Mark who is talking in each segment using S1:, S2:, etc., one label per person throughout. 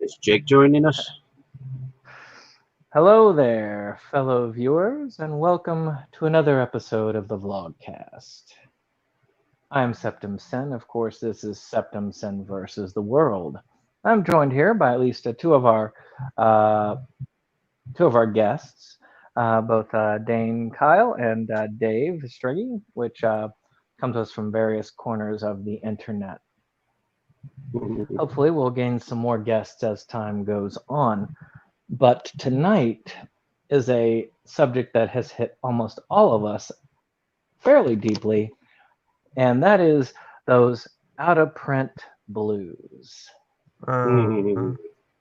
S1: Is Jake joining us?
S2: Hello there, fellow viewers, and welcome to another episode of the Vlogcast. I'm SeptumSin. Of course, this is SeptumSin versus the world. I'm joined here by at least uh, two of our guests, both Dane Kyle and Dave Striggy, which come to us from various corners of the internet. Hopefully, we'll gain some more guests as time goes on. But tonight is a subject that has hit almost all of us fairly deeply, and that is those out-of-print blues.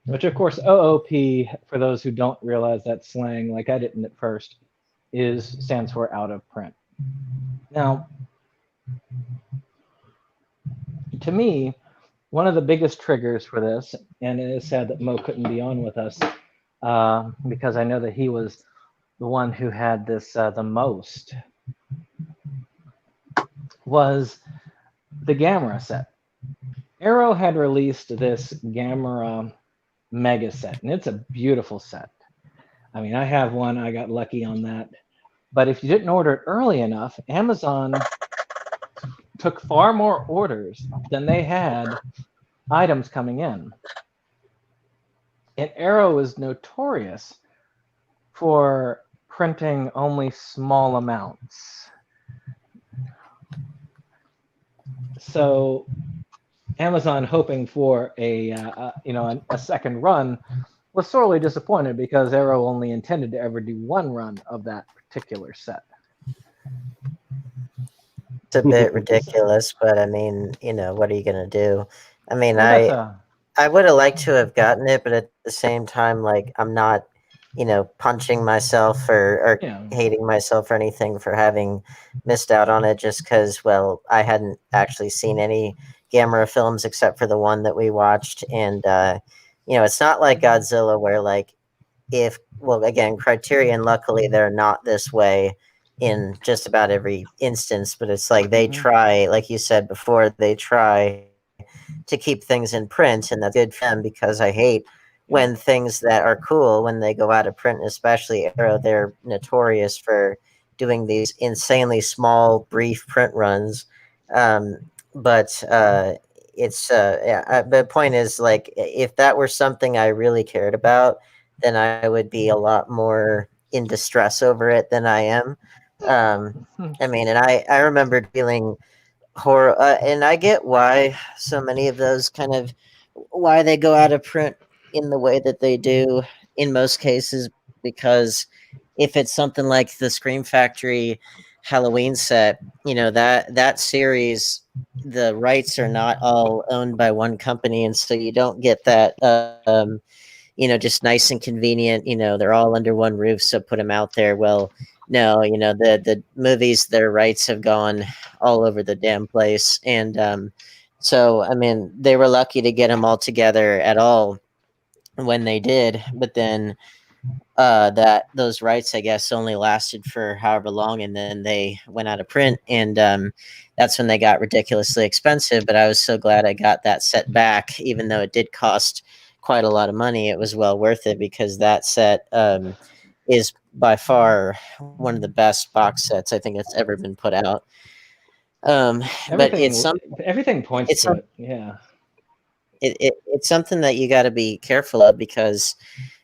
S2: Which, of course, OOP, for those who don't realize that slang, like I didn't at first, stands for out of print. Now, to me, one of the biggest triggers for this, and it is sad that Mo couldn't be on with us, because I know that he was the one who had this the most, was the Gamera set. Arrow had released this Gamera Mega Set, and it's a beautiful set. I mean, I have one. I got lucky on that. But if you didn't order it early enough, Amazon took far more orders than they had items coming in. And Arrow is notorious for printing only small amounts. So Amazon, hoping for a second run, was sorely disappointed because Arrow only intended to ever do one run of that particular set.
S3: It's a bit ridiculous, but I mean, what are you gonna do? I mean,
S2: Well,
S3: I would have liked to have gotten it, but at the same time, like, I'm not, punching myself or hating myself or anything for having missed out on it just because, well, I hadn't actually seen any Gamera films except for the one that we watched. And, it's not like Godzilla where, like, again, Criterion, luckily, they're not this way in just about every instance, but it's like they try, like you said before, they try to keep things in print, and that's good for them because I hate when things that are cool, when they go out of print, especially Arrow, they're notorious for doing these insanely small, brief print runs. But the point is, like, if that were something I really cared about, then I would be a lot more in distress over it than I am. I mean, and I remember feeling horror, and I get why so many of those why they go out of print in the way that they do in most cases, because if it's something like the Scream Factory Halloween set, that series, the rights are not all owned by one company, and so you don't get that just nice and convenient, they're all under one roof, so put them out there. Well, no, the movies, their rights have gone all over the damn place. And so, I mean, they were lucky to get them all together at all when they did. But then those rights, I guess, only lasted for however long, and then they went out of print. And that's when they got ridiculously expensive. But I was so glad I got that set back, even though it did cost quite a lot of money. It was well worth it because that set is by far one of the best box sets I think that's ever been put out. But
S2: everything points to it. Yeah,
S3: it's something that you got to be careful of because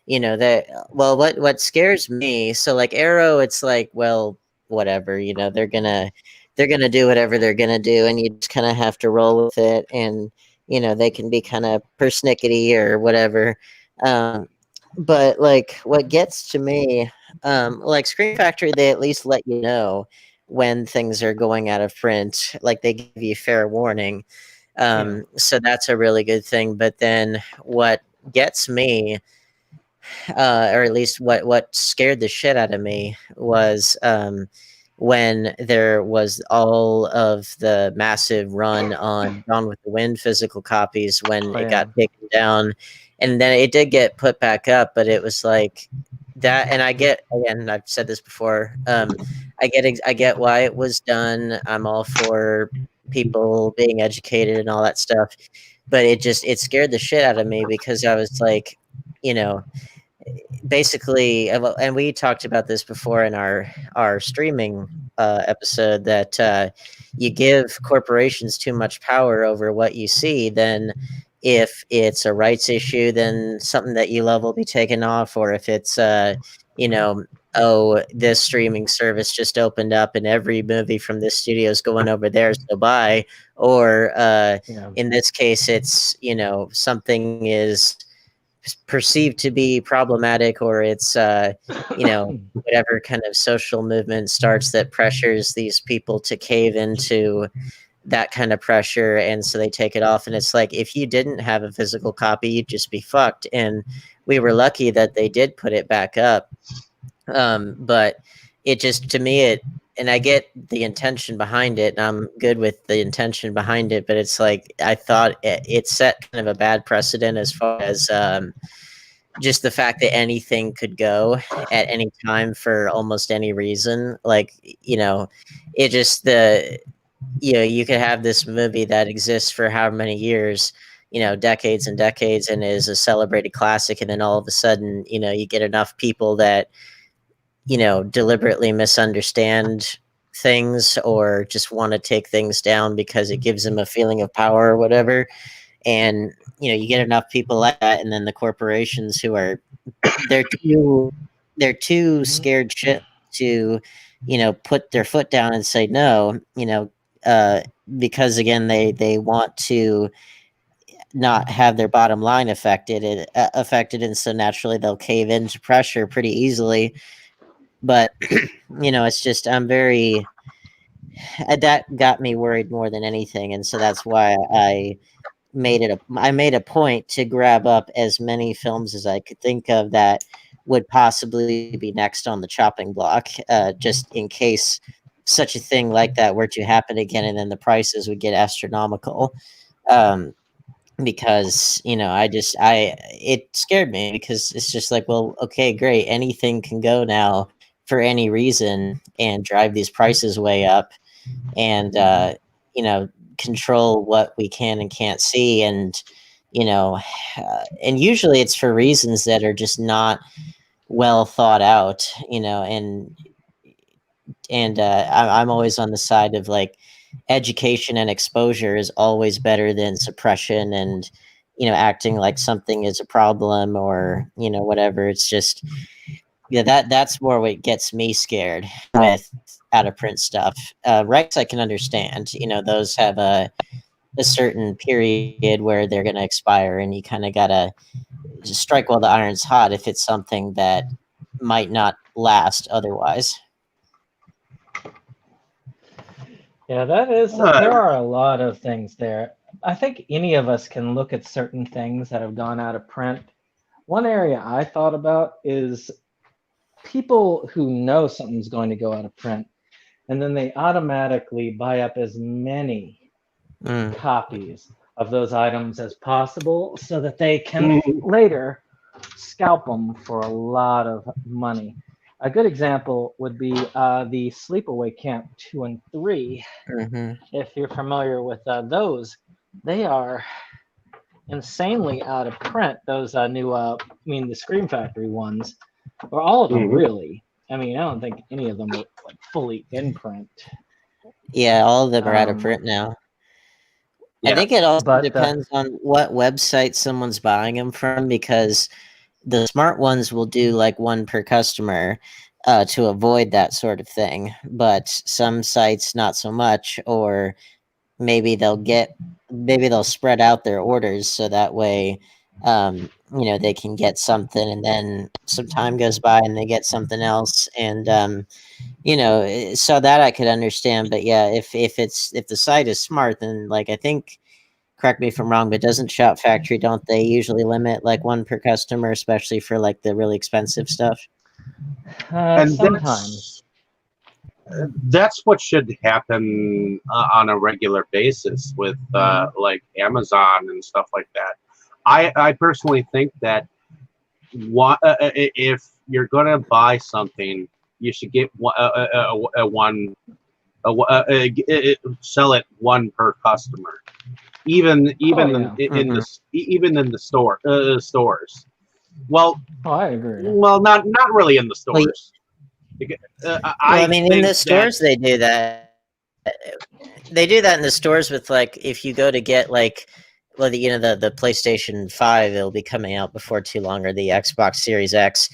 S3: what scares me. So like Arrow, it's like, well, whatever, they're gonna do whatever they're gonna do, and you just kind of have to roll with it. And they can be kind of persnickety or whatever. But like what gets to me, like Scream Factory, they at least let you know when things are going out of print. Like they give you fair warning. So that's a really good thing. But then what gets me, or at least what scared the shit out of me, was when there was all of the massive run on Gone with the Wind physical copies when it got taken down. And then it did get put back up, but it was like that. And I get, again, I've said this before, I get why it was done. I'm all for people being educated and all that stuff. but it scared the shit out of me because I was like, you know, basically, and we talked about this before in our streaming episode, that you give corporations too much power over what you see, then if it's a rights issue, then something that you love will be taken off, or if it's you know, oh, this streaming service just opened up and every movie from this studio is going over there, so buy. Or
S2: Yeah.
S3: in this case, it's, you know, something is perceived to be problematic, or it's you know, whatever kind of social movement starts that pressures these people to cave into that kind of pressure, and so they take it off. And it's like, if you didn't have a physical copy, you'd just be fucked. And we were lucky that they did put it back up. But it just, to me, it, and I get the intention behind it, and I'm good with the intention behind it, but it's like, I thought it set kind of a bad precedent as far as just the fact that anything could go at any time for almost any reason. Like, you know, it just, you know, you could have this movie that exists for however many years, you know, decades and decades, and is a celebrated classic, and then all of a sudden, you know, you get enough people that, you know, deliberately misunderstand things or just want to take things down because it gives them a feeling of power or whatever. And, you know, you get enough people like that, and then the corporations who are, they're too scared shit to, you know, put their foot down and say no, you know, because again, they want to not have their bottom line affected, and so naturally they'll cave into pressure pretty easily. But you know, it's just, I'm very, that got me worried more than anything, and so that's why I made a point to grab up as many films as I could think of that would possibly be next on the chopping block, just in case such a thing like that were to happen again, and then the prices would get astronomical. Um, because, you know, it scared me, because it's just like, well, okay, great, anything can go now for any reason and drive these prices way up, and you know, control what we can and can't see. And, you know, and usually it's for reasons that are just not well thought out, you know. And I'm always on the side of, like, education and exposure is always better than suppression and, you know, acting like something is a problem, or, you know, whatever. It's just, yeah, that's more what gets me scared with out of print stuff. Rights I can understand, you know, those have a certain period where they're going to expire, and you kind of gotta just strike while the iron's hot if it's something that might not last otherwise.
S2: Yeah, that is, there are a lot of things there. I think any of us can look at certain things that have gone out of print. One area I thought about is people who know something's going to go out of print, and then they automatically buy up as many copies of those items as possible so that they can later scalp them for a lot of money. A good example would be the Sleepaway Camp 2 and 3. If you're familiar with those, they are insanely out of print. Those new, the Scream Factory ones, or all of them, really. I mean, I don't think any of them are like fully in print.
S3: Yeah, all of them are out of print now. Yeah. I think it also depends on what website someone's buying them from, because the smart ones will do like one per customer to avoid that sort of thing. But some sites, not so much, or maybe they'll spread out their orders so that way, you know, they can get something, and then some time goes by and they get something else. And, you know, so that I could understand. But yeah, if the site is smart, then, like, I think, correct me if I'm wrong, but doesn't Shop Factory, don't they usually limit like one per customer, especially for like the really expensive stuff?
S1: And
S2: sometimes
S1: that's what should happen on a regular basis with like Amazon and stuff like that. I personally think that if you're going to buy something, you should get sell it one per customer. even
S2: yeah.
S1: even in the stores. Well,
S2: Oh, I agree.
S1: not really in the
S3: Well,
S1: stores.
S3: well, I
S1: I
S3: mean, in
S1: think
S3: the
S1: that
S3: stores they do that. They do that in the stores with like if you go to get like well the PlayStation 5 it'll be coming out before too long or the Xbox Series X.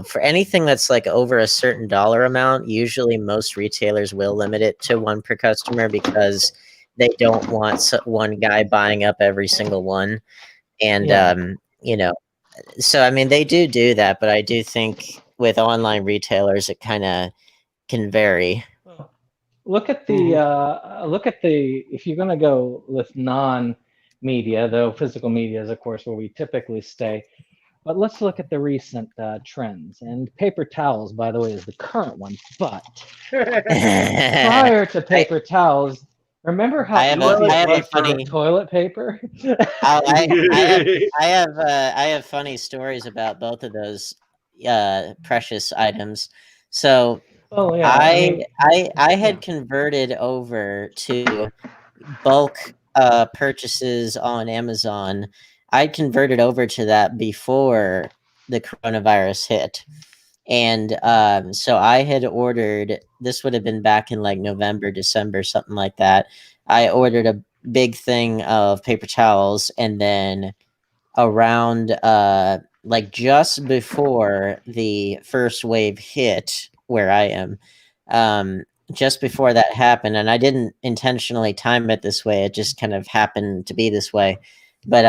S3: For anything that's like over a certain dollar amount, usually most retailers will limit it to one per customer because they don't want one guy buying up every single one. And
S2: Yeah.
S3: so I mean they do that, but I do think with online retailers it kind of can vary.
S2: Look at the if you're going to go with non-media, though physical media is of course where we typically stay. But let's look at the recent trends. And paper towels, by the way, is the current one. But prior to
S3: I,
S2: paper towels, remember
S3: I
S2: how
S3: have a
S2: easy
S3: I
S2: it
S3: have a
S2: was to
S3: funny
S2: get toilet paper?
S3: I have funny stories about both of those precious items. So
S2: Oh yeah, I
S3: I
S2: mean,
S3: I
S2: yeah.
S3: had converted over to bulk purchases on Amazon. I converted over to that before the coronavirus hit. And so I had ordered, this would have been back in like November, December, something like that. I ordered a big thing of paper towels, and then around like just before the first wave hit where I am, um, just before that happened, and I didn't intentionally time it this way, it just kind of happened to be this way. But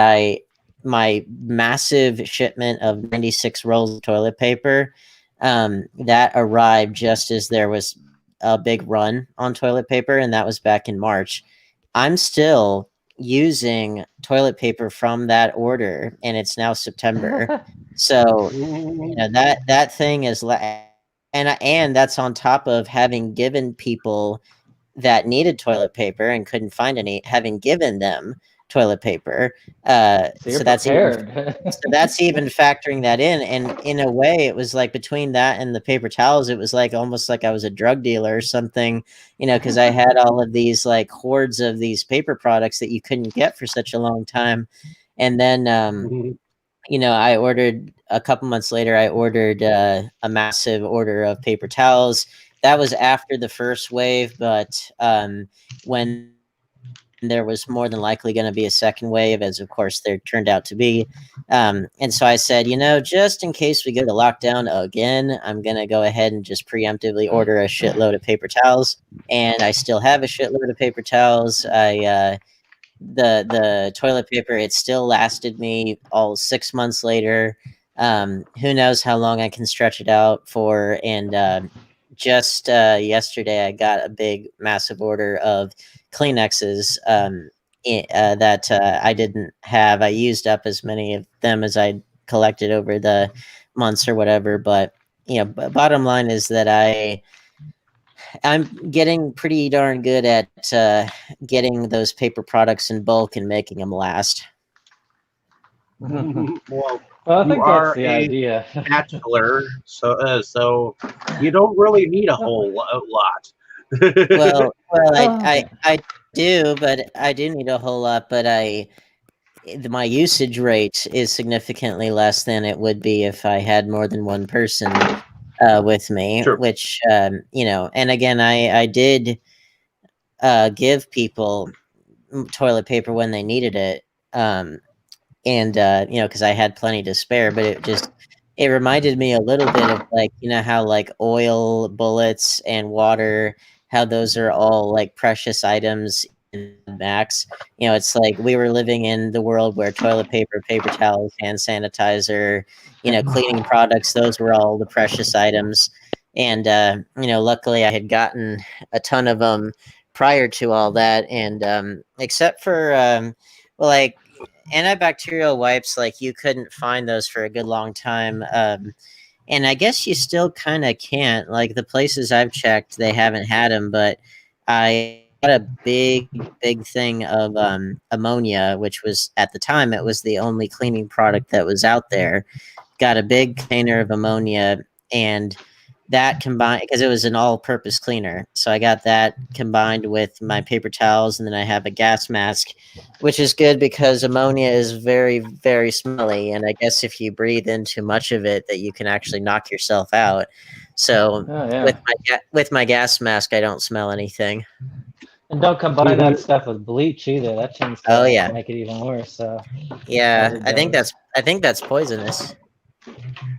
S3: my massive shipment of 96 rolls of toilet paper that arrived just as there was a big run on toilet paper, and that was back in March. I'm still using toilet paper from that order, and it's now September. So that thing is and that's on top of having given people that needed toilet paper and couldn't find any, having given them toilet paper.
S2: So you're
S3: So that's even
S2: prepared.
S3: factoring that in. And in a way, it was like between that and the paper towels, it was like almost like I was a drug dealer or something, because I had all of these like hordes of these paper products that you couldn't get for such a long time. And then, I ordered a couple months later, I ordered a massive order of paper towels. That was after the first wave, but when there was more than likely going to be a second wave, as of course there turned out to be. And so I said, just in case we go to lockdown again, I'm going to go ahead and just preemptively order a shitload of paper towels. And I still have a shitload of paper towels. The toilet paper, it still lasted me all 6 months later. Who knows how long I can stretch it out for. And just yesterday I got a big massive order of Kleenexes that I didn't have. I used up as many of them as I collected over the months or whatever. But bottom line is that I'm getting pretty darn good at getting those paper products in bulk and making them last.
S1: Well,
S2: Well, I
S1: you
S2: think that's
S1: are
S2: the
S1: a
S2: idea.
S1: bachelor, so you don't really need a whole lot.
S3: Well,
S2: Okay.
S3: I do, but I do need a whole lot. But my usage rate is significantly less than it would be if I had more than one person with me.
S1: Sure.
S3: Which and again, I did give people toilet paper when they needed it. And because I had plenty to spare, but it reminded me a little bit of like how like oil, bullets, and water, how those are all like precious items in Max. It's like we were living in the world where toilet paper, paper towels, hand sanitizer, cleaning products, those were all the precious items. And luckily I had gotten a ton of them prior to all that, and except for well, like antibacterial wipes, like you couldn't find those for a good long time. And I guess you still kind of can't. Like the places I've checked, they haven't had them. But I got a big thing of ammonia, which was at the time it was the only cleaning product that was out there. Got a big container of ammonia, and that combined, because it was an all-purpose cleaner, so I got that combined with my paper towels, and then I have a gas mask, which is good because ammonia is very, very smelly, and I guess if you breathe in too much of it, that you can actually knock yourself out. So
S2: Oh, yeah.
S3: with my gas mask, I don't smell anything.
S2: And don't combine that stuff with bleach either. That tends to
S3: Oh yeah,
S2: make it even worse. So
S3: yeah.
S2: it
S3: I think
S2: does.
S3: that's poisonous.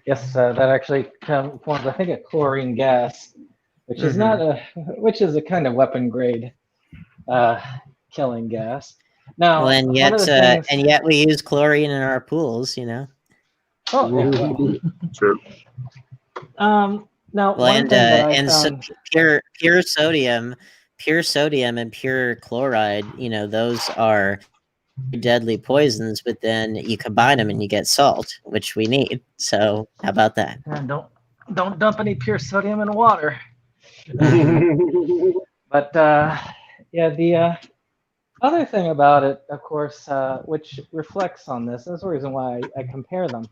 S2: Yes, that actually forms, I think, a chlorine gas, which is not which is a kind of weapon grade killing gas. Now,
S3: Well,
S2: one of the things.
S3: and yet we use chlorine in our pools, you know.
S2: Oh, yeah. Well.
S1: True.
S2: Now,
S3: Well,
S2: one thing that I
S3: and so
S2: found.
S3: pure sodium, and pure chloride, you know, those are deadly poisons. But then you combine them and you get salt, which we need. So how about that?
S2: And don't dump any pure sodium in water. But yeah, the other thing about it, of course, which reflects on this, and that's the reason why I compare them,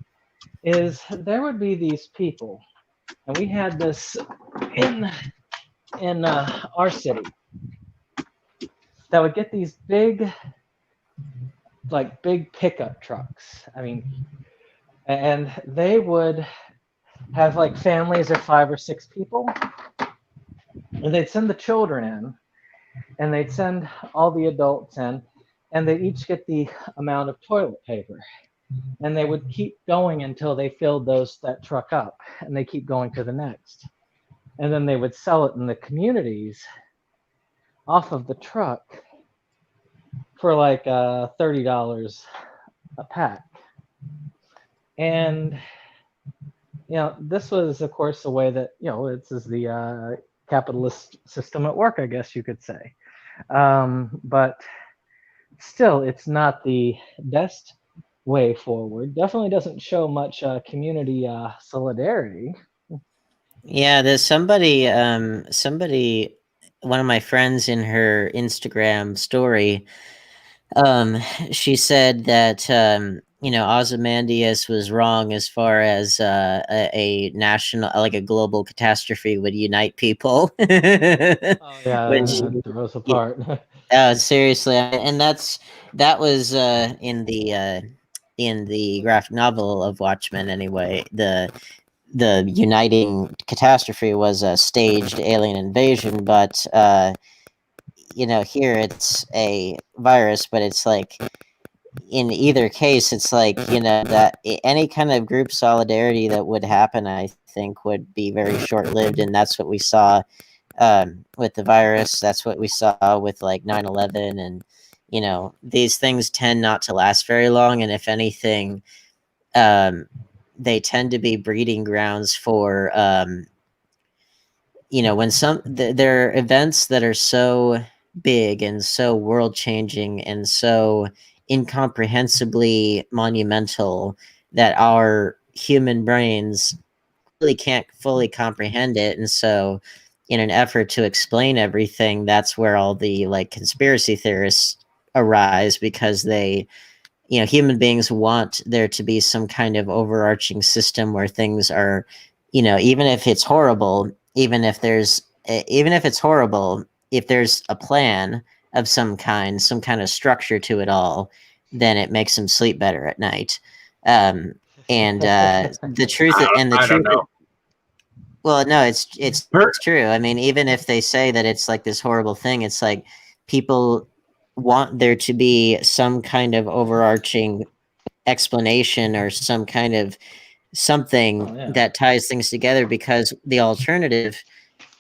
S2: is there would be these people, and we had this in our city, that would get these big pickup trucks. I mean, and they would have like families of 5 or 6 people, and they'd send the children in, and they'd send all the adults in, and they each get the amount of toilet paper, and they would keep going until they filled that truck up, and they keep going to the next, and then they would sell it in the communities off of the truck for like $30 a pack. And this was, of course, the way that this is the capitalist system at work, I guess you could say. But still, it's not the best way forward. Definitely doesn't show much community solidarity.
S3: Yeah, there's somebody, one of my friends in her Instagram story, she said that Ozymandias was wrong as far as a national, like a global catastrophe would unite people.
S2: Oh yeah,
S3: Which,
S2: it throws us apart.
S3: seriously, and that was in the graphic novel of Watchmen anyway. The uniting catastrophe was a staged alien invasion, but here it's a virus, but it's like in either case, it's like that any kind of group solidarity that would happen, I think, would be very short-lived, and that's what we saw with the virus. That's what we saw with like 9/11, and these things tend not to last very long, and if anything, they tend to be breeding grounds for when there are events that are so big and so world changing and so incomprehensibly monumental that our human brains really can't fully comprehend it. And so in an effort to explain everything, that's where all the like conspiracy theorists arise, because they human beings want there to be some kind of overarching system where things are, even if it's horrible, even if it's horrible, if there's a plan of some kind of structure to it all, then it makes them sleep better at night. And the truth,
S1: I don't know.
S3: Well, no, it's true. I mean, even if they say that it's like this horrible thing, it's like people want there to be some kind of overarching explanation or some kind of something that ties things together, because the alternative,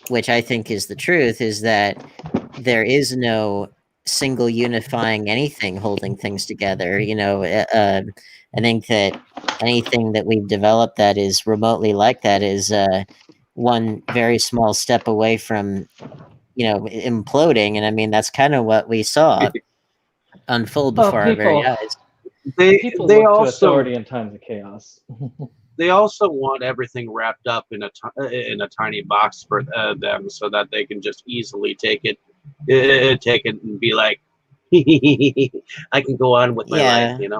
S3: which I think is the truth, is that there is no single unifying anything holding things together. I think that anything that we've developed that is remotely like that is one very small step away from imploding. And I mean, that's kind of what we saw unfold before our very eyes.
S2: People
S1: they
S2: look
S1: also,
S2: to authority in times of chaos.
S1: They also want everything wrapped up in a tiny box for them, so that they can just easily take it and be like, I can go on with my life,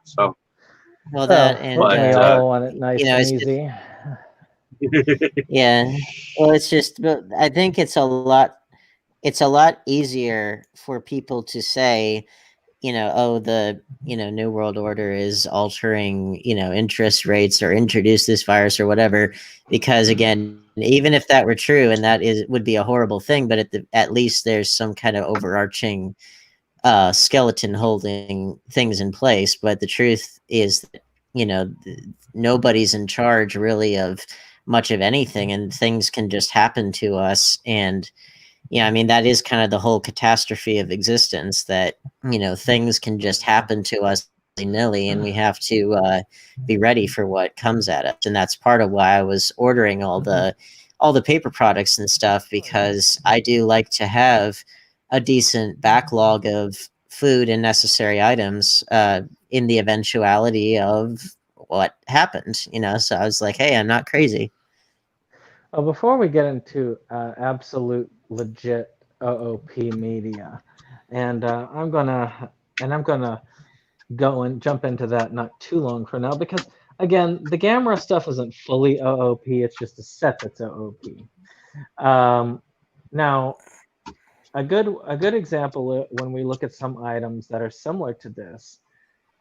S1: So
S3: well, that and
S2: they all want it nice and easy.
S3: Yeah. Well, it's just, but I think it's a lot easier for people to say, oh, the, New World Order is altering, interest rates or introduce this virus or whatever. Because again, even if that were true, and that would be a horrible thing, but at least there's some kind of overarching skeleton holding things in place. But the truth is that, nobody's in charge really of much of anything, and things can just happen to us. And yeah, I mean, that is kind of the whole catastrophe of existence, that, things can just happen to us nilly, and we have to be ready for what comes at us. And that's part of why I was ordering all the paper products and stuff, because I do like to have a decent backlog of food and necessary items in the eventuality of what happened. So I was like, hey, I'm not crazy.
S2: Well, before we get into absolute legit OOP media, and I'm gonna go and jump into that not too long from now, because again, the Gamera stuff isn't fully OOP. It's just a set that's OOP. Now, a good example when we look at some items that are similar to this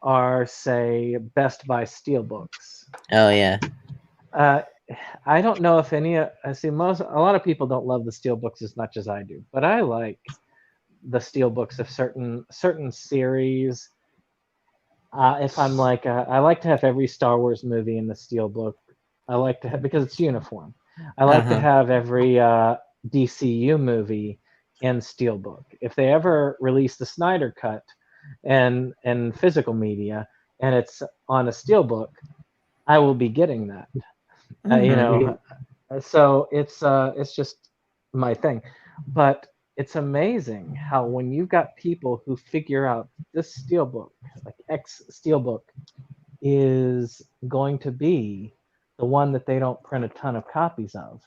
S2: are, say, Best Buy steelbooks.
S3: Oh yeah.
S2: Uh, I don't know if I see a lot of people don't love the steelbooks as much as I do, but I like the steelbooks of certain series. If I'm like, I like to have every Star Wars movie in the steelbook. I like to have, because it's uniform. I like to have every DCU movie in steelbook. If they ever release the Snyder Cut and physical media, and it's on a steelbook, I will be getting that. So it's just my thing. But it's amazing how, when you've got people who figure out this steelbook, like X steelbook, is going to be the one that they don't print a ton of copies of,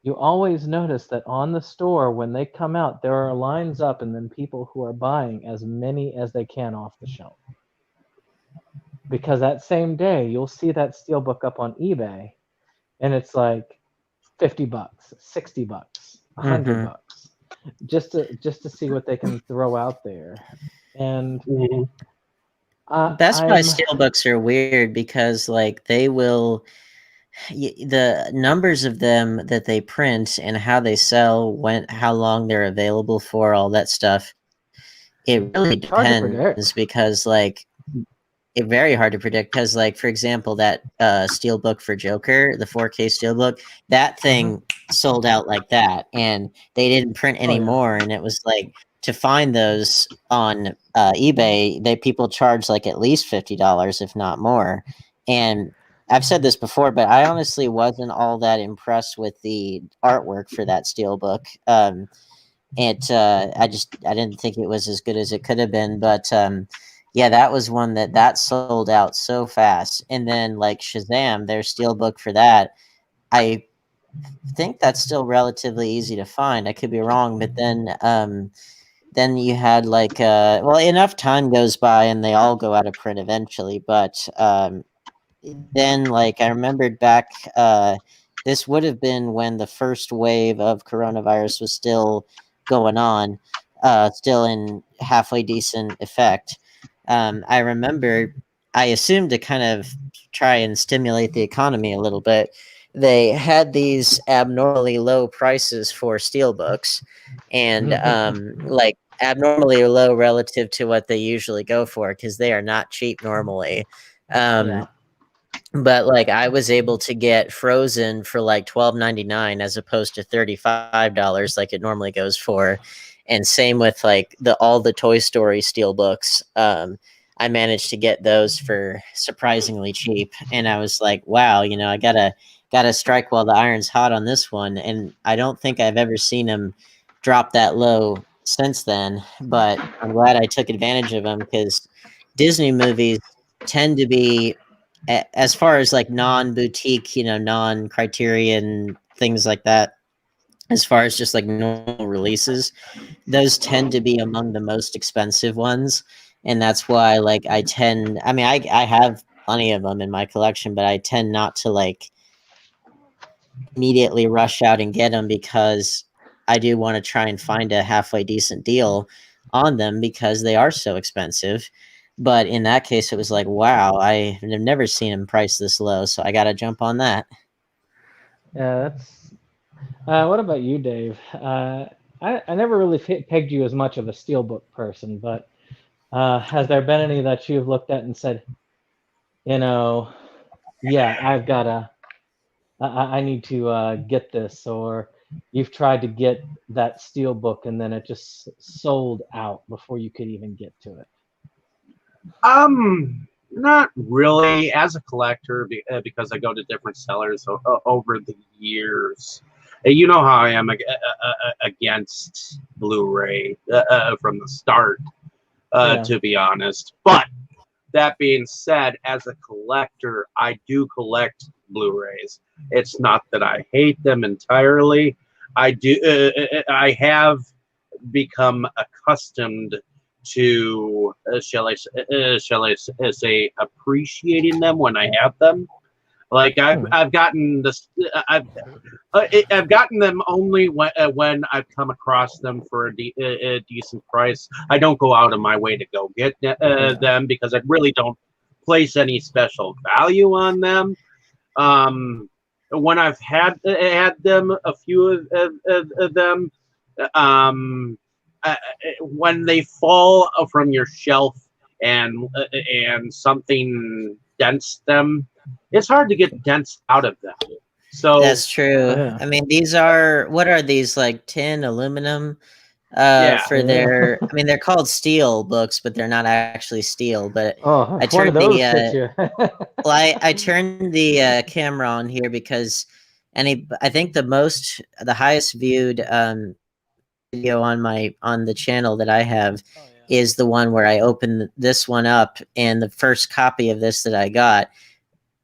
S2: you always notice that on the store, when they come out, there are lines up, and then people who are buying as many as they can off the shelf. Because that same day, you'll see that steelbook up on eBay, and it's like $50, $60, $100, just to see what they can throw out there. And
S3: Best Buy steelbooks are weird, because like they will, the numbers of them that they print and how they sell, how long they're available for, all that stuff, it really depends, because like, it's very hard to predict, because like, for example, that steelbook for Joker, the 4K steelbook, that thing sold out like that, and they didn't print any more. And it was like, to find those on eBay, people charge like at least $50, if not more. And I've said this before, but I honestly wasn't all that impressed with the artwork for that steelbook. I didn't think it was as good as it could have been. But yeah, that was one that sold out so fast. And then like Shazam, their steelbook for that, I think that's still relatively easy to find. I could be wrong, but then you had like well, enough time goes by and they all go out of print eventually. But then like, I remembered back, this would have been when the first wave of coronavirus was still going on, still in halfway decent effect. I remember, I assumed, to kind of try and stimulate the economy a little bit, they had these abnormally low prices for steelbooks, and like abnormally low relative to what they usually go for, because they are not cheap normally. But like, I was able to get Frozen for like $12.99 as opposed to $35 like it normally goes for. And same with like all the Toy Story steelbooks. I managed to get those for surprisingly cheap, and I was like, wow, I gotta strike while the iron's hot on this one. And I don't think I've ever seen them drop that low since then. But I'm glad I took advantage of them, because Disney movies tend to be, as far as like non-boutique, non-Criterion things like that, as far as just like normal releases, those tend to be among the most expensive ones. And that's why like, I have plenty of them in my collection, but I tend not to like immediately rush out and get them because I do want to try and find a halfway decent deal on them because they are so expensive. But in that case, it was like, wow, I've never seen them priced this low, so I got to jump on that.
S2: Yeah, that's. What about you, Dave? I never really pegged you as much of a steelbook person, but has there been any that you've looked at and said, you know, yeah, I need to get this, or you've tried to get that steelbook and then it just sold out before you could even get to it?
S1: Not really. As a collector, because I go to different sellers over the years. You know how I am against Blu-ray from the start,
S2: Yeah.
S1: to be honest. But that being said, as a collector, I do collect Blu-rays. It's not that I hate them entirely. I do. I have become accustomed to shall I say appreciating them when I have them. Like I've gotten this I've gotten them only when I've come across them for a decent price. I don't go out of my way to go get them because I really don't place any special value on them. When I've had them, a few of them, um, when they fall from your shelf and something dents them, it's hard to get dents out of them. So
S3: That's true.
S2: Yeah.
S3: I mean, these are, what are these, like tin, aluminum? For their, I mean, they're called steel books, but they're not actually steel. But
S2: Oh,
S3: I
S2: if one of
S3: turned
S2: those
S3: the
S2: hit you.
S3: well, I turned the camera on here because I think the highest viewed video on the channel that I have is the one where I opened this one up, and the first copy of this that I got,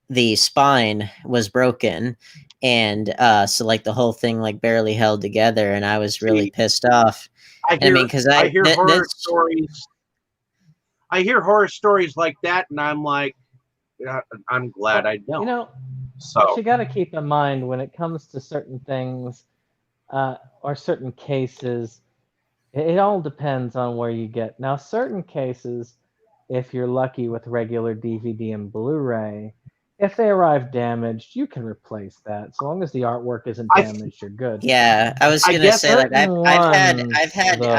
S3: the spine was broken, and so like the whole thing like barely held together, and I was really pissed off.
S1: I mean, because I hear horror
S3: that's
S1: stories. I hear horror stories like that, and I'm like, I'm glad I don't.
S2: You know,
S1: So
S2: what you got to keep in mind when it comes to certain things or certain cases, it all depends on where you get. Now, certain cases, if you're lucky with regular DVD and Blu-ray, if they arrive damaged, you can replace that. So long as the artwork isn't damaged, you're good.
S3: Yeah, I was
S1: I
S3: gonna
S1: guess
S3: say, like, I've had
S2: though,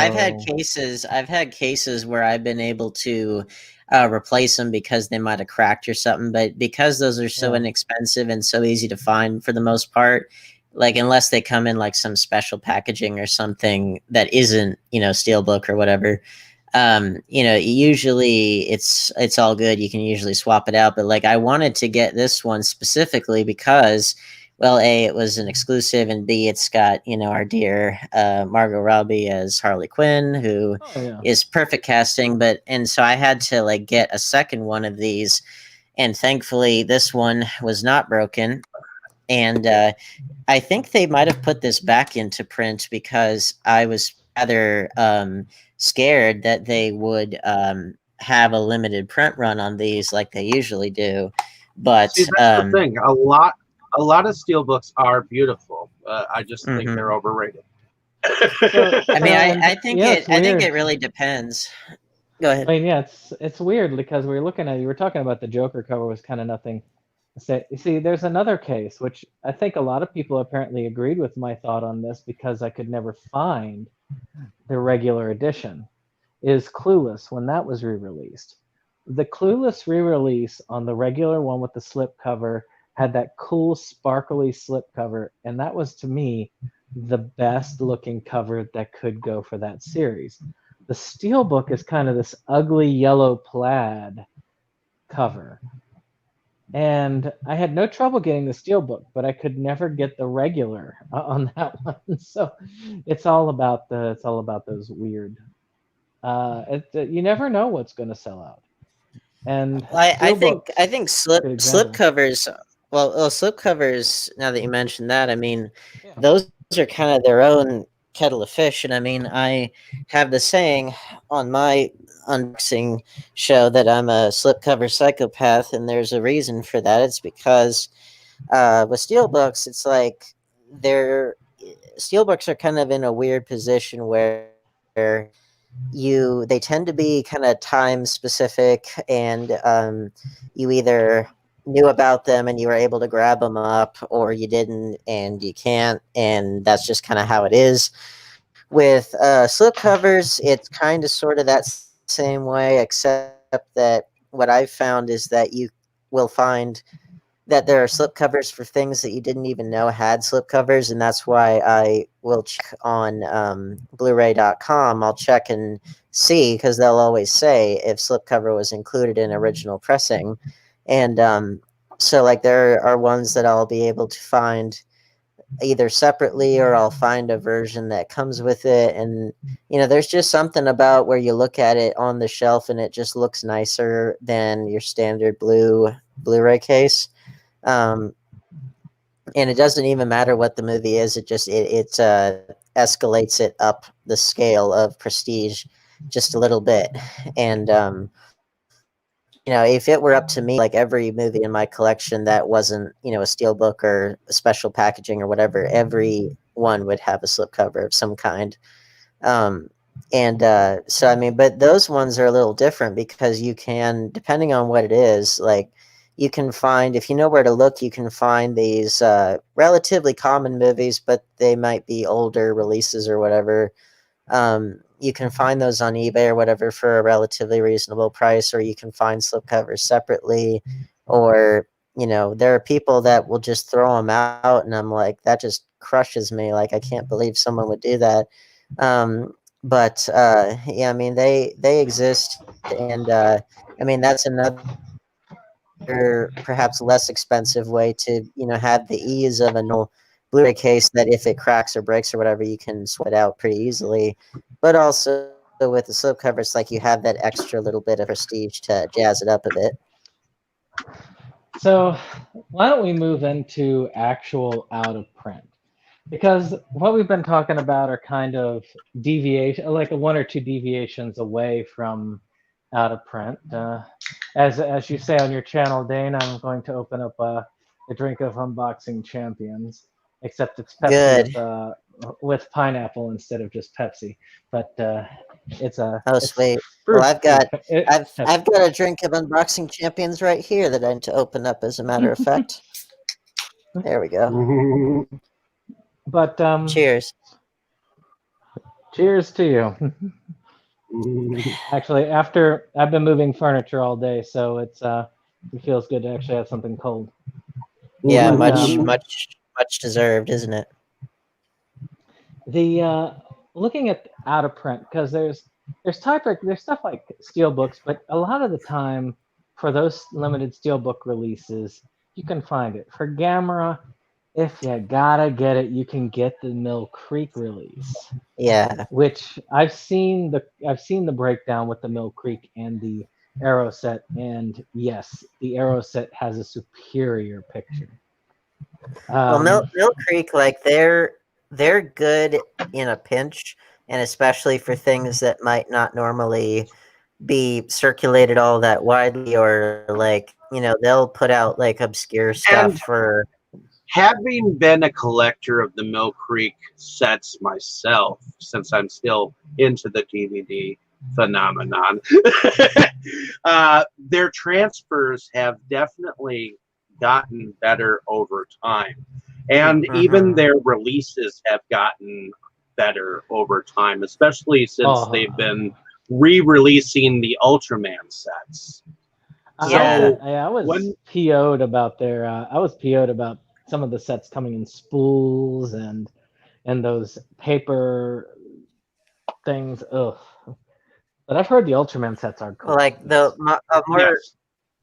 S3: cases where I've been able to replace them because they might have cracked or something, but because those are so
S2: Yeah.
S3: inexpensive and so easy to find for the most part, like unless they come in like some special packaging or something that isn't, steelbook or whatever, usually it's all good. You can usually swap it out, but like I wanted to get this one specifically because, well, A, it was an exclusive, and B, it's got, our dear Margot Robbie as Harley Quinn, who is perfect casting. And so I had to like get a second one of these, and thankfully this one was not broken. And I think they might have put this back into print because I was rather scared that they would have a limited print run on these like they usually do. But
S1: see, that's the thing. A lot of steelbooks are beautiful. I just think they're overrated.
S3: I mean, I think it really depends. Go ahead.
S2: I mean, yeah, it's weird because we were looking at, you were talking about the Joker cover was kind of nothing. You see, there's another case which I think a lot of people apparently agreed with my thought on this because I could never find the regular edition. Is Clueless when that was re-released. The Clueless re-release on the regular one with the slip cover had that cool sparkly slip cover, and that was to me the best looking cover that could go for that series. The Steelbook is kind of this ugly yellow plaid cover. And I had no trouble getting the Steelbook, but I could never get the regular on that one. So it's all about those weird. You never know what's going to sell out. And
S3: I think slip covers. Well, slip covers. Now that you mentioned that, I mean, those are kind of their own kettle of fish. And I mean, I have the saying on my unboxing show that I'm a slipcover psychopath, and there's a reason for that. It's because With steelbooks, it's like they're steelbooks are kind of in a weird position where they tend to be kind of time specific, and you either knew about them and you were able to grab them up, or you didn't and you can't, and that's just kind of how it is. With slipcovers, it's kind of sort of that same way, except that what I've found is that you will find that there are slipcovers for things that you didn't even know had slipcovers, and that's why I will check on Blu-ray.com. I'll check and see, because they'll always say if slipcover was included in original pressing, and so like there are ones that I'll be able to find either separately, or I'll find a version that comes with it. And there's just something about where you look at it on the shelf and it just looks nicer than your standard Blu-ray case. And it doesn't even matter what the movie is. It just it escalates it up the scale of prestige just a little bit. And if it were up to me, like every movie in my collection that wasn't, a steelbook or a special packaging or whatever, every one would have a slipcover of some kind. So, I mean, but those ones are a little different because you can, depending on what it is, like you can find, if you know where to look, you can find these relatively common movies, but they might be older releases or whatever. You can find those on eBay or whatever for a relatively reasonable price, or you can find slipcovers separately, or there are people that will just throw them out, and I'm like, that just crushes me. Like, I can't believe someone would do that. But yeah, I mean, they exist, and I mean, that's another perhaps less expensive way to have the ease of a normal Blu-ray case, that if it cracks or breaks or whatever, you can swap it out pretty easily. But also with the slipcover, it's like you have that extra little bit of prestige to jazz it up a bit.
S2: So why don't we move into actual out of print? Because what we've been talking about are kind of deviation, like one or two deviations away from out of print. As you say on your channel, Dane, I'm going to open up a drink of Unboxing Champions, except it's Pepsi with pineapple instead of just Pepsi. But it's a
S3: sweet.
S2: Fruit.
S3: Well, I've got a drink of Unboxing Champions right here that I need to open up, as a matter of fact. There we go.
S2: But
S3: cheers.
S2: Cheers to you. Actually, after I've been moving furniture all day, so it feels good to actually have something cold.
S3: Yeah, much deserved, isn't it?
S2: The looking at out of print, because there's stuff like steelbooks, but a lot of the time for those limited steelbook releases, you can find it. For Gamera, if you gotta get it, you can get the Mill Creek release.
S3: Yeah.
S2: Which I've seen the breakdown with the Mill Creek and the Arrow set, and yes, the Arrow set has a superior picture.
S3: Well, Mill Creek, like they're good in a pinch, and especially for things that might not normally be circulated all that widely, or like they'll put out like obscure stuff. For
S1: having been a collector of the Mill Creek sets myself, since I'm still into the DVD phenomenon, their transfers have definitely gotten better over time, and even their releases have gotten better over time, especially since they've been re-releasing the Ultraman sets.
S2: I was PO'd about their I was PO'd about some of the sets coming in spools and those paper things. Ugh. But I've heard the Ultraman sets are cool.
S3: Like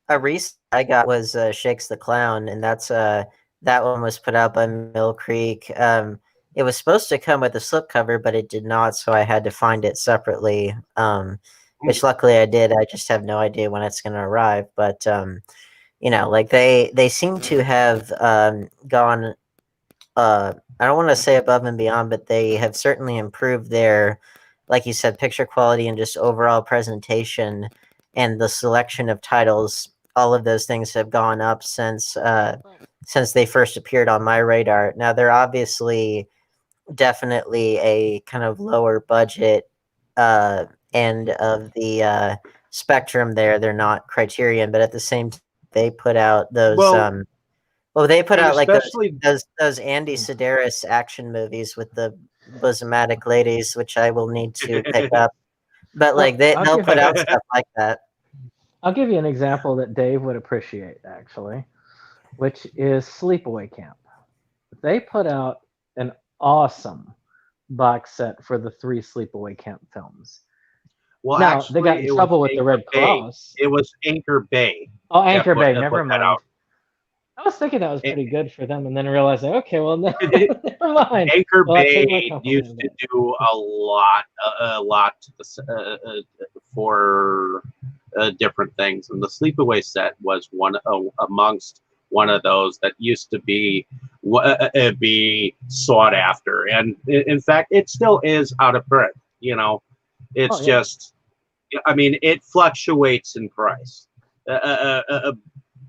S3: a recent I got was Shakes the Clown, and that's that one was put out by Mill Creek. It was supposed to come with a slipcover, but it did not, so I had to find it separately. Which luckily I did. I just have no idea when it's going to arrive. But like they seem to have gone. I don't want to say above and beyond, but they have certainly improved their, like you said, picture quality and just overall presentation, and the selection of titles. All of those things have gone up since since they first appeared on my radar. Now they're obviously definitely a kind of lower budget end of the spectrum there. They're not Criterion, but at the same time, they put out those they put
S1: and
S3: out like
S1: especially
S3: those Andy Sedaris action movies with the bosomatic ladies, which I will need to pick up. But like they'll put out stuff like that.
S2: I'll give you an example that Dave would appreciate, actually, which is Sleepaway Camp. They put out an awesome box set for the 3 Sleepaway Camp films.
S1: well,
S2: now,
S1: actually,
S2: they got in trouble with the Red Cross.
S1: It was Anchor Bay.
S2: Oh, Anchor Bay, never mind.
S1: Out.
S2: I was thinking that was pretty good for them, and then realizing, okay, well, never mind.
S1: Anchor Bay used to do a lot for different things, and the Sleepaway set was one amongst one of those that used to be sought after, and in fact, it still is out of print. You know, it's just, I mean, it fluctuates in price.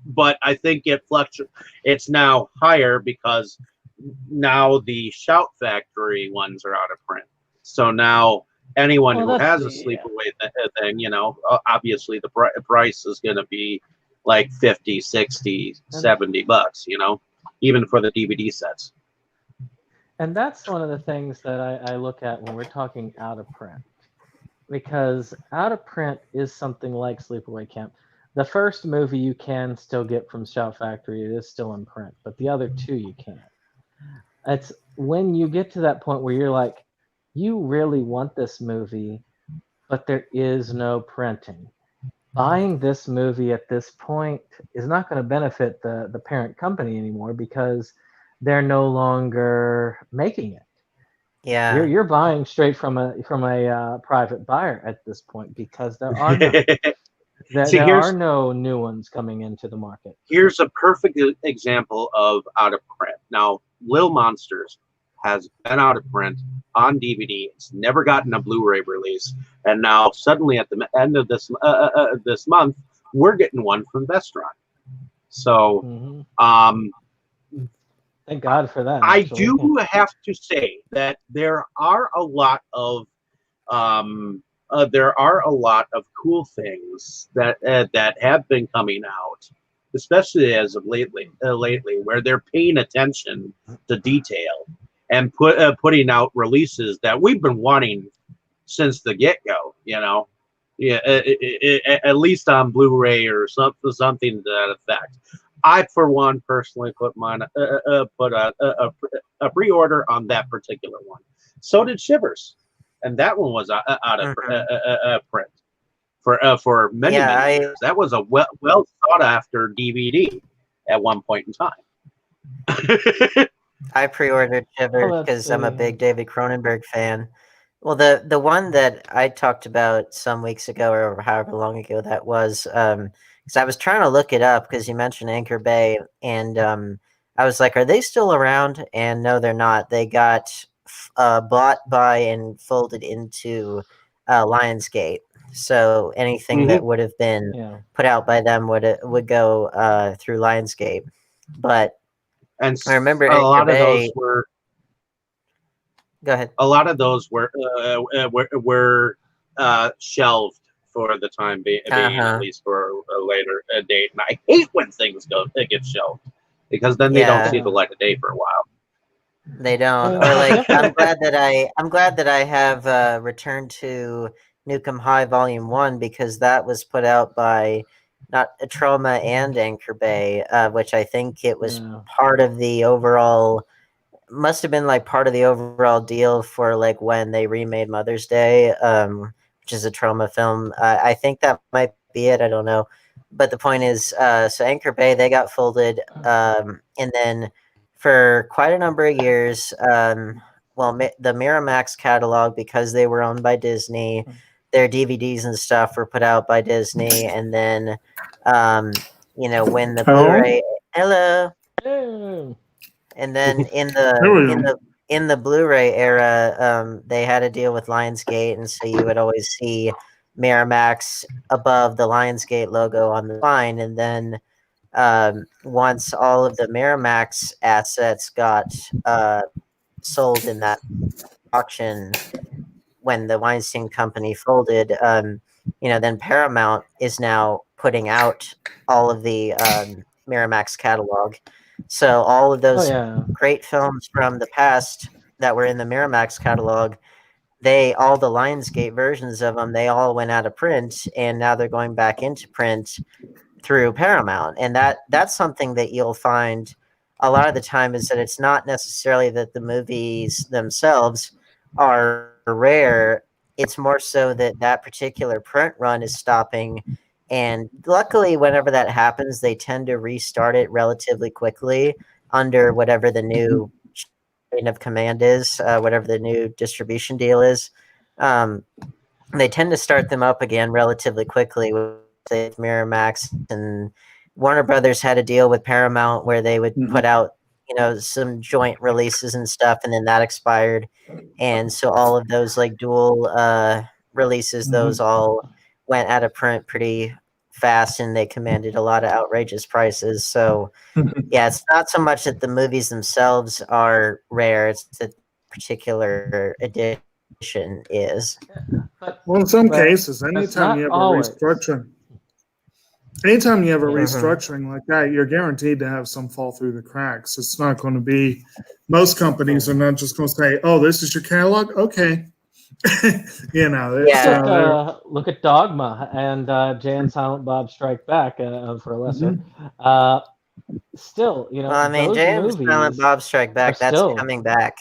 S1: But I think it's now higher because now the Shout Factory ones are out of print. So now anyone who has a Sleepaway thing, you know, obviously the price is going to be like 50, 60, $70, you know, even for the DVD sets.
S2: And that's one of the things that I look at when we're talking out of print, because out of print is something like Sleepaway Camp. The first movie you can still get from Shout Factory. It is still in print, but the other 2 you can't. It's when you get to that point where you're like, you really want this movie, but there is no printing. Buying this movie at this point is not going to benefit the parent company anymore because they're no longer making it.
S3: Yeah,
S2: you're buying straight from a private buyer at this point because there are no. There are no new ones coming into the market.
S1: Here's a perfect example of out of print. Now, Little Monsters has been out of print on DVD. It's never gotten a Blu-ray release, and now suddenly at the end of this month, we're getting one from Vestron. So,
S2: thank God for that.
S1: I do have to say that there are a lot of cool things that have been coming out, especially as of lately, where they're paying attention to detail and putting out releases that we've been wanting since the get-go. You know, at least on Blu-ray or something to that effect. I, for one, personally put a pre-order on that particular one. So did Shivers. And that one was out of print for many years. That was a well sought after DVD at one point in time.
S3: I pre-ordered Shivers because I'm a big David Cronenberg fan. Well, the one that I talked about some weeks ago, or however long ago that was, because I was trying to look it up because you mentioned Anchor Bay, and I was like, are they still around? And no, they're not. They got bought by and folded into Lionsgate. So anything that would have been put out by them would go through Lionsgate. But
S1: and
S3: I remember
S1: a lot of those were.
S3: Go ahead.
S1: A lot of those were shelved for the time being, at least for a later date. And I hate when things get shelved because then they don't see the light of day for a while.
S3: They don't. Or like, I'm glad that I have returned to Nukem High Volume 1 because that was put out by not Trauma and Anchor Bay, which I think it was part of the overall. Must have been like part of the overall deal for like when they remade Mother's Day, which is a Trauma film. I think that might be it. I don't know, but the point is, so Anchor Bay, they got folded, and then for quite a number of years, the Miramax catalog, because they were owned by Disney, their DVDs and stuff were put out by Disney, and then when the Blu-ray, and then in the Blu-ray era, they had a deal with Lionsgate, and so you would always see Miramax above the Lionsgate logo on the line. And then once all of the Miramax assets got sold in that auction when the Weinstein Company folded, then Paramount is now putting out all of the Miramax catalog. So all of
S2: Oh
S3: those
S2: yeah.
S3: great films from the past that were in the Miramax catalog, all the Lionsgate versions of them, they all went out of print, and now they're going back into print through Paramount. And that's something that you'll find a lot of the time, is that it's not necessarily that the movies themselves are rare. It's more so that that particular print run is stopping. And luckily, whenever that happens, they tend to restart it relatively quickly under whatever the new chain of command is, whatever the new distribution deal is. They tend to start them up again relatively quickly with Miramax, and Warner Brothers had a deal with Paramount where they would put out, some joint releases and stuff, and then that expired. And so all of those like dual releases, those all went out of print pretty fast, and they commanded a lot of outrageous prices. So yeah, it's not so much that the movies themselves are rare, it's that particular edition is.
S4: Well, in some
S2: But
S4: cases,
S2: that's
S4: anytime
S2: not
S4: you have
S2: always.
S4: a
S3: Mhm.
S4: restructuring like that, you're guaranteed to have some fall through the cracks. It's not going to be, most companies are not just going to say, "Oh, this is your catalog, okay."
S3: Yeah.
S2: Look at Dogma and Jay and Silent Bob Strike Back for a lesser. Still,
S3: Well, I mean,
S2: those
S3: James Silent
S2: movies
S3: Bob Strike Back,
S2: are
S3: that's
S2: still.
S3: coming back.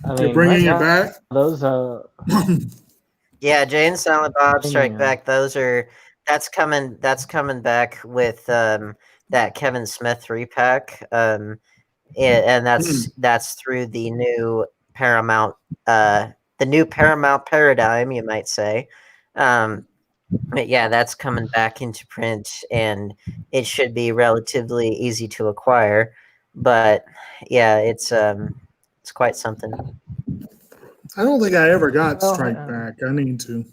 S2: I
S4: They're
S2: mean,
S4: bringing
S2: right
S4: it
S2: now,
S4: back.
S2: those
S3: Yeah, Jay and Silent Bob Strike
S2: Yeah.
S3: Back, that's coming back with that Kevin Smith 3-pack. And that's through the new Paramount paradigm, you might say. But yeah, that's coming back into print, and it should be relatively easy to acquire. But yeah, it's quite something.
S4: I don't think I ever got
S2: Well,
S4: Strike
S2: yeah.
S4: Back. I need to.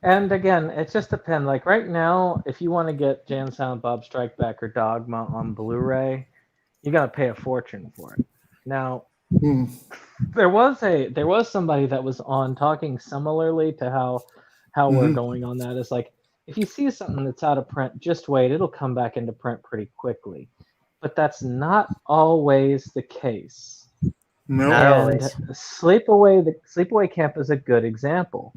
S2: And again, it just depends. Like right now, if you want to get Jay and Silent Bob Strike Back or Dogma on Blu-ray, you gotta pay a fortune for it. Now,
S4: Hmm.
S2: there was somebody that was on talking similarly to how we're going on that. Is like, if you see something that's out of print, just wait, it'll come back into print pretty quickly. But that's not always the case.
S4: No.
S3: Not
S2: And
S3: always.
S2: the Sleepaway Camp is a good example.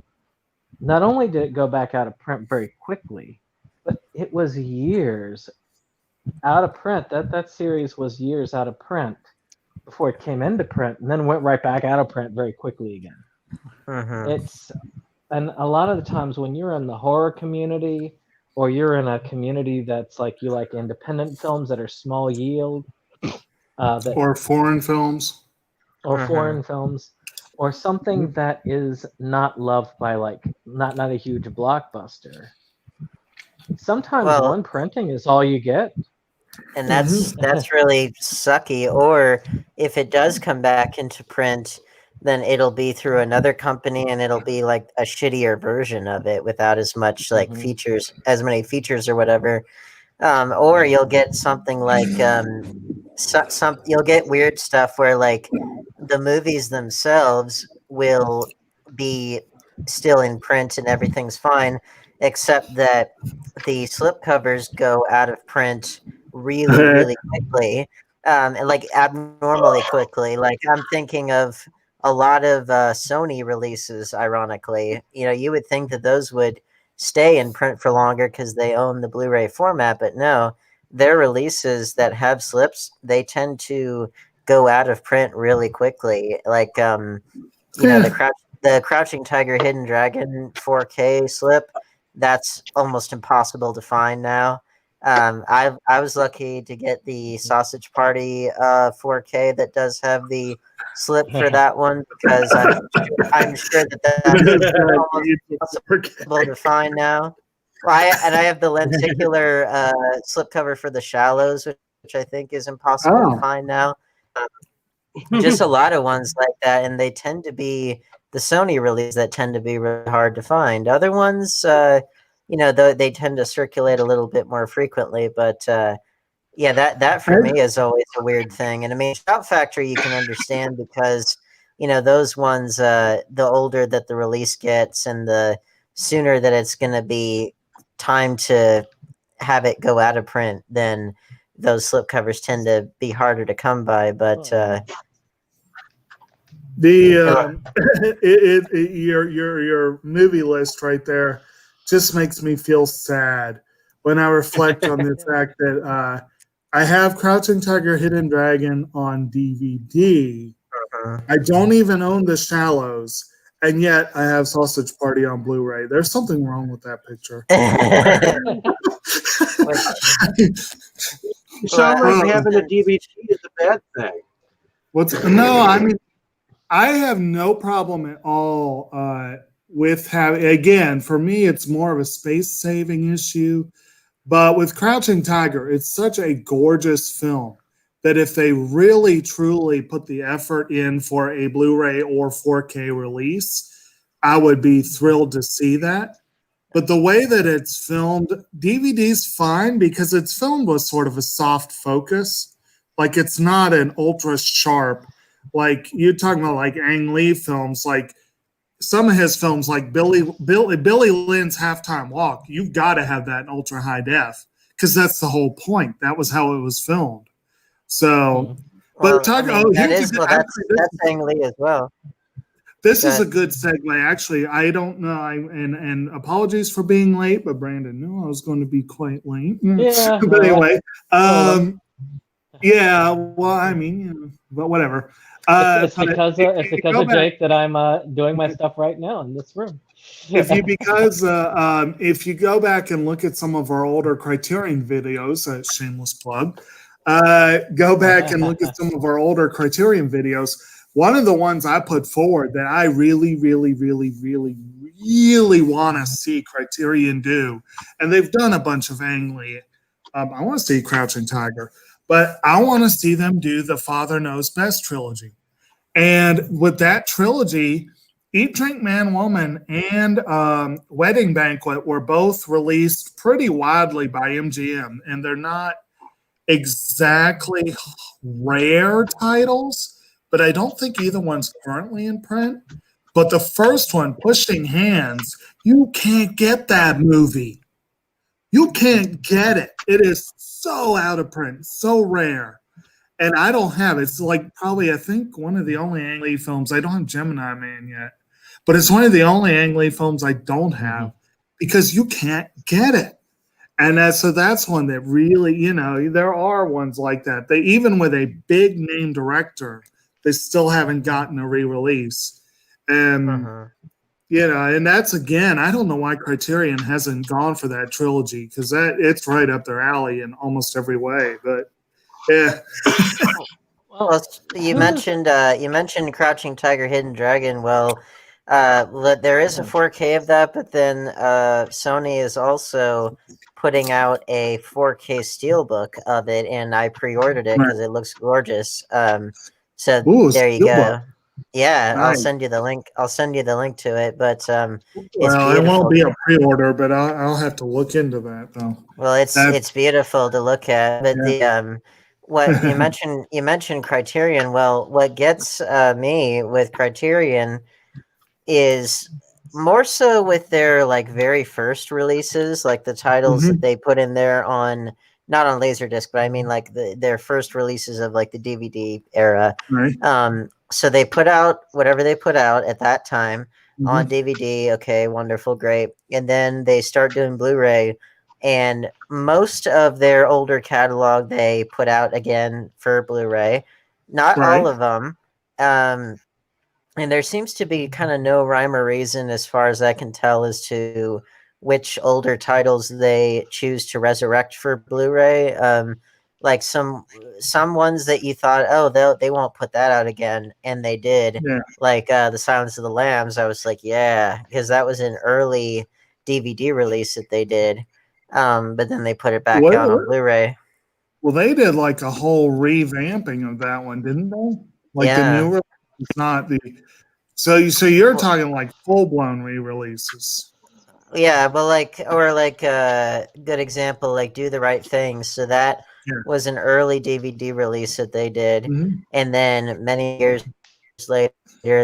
S2: Not only did it go back out of print very quickly, but it was years out of print. That series was years out of print before it came into print, and then went right back out of print very quickly again.
S3: Mhm.
S2: And a lot of the times when you're in the horror community, or you're in a community that's like, you like independent films that are small yield,
S4: Or foreign films.
S2: or
S3: Mhm.
S2: foreign films, or something that is not loved by not a huge blockbuster. Sometimes
S3: Well,
S2: one printing is all you get.
S3: and that's really sucky. Or if it does come back into print, then it'll be through another company, and it'll be like a shittier version of it without as much like features, as many features or whatever. Or you'll get something like you'll get weird stuff where like the movies themselves will be still in print and everything's fine, except that the slipcovers go out of print really, really quickly, and like abnormally quickly. Like I'm thinking of a lot of Sony releases. Ironically, you would think that those would stay in print for longer because they own the Blu-ray format, but no, their releases that have slips, they tend to go out of print really quickly. Like the Crouching Tiger, Hidden Dragon 4K slip, that's almost impossible to find now. I was lucky to get the Sausage Party 4K that does have the slip for that one, because I'm sure that's almost impossible to find now. Well, I have the lenticular slipcover for The Shallows, which I think is impossible to find now. Just a lot of ones like that, and they tend to be the Sony release that tend to be really hard to find. Other ones, they tend to circulate a little bit more frequently. But yeah, that for me is always a weird thing. And I mean, Shout Factory you can understand because those ones, the older that the release gets, and the sooner that it's going to be time to have it go out of print, then those slipcovers tend to be harder to come by. But
S4: your movie list right there just makes me feel sad when I reflect on the fact that I have Crouching Tiger, Hidden Dragon on DVD. I don't even own The Shallows, and yet I have Sausage Party on Blu-ray. There's something wrong with that picture.
S1: Having a DVD is a bad thing.
S4: No, I mean, I have no problem at all with having. Again, for me, it's more of a space-saving issue. But with Crouching Tiger, it's such a gorgeous film that if they really truly put the effort in for a Blu-ray or 4K release, I would be thrilled to see that. But the way that it's filmed, DVD's fine because it's filmed with sort of a soft focus. Like it's not an ultra sharp, like you're talking about like Ang Lee films, like some of his films like Billy Lynn's Halftime Walk, you've got to have that in ultra high def because that's the whole point. That was how it was filmed. So,
S3: that's Ang Lee as well.
S4: This is a good segue. Actually, I don't know. And apologies for being late, but Brandon knew I was going to be quite late.
S2: Yeah.
S4: But anyway, yeah. Well, I mean, but whatever.
S2: It's because of Jake that I'm doing my stuff right now in this room.
S4: If you go back and look at some of our older Criterion videos, shameless plug, go back and look at some of our older Criterion videos. One of the ones I put forward that I really, really, really, really, really want to see Criterion do, and they've done a bunch of Ang Lee. I want to see Crouching Tiger, but I want to see them do the Father Knows Best trilogy. And with that trilogy, Eat, Drink, Man, Woman, and Wedding Banquet were both released pretty widely by MGM, and they're not exactly rare titles, but I don't think either one's currently in print. But the first one, Pushing Hands, you can't get that movie. You can't get it. It is so out of print, so rare. And I don't have it. It's like probably, I think, one of the only Ang Lee films. I don't have Gemini Man yet, but it's one of the only Ang Lee films I don't have because you can't get it. And so that's one that really, there are ones like that. They, even with a big name director, they still haven't gotten a re-release. And, and that's, again, I don't know why Criterion hasn't gone for that trilogy because it's right up their alley in almost every way. But, yeah.
S3: Well, you mentioned Crouching Tiger, Hidden Dragon. Well, there is a 4K of that, but then Sony is also putting out a 4K steelbook of it, and I pre-ordered it because it looks gorgeous. So there you go. Yeah, nice. I'll send you the link. I'll send you the link to it. But
S4: it won't be a pre-order, but I'll have to look into that though.
S3: Well, it's beautiful to look at. But what you mentioned Criterion. Well, what gets me with Criterion is more so with their like very first releases, like the titles that they put in there on. Not on Laserdisc, but I mean like their first releases of like the DVD era. Right. So they put out whatever they put out at that time on DVD. Okay, wonderful, great. And then they start doing Blu-ray, and most of their older catalog they put out again for Blu-ray. Not all of them. And there seems to be kind of no rhyme or reason as far as I can tell as to which older titles they choose to resurrect for Blu-ray. Like some ones that you thought, oh, they won't put that out again, and they did. Yeah. Like The Silence of the Lambs, I was like, yeah, because that was an early DVD release that they did. But then they put it back out on Blu-ray.
S4: Well, they did like a whole revamping of that one, didn't they? Like the new release, it's not the. So you're talking like full-blown re-releases.
S3: Yeah, but like, or like a good example, like Do the Right Thing. So that
S4: Yeah.
S3: was an early DVD release that they did,
S4: Mhm.
S3: and then many years later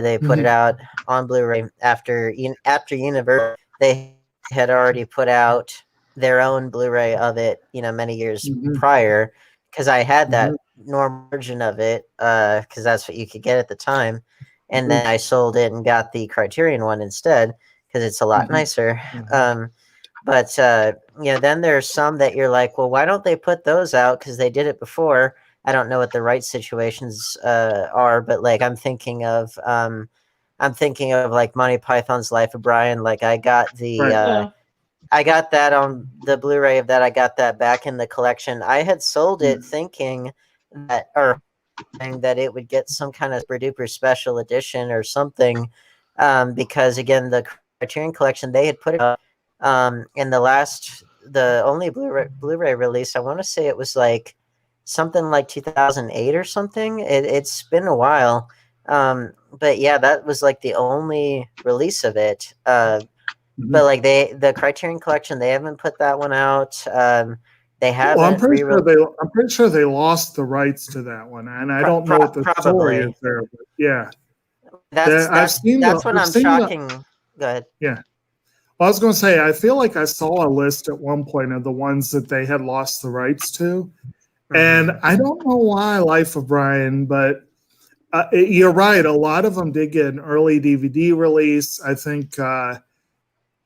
S3: they put it
S4: Mhm.
S3: out on Blu-ray after Universal. They had already put out their own Blu-ray of it, many years
S4: Mhm.
S3: prior, because I had
S4: Mhm.
S3: that normal version of it, because that's what you could get at the time, and
S4: Mhm.
S3: then I sold it and got the Criterion one instead because it's a lot
S4: Mhm.
S3: nicer.
S4: Mhm.
S3: But then there's some that you're like, well, why don't they put those out? Because they did it before. I don't know what the rights situations are, but like I'm thinking of like Monty Python's Life of Brian. Like
S4: Right.
S2: Yeah.
S3: I got that on the Blu-ray of that. I got that back in the collection. I had sold it thinking that it would get some kind of super duper special edition or something, because again, the Criterion Collection, they had put it up in the only Blu-ray release. I want to say it was like something like 2008 or something. It's been a while, but yeah, that was like the only release of it. But
S4: Mhm.
S3: like the Criterion Collection, they haven't put that one out. They
S4: Well, I'm
S3: haven't
S4: pretty sure they lost the rights to that one, and I don't know what the story
S3: probably.
S4: is there. But yeah,
S3: That's
S4: I've
S3: that's
S4: seen
S3: that's what
S4: I've
S3: I'm
S4: seen the
S3: shocking. Go ahead.
S4: yeah. Well, I was going to say I feel like I saw a list at one point of the ones that they had lost the rights to, and I don't know why Life of Brian, but you're right. A lot of them did get an early DVD release. I think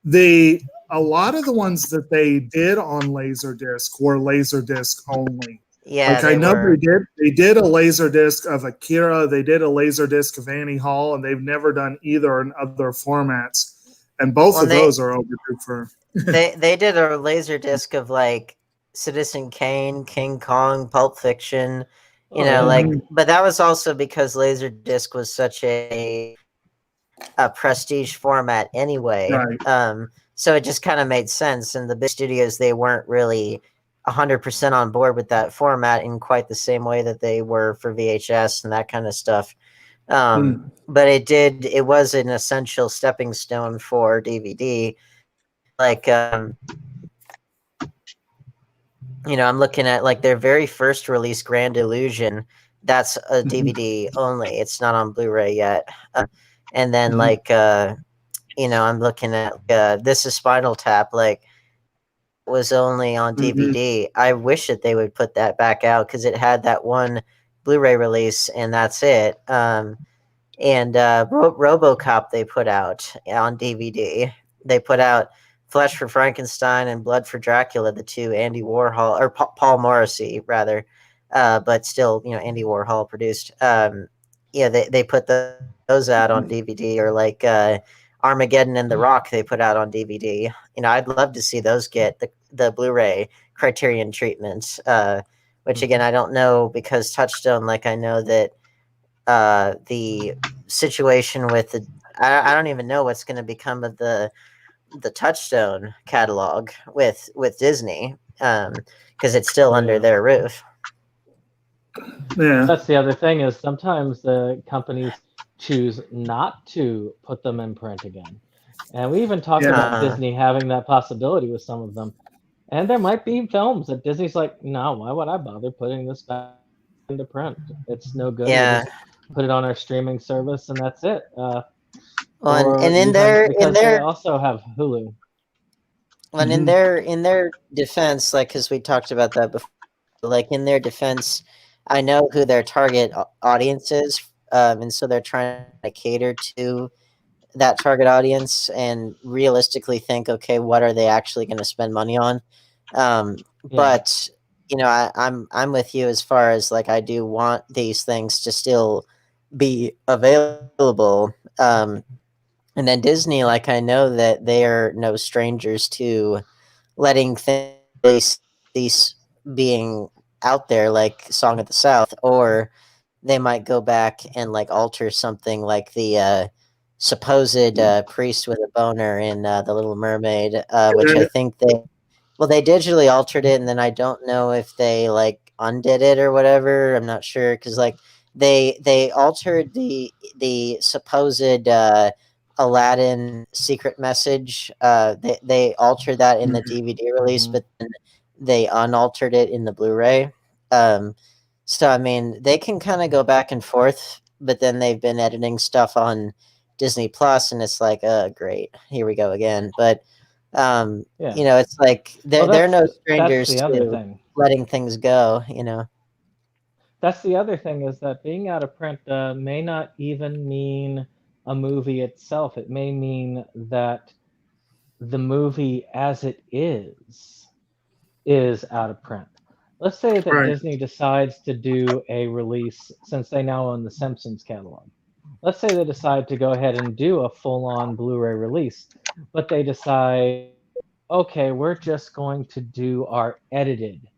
S4: they a lot of the ones that they did on Laserdisc were Laserdisc only.
S3: Yeah,
S4: Like I
S3: they
S4: know
S3: were.
S4: they did a Laserdisc of Akira, they did a Laserdisc of Annie Hall, and they've never done either in other formats. And both
S3: Well,
S4: of
S3: and they
S4: those are overdue for.
S3: they did a laser disc of like Citizen Kane, King Kong, Pulp Fiction,
S2: Oh, yeah.
S3: like. But that was also because Laserdisc was such a prestige format anyway.
S4: Right.
S3: So it just kind of made sense. And the big studios, they weren't really 100% on board with that format in quite the same way that they were for VHS and that kind of stuff. But it was an essential stepping stone for DVD. Like, I'm looking at like their very first release, Grand Illusion. That's a DVD only. It's not on Blu-ray yet. And then like, I'm looking at This Is Spinal Tap. Like, was only on DVD. I wish that they would put that back out because it had that one Blu-ray release and that's it. And RoboCop they put out on DVD. They put out Flesh for Frankenstein and Blood for Dracula, the two Andy Warhol or Paul Morrissey rather, but still Andy Warhol produced. Yeah, they put those out on DVD, or like Armageddon and The Rock they put out on DVD. I'd love to see those get the Blu-ray Criterion treatments. Which again I don't know because Touchstone, like I know that the situation with I don't even know what's going to become of the Touchstone catalog with Disney, because it's still under their roof.
S4: Yeah.
S2: That's the other thing is sometimes the companies choose not to put them in print again. And we even talked about Disney having that possibility with some of them. And there might be films that Disney's like, no, why would I bother putting this back into print? It's no good. We'll
S3: Yeah.
S2: just put it on our streaming service and that's it.
S3: Well,
S2: Or
S3: and in
S2: even
S3: their
S2: because they also have Hulu.
S3: when in their defense, like because we talked about that before, like in their defense, I know who their target audience is, and so they're trying to cater to that target audience and realistically think, okay, what are they actually going to spend money on? But I'm with you as far as like I do want these things to still be available. And then Disney, like I know that they are no strangers to letting things these being out there, like Song of the South, or they might go back and like alter something like the supposed priest with a boner in The Little Mermaid, which I think they digitally altered it, and then I don't know if they like undid it or whatever. I'm not sure because like they altered the supposed Aladdin secret message. They altered that in the DVD release, but then they unaltered it in the Blu-ray. So I mean, they can kind of go back and forth, but then they've been editing stuff on Disney Plus, and it's like, great, here we go again. But you know, it's like they're no strangers to letting things go. You know,
S2: that's the other thing, is that being out of print may not even mean a movie itself. It may mean that the movie as it is out of print. Let's say that Disney decides to do a release, since they now own the Simpsons catalog. Let's say they decide to go ahead and do a full-on Blu-ray release, but they decide, okay, we're just going to do our edited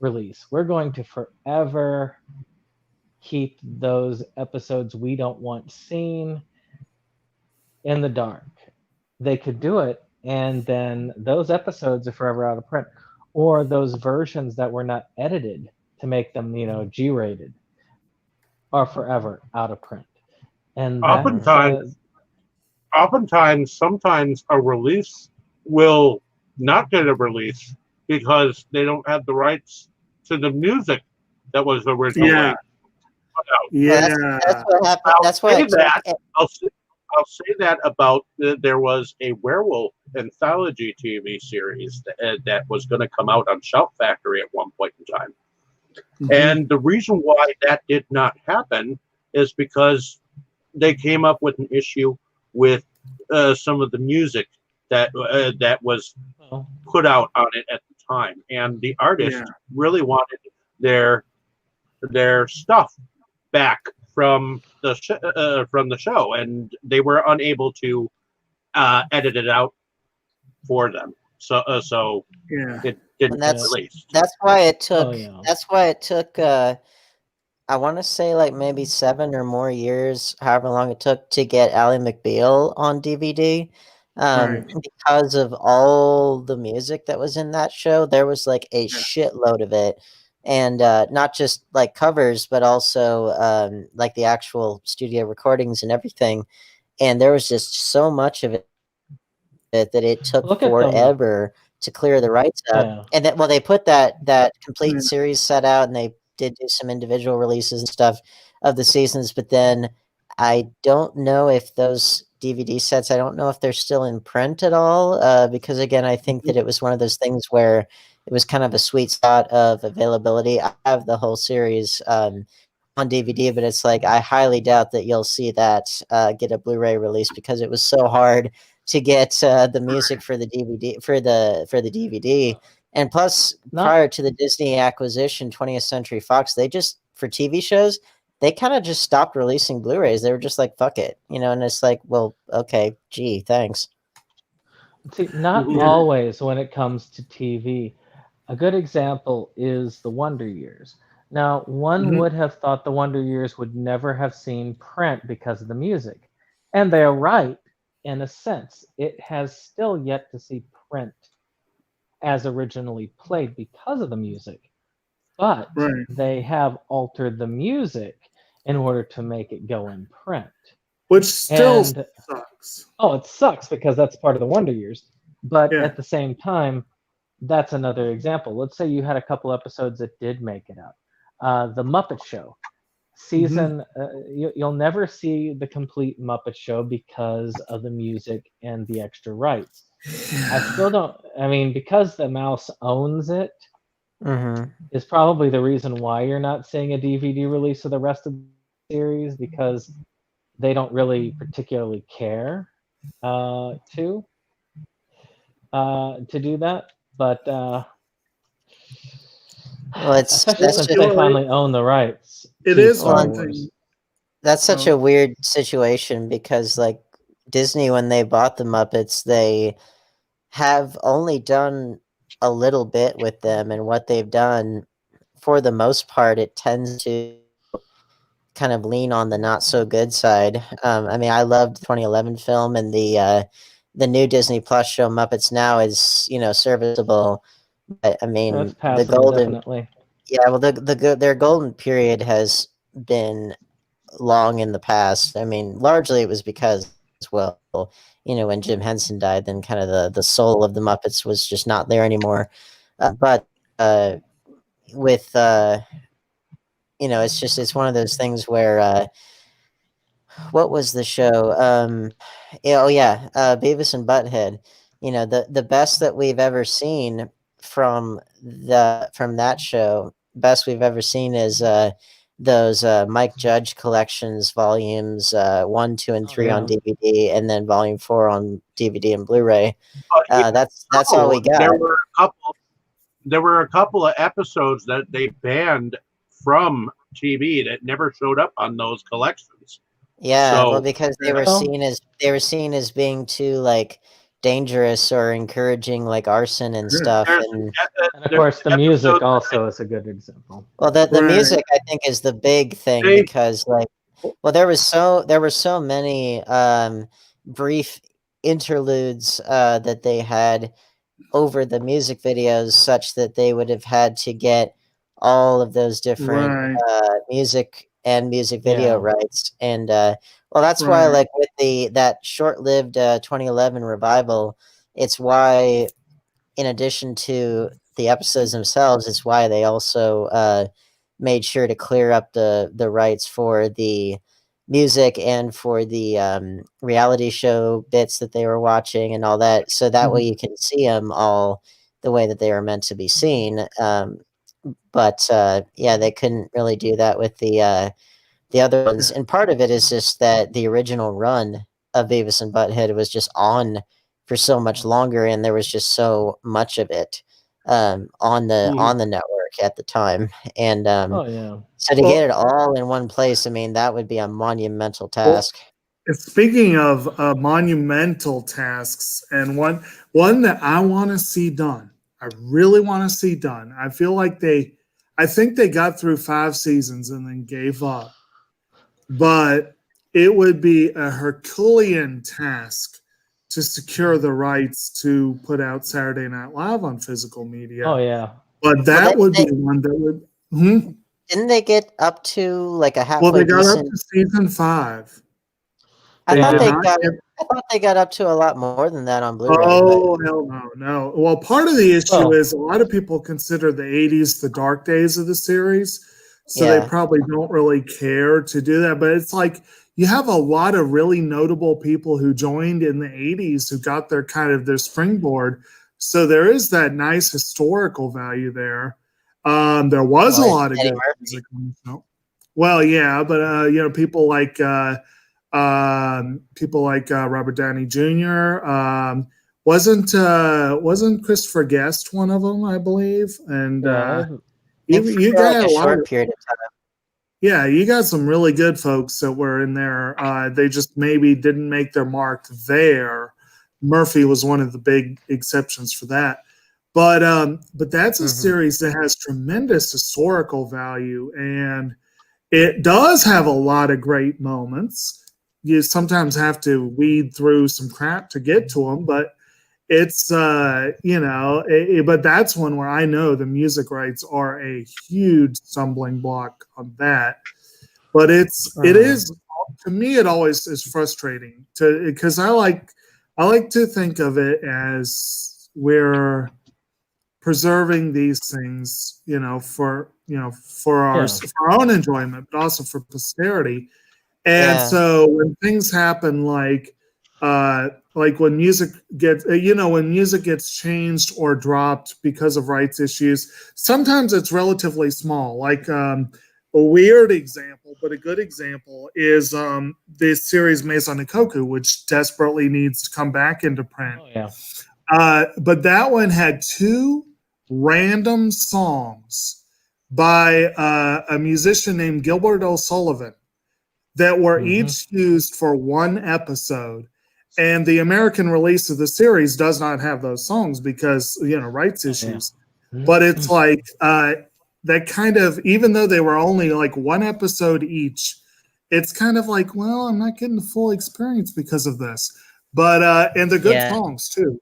S2: release. We're going to forever keep those episodes we don't want seen in the dark. They could do it, and then those episodes are forever out of print. Or those versions that were not edited to make them, you know, G-rated, are forever out of print. And
S1: sometimes a release will not get a release because they don't have the rights to the music that was originally put out.
S3: That's what happened. That's why
S1: I'll say that about there was a werewolf anthology TV series that was going to come out on Shout Factory at one point in time. And the reason why that did not happen is because they came up with an issue with some of the music that was put out on it at the time, and the artist really wanted their stuff back from the show, and they were unable to edit it out for them. So it didn't release.
S3: That's why it took. That's why it took. I want to say like maybe 7 or more years, however long it took to get Ally McBeal on DVD. Because of all the music that was in that show, there was like a shitload of it. And not just like covers, but also like the actual studio recordings and everything. And there was just so much of it that it took forever to clear the rights up. And then, well, they put that complete series set out, and they did do some individual releases and stuff of the seasons. But then I don't know if those DVD sets, I don't know if they're still in print at all. Because again, I think that it was one of those things where it was kind of a sweet spot of availability. I have the whole series on DVD, but it's like I highly doubt that you'll see that get a Blu-ray release, because it was so hard to get the music for the DVD for the DVD. And plus, prior to the Disney acquisition, 20th Century Fox, they just, for TV shows, they kind of just stopped releasing Blu-rays. They were just like, fuck it, you know. And it's like, well, okay, gee, thanks.
S2: See, not always when it comes to TV. A good example is the Wonder Years. Now, one would have thought the Wonder Years would never have seen print because of the music. And they're right, in a sense. It has still yet to see print as originally played because of the music. But they have altered the music in order to make it go in print.
S4: Which still sucks.
S2: Oh, it sucks because that's part of the Wonder Years. But at the same time, that's another example. Let's say you had a couple episodes that did make it out. The Muppet Show season, you'll never see the complete Muppet Show because of the music and the extra rights. I still don't, I mean, because the mouse owns it, is probably the reason why you're not seeing a DVD release of the rest of the series, because they don't really particularly care to do that. But
S3: well, it's
S2: since they finally own the rights.
S4: It is one thing.
S3: That's such a weird situation, because like Disney, when they bought the Muppets, they have only done a little bit with them, and what they've done, for the most part, it tends to kind of lean on the not so good side. I mean, I loved the 2011 film, and the new Disney Plus show Muppets Now is, you know, serviceable. But I mean, the golden,
S2: definitely.
S3: Well, their golden period has been long in the past. I mean, largely it was because as well. When Jim Henson died, then kind of the soul of the Muppets was just not there anymore. But with it's one of those things where what was the show? Beavis and Butthead. The best that we've ever seen from that show, best we've ever seen is those Mike Judge collections, volumes 1, 2, and 3 on DVD, and then volume 4 on DVD and Blu-ray. That's all we got.
S1: There were a couple of episodes that they banned from TV that never showed up on those collections.
S3: Yeah, well, because they were seen as being too like dangerous or encouraging like arson and stuff.
S2: And of course, the music also is a good example.
S3: Well, the music I think is the big thing because there were so many brief interludes that they had over the music videos, such that they would have had to get all of those different music and music video rights. And that's why, like, with that short-lived 2011 revival, it's why, in addition to the episodes themselves, it's why they also made sure to clear up the rights for the music and for the reality show bits that they were watching and all that, so that way you can see them all the way that they were meant to be seen. But they couldn't really do that with the other ones, and part of it is just that the original run of Beavis and Butthead was just on for so much longer, and there was just so much of it on the network at the time, and so to get it all in one place, I mean, that would be a monumental task.
S4: Speaking of monumental tasks, and one that I want to see done, I really want to see done. I feel like I think they got through 5 seasons and then gave up. But it would be a Herculean task to secure the rights to put out Saturday Night Live on physical media.
S2: Oh, yeah.
S4: But that would be one that would...
S3: Didn't they get up to like a halfway?
S4: Well, they got up to season 5.
S3: I thought they got up to a lot more than that on Blu-ray.
S4: Oh, hell no. Well, part of the issue is a lot of people consider the 80s the dark days of the series, so they probably don't really care to do that. But it's like you have a lot of really notable people who joined in the 80s who got their kind of their springboard. So there is that nice historical value there. There was a lot of good music on the show. Well, yeah, but people like Robert Downey Jr. Wasn't Christopher Guest one of them, I believe? And you got a short period of time. Yeah, you got some really good folks that were in there. They just maybe didn't make their mark there. Murphy was one of the big exceptions for that. But that's a series that has tremendous historical value, and it does have a lot of great moments. You sometimes have to weed through some crap to get to them, but it's but that's one where I know the music rights are a huge stumbling block on that. But it is, to me, it always is frustrating because I like to think of it as we're preserving these things, for our own enjoyment, but also for posterity. And so when things happen like when music gets changed or dropped because of rights issues, sometimes it's relatively small. Like a weird example, but a good example is this series Maison Ikoku, which desperately needs to come back into print.
S2: Oh, yeah.
S4: But that one had 2 random songs by a musician named Gilbert O'Sullivan that were each used for 1 episode. And the American release of the series does not have those songs because, rights issues. But it's like that kind of, even though they were only like 1 episode each, it's kind of like, well, I'm not getting the full experience because of this. But and they're good songs too.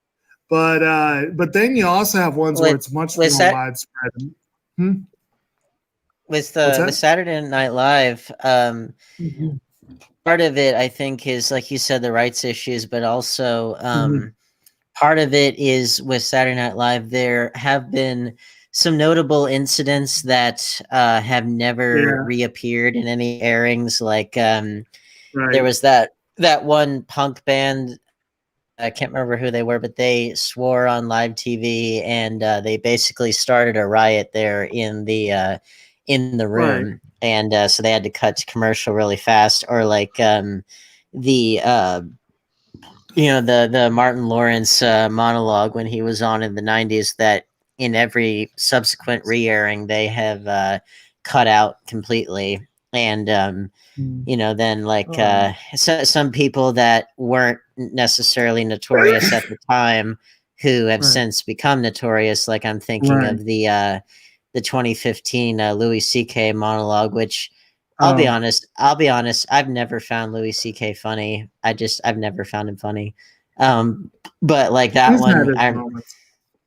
S4: But then you also have ones where it's much more widespread.
S3: With the Saturday Night Live, part of it, I think, is like you said, the rights issues, but also
S4: Mhm.
S3: part of it is with Saturday Night Live. There have been some notable incidents that have never
S4: Yeah,
S3: reappeared in any airings. Like there
S4: right.
S3: was that one punk band. I can't remember who they were, but they swore on live TV, and they basically started a riot there in the
S4: Right.
S3: room, and so they had to cut to commercial really fast. Or like the the Martin Lawrence monologue when he was on in the '90s. That in every subsequent re-airing they have cut out completely, and
S4: Mm.
S3: then like
S2: Oh.
S3: some people that weren't necessarily notorious at the time who have
S4: Right.
S3: since become notorious. Like I'm thinking
S4: Right.
S3: of the 2015 Louis C.K. monologue, which I'll be
S4: Oh,
S3: honest, I've never found Louis C.K. funny. I've never found him funny. But like that
S4: he's had
S3: one,
S4: his
S3: I
S4: moments.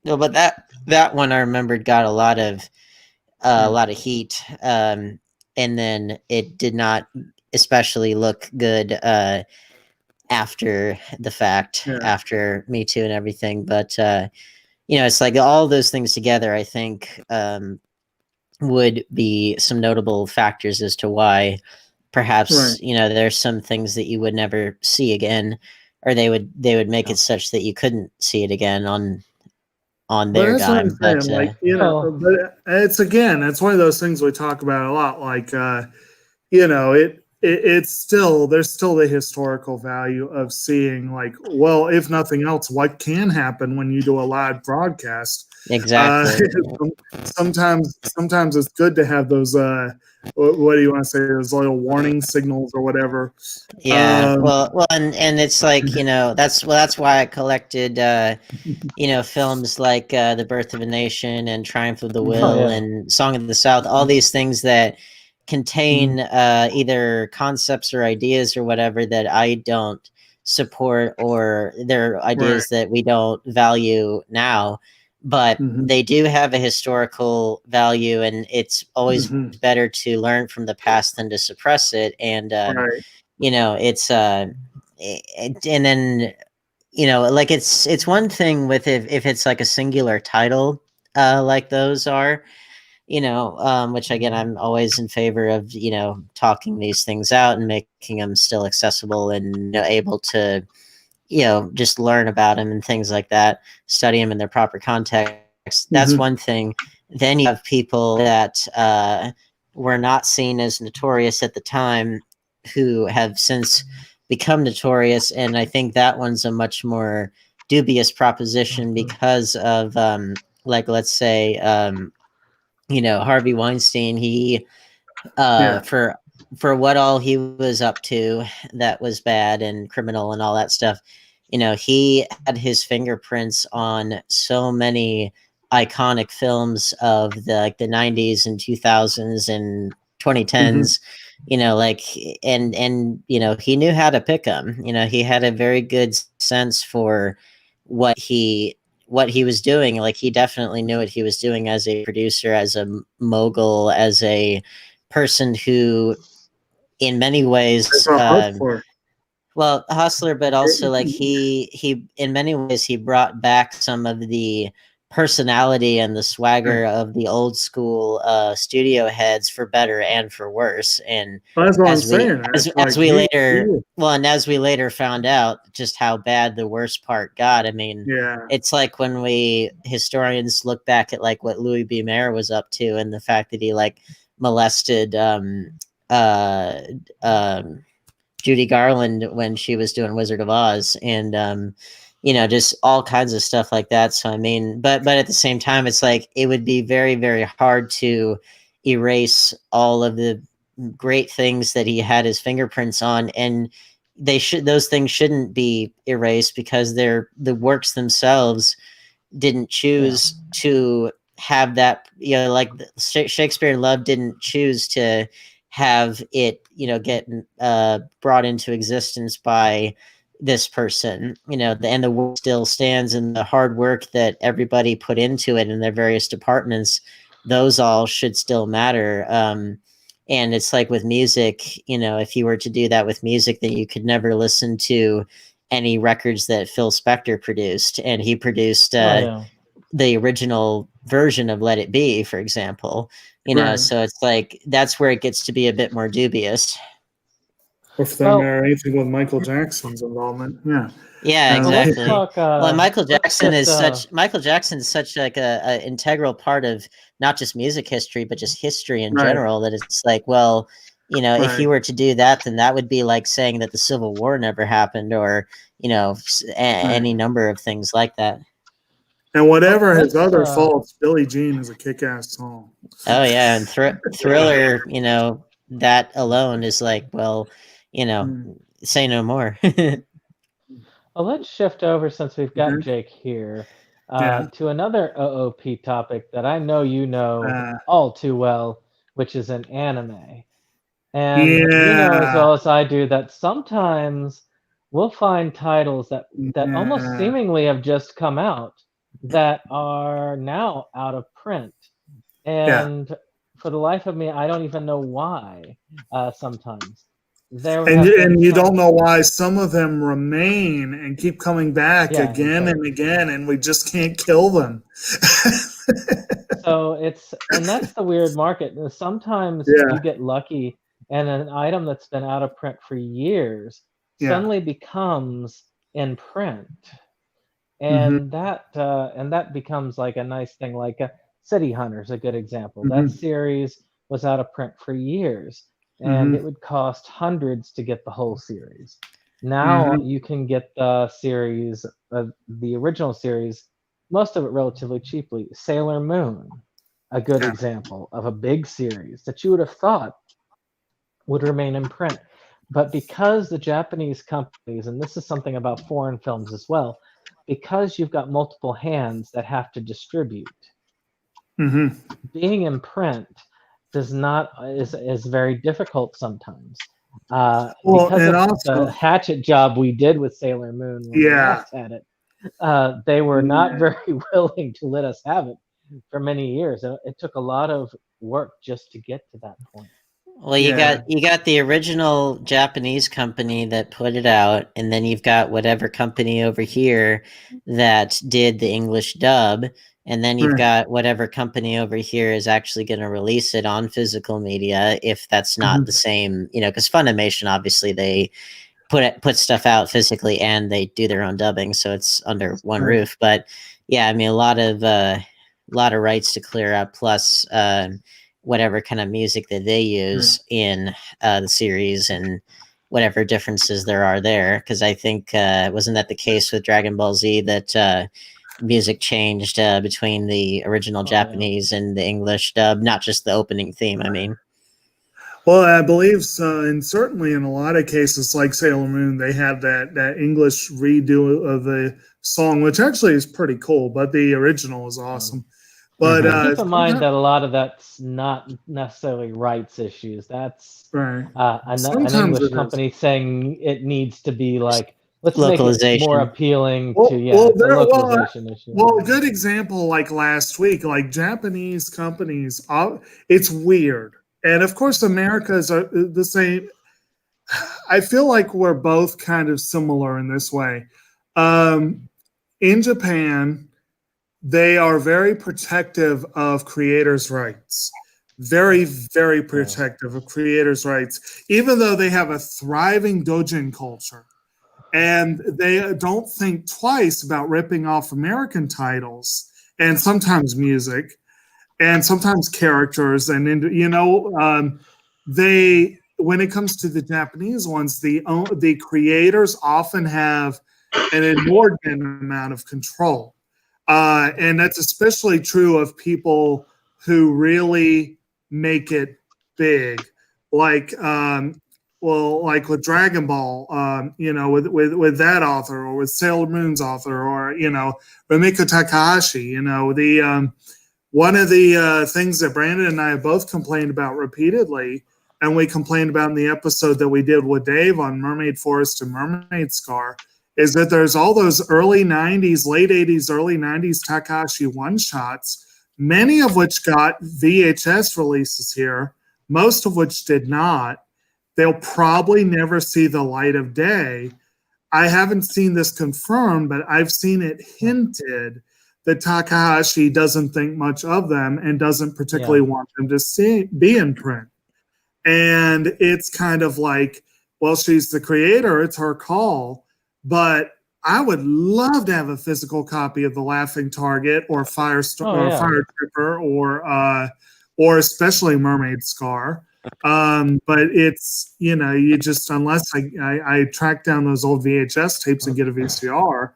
S3: no, but that one I remembered got a
S4: Yeah.
S3: lot of heat, and then it did not especially look good after the fact,
S4: Yeah.
S3: after Me Too and everything. But it's like all those things together. I think would be some notable factors as to why
S4: Right.
S3: perhaps there's some things that you would never see again, or they would make
S2: Yeah.
S3: it such that you couldn't see it again on
S4: But
S3: their
S4: that's what I'm
S3: dime. But
S4: saying. Like,
S2: So
S4: but it's one of those things we talk about a lot. Like, it's still there's still the historical value of seeing, like, well, if nothing else, what can happen when you do a live broadcast. Uh,
S3: exactly.
S4: sometimes it's good to have those. What do you want to say? Those little warning signals or whatever.
S3: Yeah,
S4: Um,
S3: well, and it's like that's why I collected films like The Birth of a Nation and Triumph of the
S2: oh
S3: Will
S2: yeah.
S3: and Song of the South, all these things that
S4: Mhm.
S3: contain either concepts or ideas or whatever that I don't support, or they're
S4: Right.
S3: ideas that we don't value now, but
S4: Mhm.
S3: they do have a historical value, and it's always
S4: Mhm.
S3: better to learn from the past than to suppress it. And
S4: Right.
S3: it's and then like it's one thing with if it's like a singular title like those are, which again I'm always in favor of, talking these things out and making them still accessible and able to just learn about them and things like that, study them in their proper context. That's
S4: Mhm.
S3: one thing. Then you have people that were not seen as notorious at the time who have since become notorious, and I think that one's a much more dubious proposition because of like let's say Harvey Weinstein. He
S4: Yeah.
S3: for what all he was up to that was bad and criminal and all that stuff, he had his fingerprints on so many iconic films of the 90s and 2000s and
S4: Mhm.
S3: 2010s, like, and he knew how to pick them. He had a very good sense for what he was doing. Like, he definitely knew what he was doing as a producer, as a mogul, as a person who in many
S4: It's
S3: ways
S4: a hustler.
S3: well, hustler, but also like he in many ways he brought back some of the personality and the swagger of the old school studio heads, for better and for worse. And
S4: That's what I'm
S3: as we
S4: saying.
S3: as
S4: It's
S3: as
S4: like
S3: we
S4: he,
S3: later well and as we later found out just how bad the worst part got. I mean,
S4: yeah.
S3: it's like when we historians look back at like what Louis B. Mayer was up to and the fact that he like molested uh um Judy Garland when she was doing Wizard of Oz, and just all kinds of stuff like that. So I mean, but at the same time, it's like it would be very very hard to erase all of the great things that he had his fingerprints on, and those things shouldn't be erased because they're the works themselves didn't
S2: Yeah.
S3: choose to have that, like Shakespeare in Love didn't choose to have it, get brought into existence by this person, and the work still stands, and the hard work that everybody put into it in their various departments, those all should still matter. And it's like with music, you know, if you were to do that with music, then you could never listen to any records that Phil Spector produced, and he produced the original version of Let It Be, for example. You know,
S4: Right.
S3: so it's like that's where it gets to be a bit more dubious.
S4: Or for that matter, anything with Michael Jackson's involvement. Yeah.
S3: Yeah, exactly.
S2: Let's talk,
S3: well, Michael Jackson
S2: is
S3: such like a integral part of not just music history, but just history in
S4: Right.
S3: general, that it's like, well, you know, if
S4: Right.
S3: you were to do that, then that would be like saying that the Civil War never happened, or, you know, any number of things like that.
S4: And whatever his other faults, Billie Jean is a kick-ass song.
S3: Oh yeah, and Thriller, you know, that alone is like, well, you know, say no more.
S2: Well, let's shift over, since we've got Jake here, to another OOP topic that I know you know all too well, which is an anime. And you know as well as I do that sometimes we'll find titles that almost seemingly have just come out that are now out of print. And for the life of me, I don't even know why sometimes.
S4: And you don't know why some of them remain and keep coming back again and again, and we just can't kill them.
S2: So and that's the weird market. Sometimes you get lucky, and an item that's been out of print for years suddenly becomes in print, and that becomes like a nice thing. Like City Hunter's a good example. That series was out of print for years, and it would cost hundreds to get the whole series. Now you can get the series, the original series, most of it relatively cheaply. Sailor Moon, a good example of a big series that you would have thought would remain in print. But because the Japanese companies, and this is something about foreign films as well, because you've got multiple hands that have to distribute, being in print is very difficult sometimes. Because of the hatchet job we did with Sailor Moon when we last had it, they were not very willing to let us have it for many years. It took a lot of work just to get to that point.
S3: Well, you got the original Japanese company that put it out, and then you've got whatever company over here that did the English dub, and then you've got whatever company over here is actually going to release it on physical media, if that's not the same, you know, because Funimation, obviously, they put stuff out physically and they do their own dubbing, so it's under one roof. But yeah, I mean, a lot of rights to clear out, plus whatever kind of music that they use in the series, and whatever differences there are there. Because I think wasn't that the case with Dragon Ball Z, that music changed between the original Japanese and the English dub, not just the opening theme, I mean.
S4: Well, I believe so, and certainly in a lot of cases, like Sailor Moon, they have that English redo of the song, which actually is pretty cool, but the original is awesome. But
S2: keep in mind that a lot of that's not necessarily rights issues. That's an English company saying it needs to be like, let's make it more appealing to the localization issue.
S4: Well, a good example, like last week, like Japanese companies, it's weird. And of course, Americas are the same. I feel like we're both kind of similar in this way. In Japan, they are very protective of creators' rights. Very, very protective of creators' rights, even though they have a thriving doujin culture. And they don't think twice about ripping off American titles, and sometimes music, and sometimes characters. And, you know, when it comes to the Japanese ones, the creators often have an inordinate amount of control. And that's especially true of people who really make it big, like like with Dragon Ball, you know, with that author, or with Sailor Moon's author, or, you know, Rumiko Takahashi. You know, the one of the things that Brandon and I have both complained about repeatedly, and we complained about in the episode that we did with Dave on Mermaid Forest and Mermaid Scar, is that there's all those early 90s, late 80s, early 90s Takahashi one-shots, many of which got VHS releases here, most of which did not. They'll probably never see the light of day. I haven't seen this confirmed, but I've seen it hinted that Takahashi doesn't think much of them and doesn't particularly want them to be in print. And it's kind of like, well, she's the creator, it's her call, but I would love to have a physical copy of The Laughing Target or Fire Tripper or especially Mermaid Scar. But it's, you just, unless I track down those old VHS tapes and get a VCR,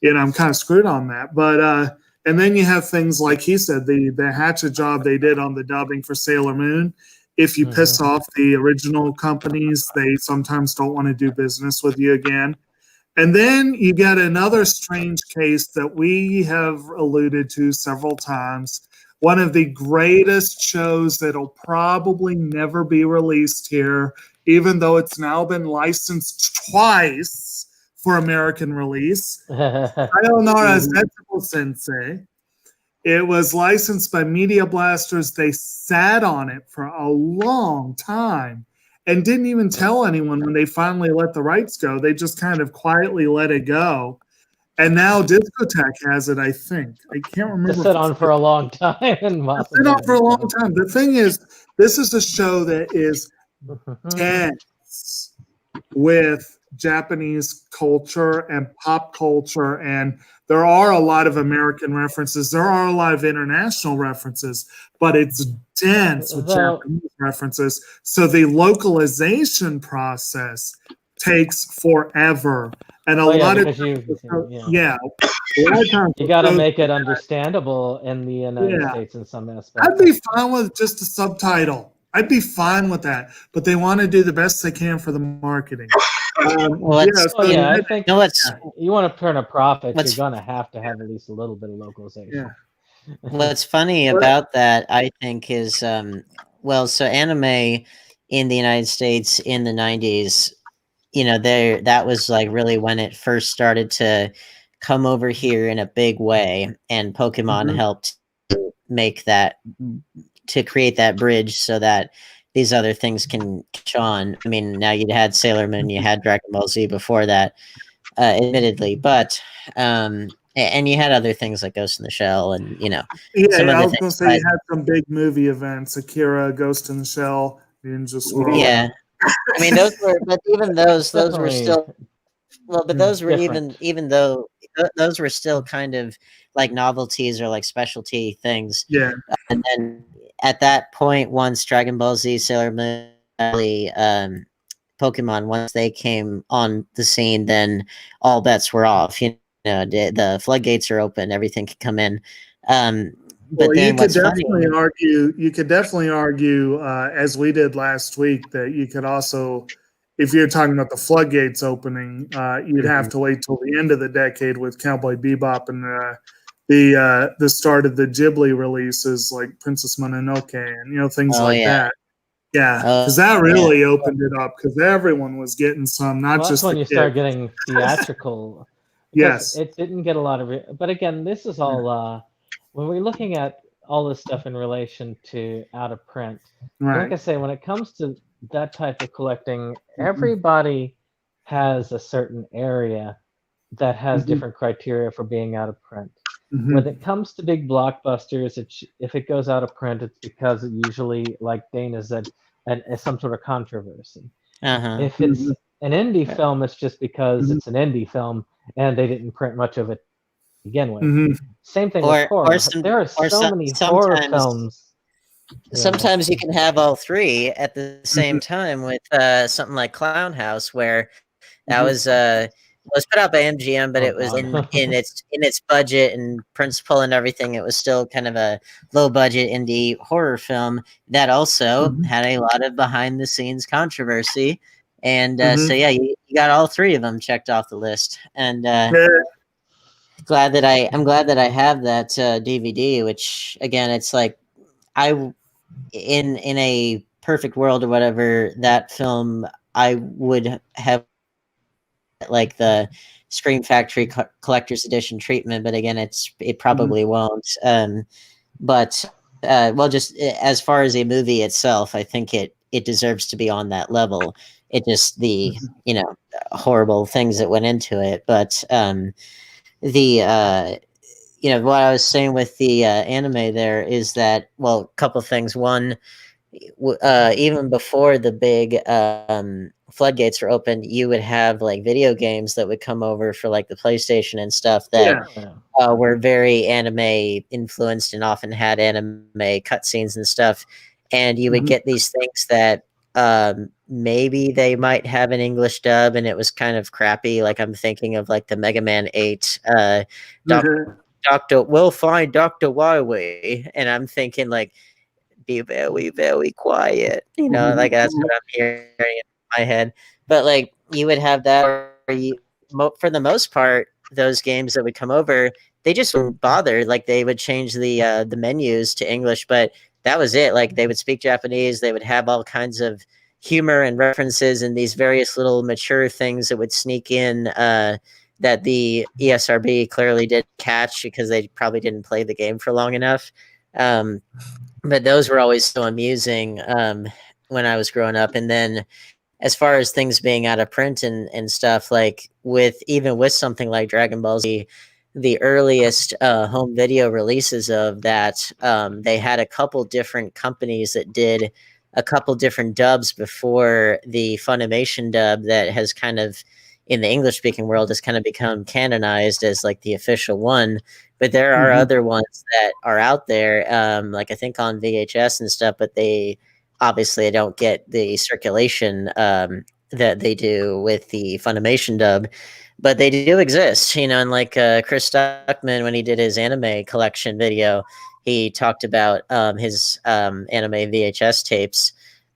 S4: I'm kind of screwed on that. But and then you have things like he said, the hatchet job they did on the dubbing for Sailor Moon. If you piss off the original companies, they sometimes don't want to do business with you again. And then you get another strange case that we have alluded to several times. One of the greatest shows that'll probably never be released here, even though it's now been licensed twice for American release. Sayonara Zetsubo Sensei. It was licensed by Media Blasters. They sat on it for a long time and didn't even tell anyone when they finally let the rights go. They just kind of quietly let it go. And now Discotheque has it, I think. I can't remember.
S2: It's been on for a long time.
S4: It's been on for a long time. The thing is, this is a show that is dense with Japanese culture and pop culture, and there are a lot of American references. There are a lot of international references, but it's dense with Japanese references. So the localization process takes forever. And a lot of times,
S2: you got to make it understandable in the United States in some aspects.
S4: I'd be fine with just a subtitle. I'd be fine with that, but they want to do the best they can for the marketing.
S2: I think you want to turn a profit, you're going to have at least a little bit of localization.
S3: Yeah. What's funny about that, I think, is so anime in the United States in the 90s, that was like really when it first started to come over here in a big way, and Pokemon helped make that, to create that bridge so that these other things can catch on. I mean, now you'd had Sailor Moon, you had Dragon Ball Z before that, admittedly, but and you had other things like Ghost in the Shell, and
S4: some other things. Say you had some big movie events: Akira, Ghost in the Shell, Ninja Scroll.
S3: Yeah, I mean those were, but even those were still but those were even though those were still kind of like novelties or like specialty things.
S4: Yeah,
S3: and then at that point, once Dragon Ball Z, Sailor Moon, Pokemon, once they came on the scene, then all bets were off. The floodgates are open; everything can come in. But then
S4: you could definitely argue, as we did last week, that you could also, if you're talking about the floodgates opening, you'd have to wait till the end of the decade with Cowboy Bebop and the start of the Ghibli releases like Princess Mononoke and things that. Yeah, because that really opened it up, because everyone was getting some, not just
S2: that's when
S4: the
S2: you
S4: kids.
S2: start getting theatrical.
S4: Yes,
S2: it didn't get a lot of it, but again, this is all when we're looking at all this stuff in relation to out of print.
S4: Right.
S2: Like I say, when it comes to that type of collecting, everybody has a certain area that has different criteria for being out of print. When it comes to big blockbusters, if it goes out of print, it's because it usually, like Dana said, some sort of controversy. If it's an indie film, it's just because it's an indie film and they didn't print much of it to begin with. Same thing with horror. There are so many horror films.
S3: Sometimes you can have all three at the same time with something like Clown House, where that was put out by MGM, but it was in its budget and principle and everything. It was still kind of a low budget indie horror film that also had a lot of behind the scenes controversy. And so you got all three of them checked off the list. And I'm glad that I have that DVD. Which again, it's like in a perfect world or whatever, that film I would have like the Scream Factory Collector's Edition treatment, but again, it probably won't. But well, just as far as a movie itself, I think it deserves to be on that level. It just the horrible things that went into it, but the what I was saying with the anime there is that, well, a couple things. One, even before the big floodgates were opened, you would have like video games that would come over for like the PlayStation and stuff that were very anime influenced and often had anime cutscenes and stuff. And you would get these things that maybe they might have an English dub, and it was kind of crappy. Like I'm thinking of like the Mega Man 8 Doctor, we'll find Dr. Wyway, and I'm thinking like, be very, very quiet. Like that's what I'm hearing in my head. But like you would have that, or for the most part, those games that would come over, they just wouldn't bother. Like they would change the menus to English, but that was it. Like they would speak Japanese. They would have all kinds of humor and references and these various little mature things that would sneak in that the ESRB clearly did catch because they probably didn't play the game for long enough. But those were always so amusing when I was growing up. And then as far as things being out of print and stuff, like even with something like Dragon Ball Z, the earliest home video releases of that, they had a couple different companies that did a couple different dubs before the Funimation dub that has kind of, in the English-speaking world, has kind of become canonized as like the official one. But there are other ones that are out there, like I think on VHS and stuff, but they obviously don't get the circulation that they do with the Funimation dub. But they do exist, and like Chris Stuckman, when he did his anime collection video, he talked about his anime VHS tapes,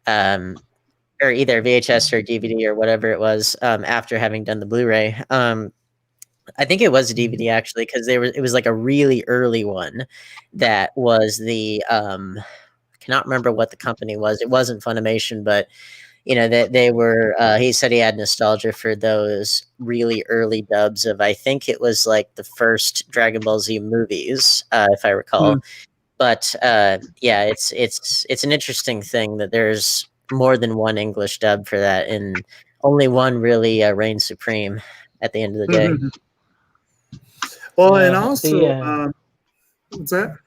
S3: or either VHS or DVD or whatever it was, after having done the Blu-ray. I think it was a DVD actually, because it was like a really early one that was the cannot remember what the company was. It wasn't Funimation, but they were. He said he had nostalgia for those really early dubs of, I think it was like the first Dragon Ball Z movies, if I recall. But yeah, it's an interesting thing that there's more than one English dub for that, and only one really reigns supreme at the end of the day.
S4: Well, and also, what's that?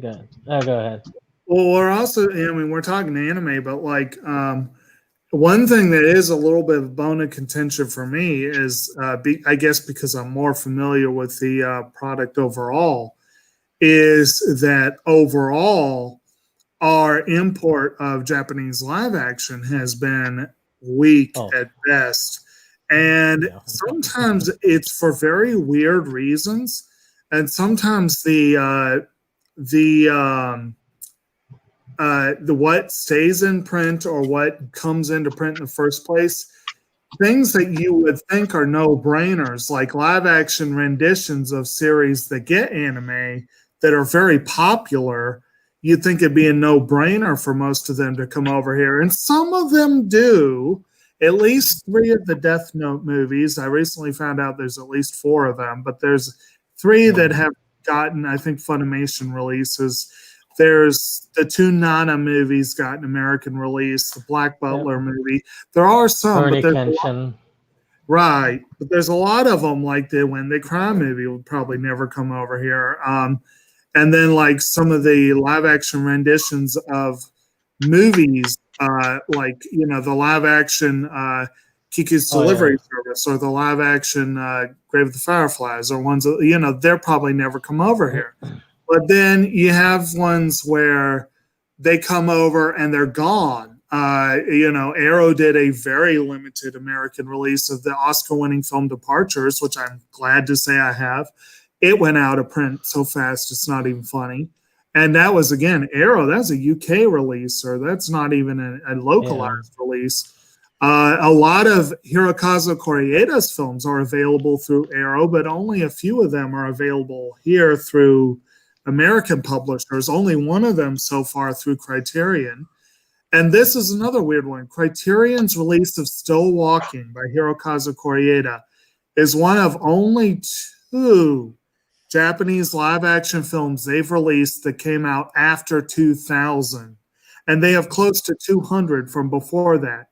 S2: Go ahead.
S4: Well, we're also, we're talking anime, but like, one thing that is a little bit of bone of contention for me is, I guess because I'm more familiar with the product overall, is that overall our import of Japanese live action has been weak at best. And sometimes it's for very weird reasons. And sometimes the what stays in print or what comes into print in the first place, things that you would think are no-brainers, like live action renditions of series that get anime that are very popular, you'd think it'd be a no-brainer for most of them to come over here. And some of them do. At least 3 of the Death Note movies. I recently found out there's at least 4 of them, but there's 3 that have gotten, I think, Funimation releases. There's the 2 Nana movies got an American release, the Black Butler movie. There are some, but there's right. But there's a lot of them, like the When They Cry movie would probably never come over here. And then like some of the live action renditions of movies, like the live action Kiki's Delivery Service, or the live action Grave of the Fireflies, or ones that, they're probably never come over here. But then you have ones where they come over and they're gone. Arrow did a very limited American release of the Oscar-winning film Departures, which I'm glad to say I have. It went out of print so fast it's not even funny. And that was, again, Arrow. That's a UK release, or that's not even a localized release. A lot of Hirokazu Koreeda's films are available through Arrow, but only a few of them are available here through American publishers. Only one of them so far through Criterion. And this is another weird one. Criterion's release of Still Walking by Hirokazu Koreeda is one of only 2 Japanese live action films they've released that came out after 2000. And they have close to 200 from before that.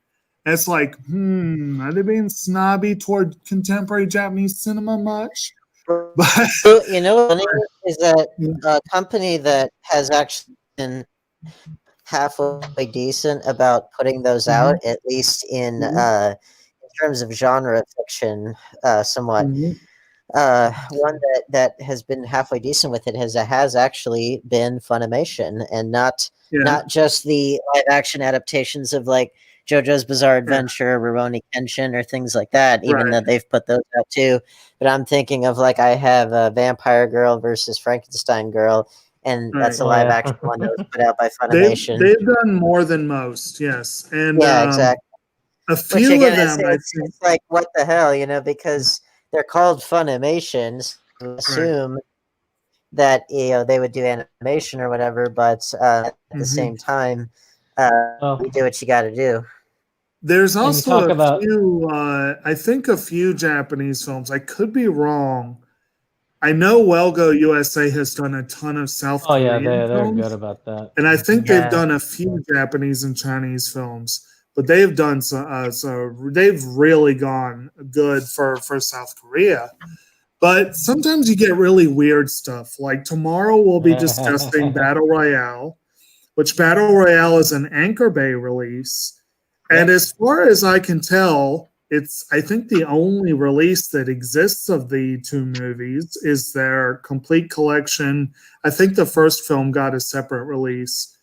S4: It's like, are they being snobby toward contemporary Japanese cinema much? But
S3: You know, what is that a company that has actually been halfway decent about putting those out, at least in terms of genre fiction, somewhat. One that has been halfway decent with it has actually been Funimation, and not just the live action adaptations of like JoJo's Bizarre Adventure, Rurouni Kenshin, or things like that. Even though they've put those out too, but I'm thinking of like I have Vampire Girl versus Frankenstein Girl, and that's a live action one that was put out by Funimation.
S4: They've done more than most, yes, and
S3: exactly.
S4: A few
S3: again,
S4: of them,
S3: it's like what the hell, because they're called Funimations. So assume that they would do animation or whatever, but at the same time, you do what you got to do.
S4: There's also few, I think a few Japanese films. I could be wrong. I know Welgo USA has done a ton of South Korean
S2: they're
S4: films,
S2: good about that.
S4: And I think they've done a few Japanese and Chinese films, but they've done so they've really gone good for South Korea. But sometimes you get really weird stuff. Like tomorrow we'll be discussing Battle Royale, which Battle Royale is an Anchor Bay release. And as far as I can tell, it's, I think, the only release that exists of the two movies is their complete collection. I think the first film got a separate release.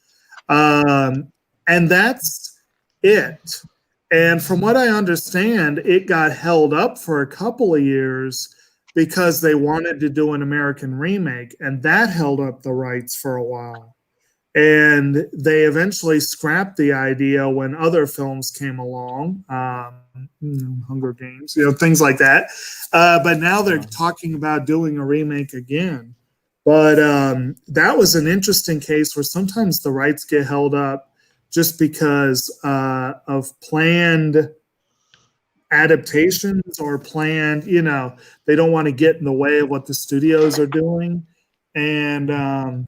S4: And that's it. And from what I understand, it got held up for a couple of years because they wanted to do an American remake, and that held up the rights for a while. And they eventually scrapped the idea when other films came along, Hunger Games, things like that. But now they're talking about doing a remake again. But that was an interesting case where sometimes the rights get held up just because of planned adaptations or planned, they don't want to get in the way of what the studios are doing. And, but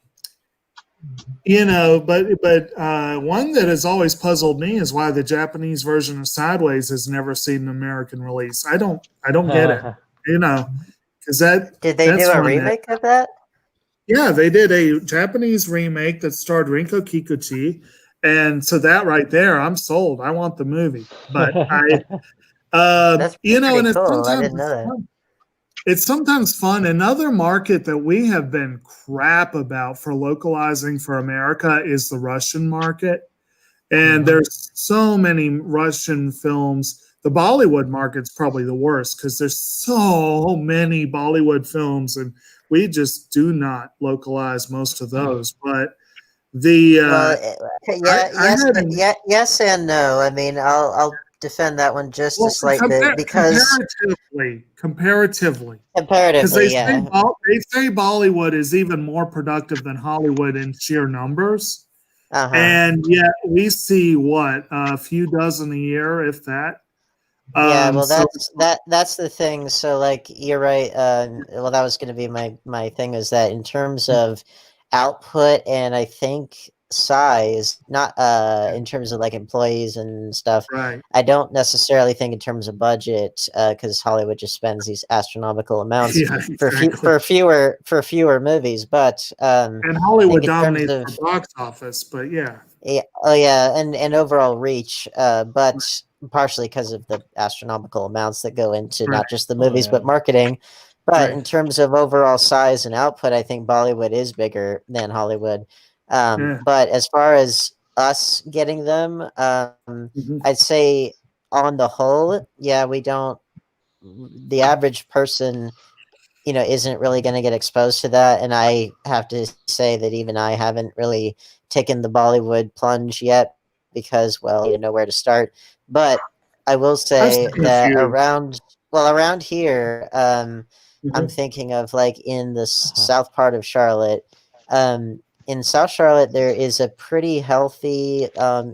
S4: one that has always puzzled me is why the Japanese version of Sideways has never seen an American release. I don't get it, because
S3: did they do a remake of that?
S4: Yeah, they did a Japanese remake that starred Rinko Kikuchi, and so that right there, I'm sold. I want the movie, but
S3: that's and cool. I didn't know that.
S4: It's sometimes fun. Another market that we have been crap about for localizing for America is the Russian market. And there's so many Russian films. The Bollywood market's probably the worst because there's so many Bollywood films, and we just do not localize most of those. But
S3: yes and no. I mean, I'll defend that one just a slight bit because
S4: comparatively,
S3: because
S4: they say Bollywood is even more productive than Hollywood in sheer numbers, and yet we see a few dozen a year, if that.
S3: That's the thing. So, like, you're right. Well, that was going to be my thing. Is that in terms of output and I think size, not in terms of like employees and stuff.
S4: Right.
S3: I don't necessarily think in terms of budget because Hollywood just spends these astronomical amounts for fewer movies. But
S4: and Hollywood dominates the box office. But
S3: and overall reach. But partially because of the astronomical amounts that go into not just the movies but marketing. But in terms of overall size and output, I think Bollywood is bigger than Hollywood. But as far as us getting them, I'd say on the whole, we don't. The average person, isn't really going to get exposed to that. And I have to say that even I haven't really taken the Bollywood plunge yet because, you don't know where to start. But I will say that around here, I'm thinking of like in the south part of Charlotte. In South Charlotte, there is a pretty healthy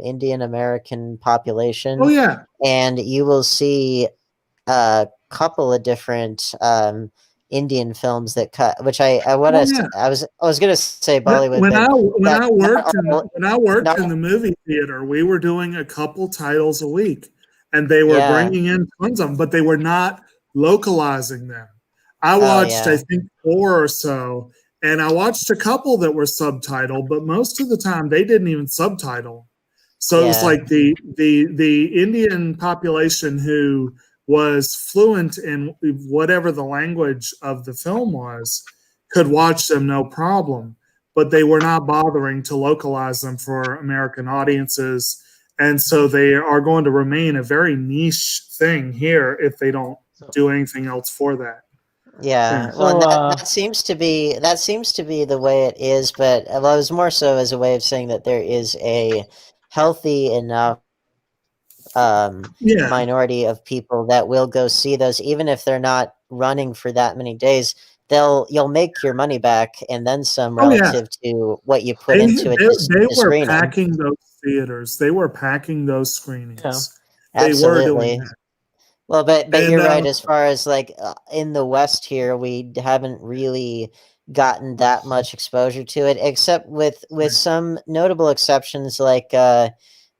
S3: Indian American population.
S4: Oh yeah,
S3: and you will see a couple of different Indian films that cut, which I
S4: Oh, yeah.
S3: I was gonna say Bollywood,
S4: When
S3: but
S4: I worked
S3: not
S4: in the movie theater, we were doing a couple titles a week, and they were
S3: yeah.
S4: bringing in tons of them, but they were not localizing them. I
S3: Oh
S4: watched, I
S3: yeah.
S4: think, 4 or so, and I watched a couple that were subtitled, but most of the time they didn't even subtitle. So it was
S3: Yeah.
S4: like the Indian population who was fluent in whatever the language of the film was could watch them no problem, but they were not bothering to localize them for American audiences. And so they are going to remain a very niche thing here if they don't do anything else for that.
S3: Yeah,
S2: So,
S3: well, that seems to be the way it is, but well, it was more so as a way of saying that there is a healthy enough
S4: Yeah.
S3: minority of people that will go see those, even if they're not running for that many days. You'll make your money back and then some
S4: Oh, yeah.
S3: relative to what you put
S4: They,
S3: into it
S4: they
S3: to
S4: were
S3: screen them.
S4: packing those theaters. They were packing those screenings.
S2: Yeah.
S4: They were doing
S3: Absolutely.
S4: that.
S3: Well, but
S4: And
S3: you're right. As far as like in the West here, we haven't really gotten that much exposure to it, except with some notable exceptions, like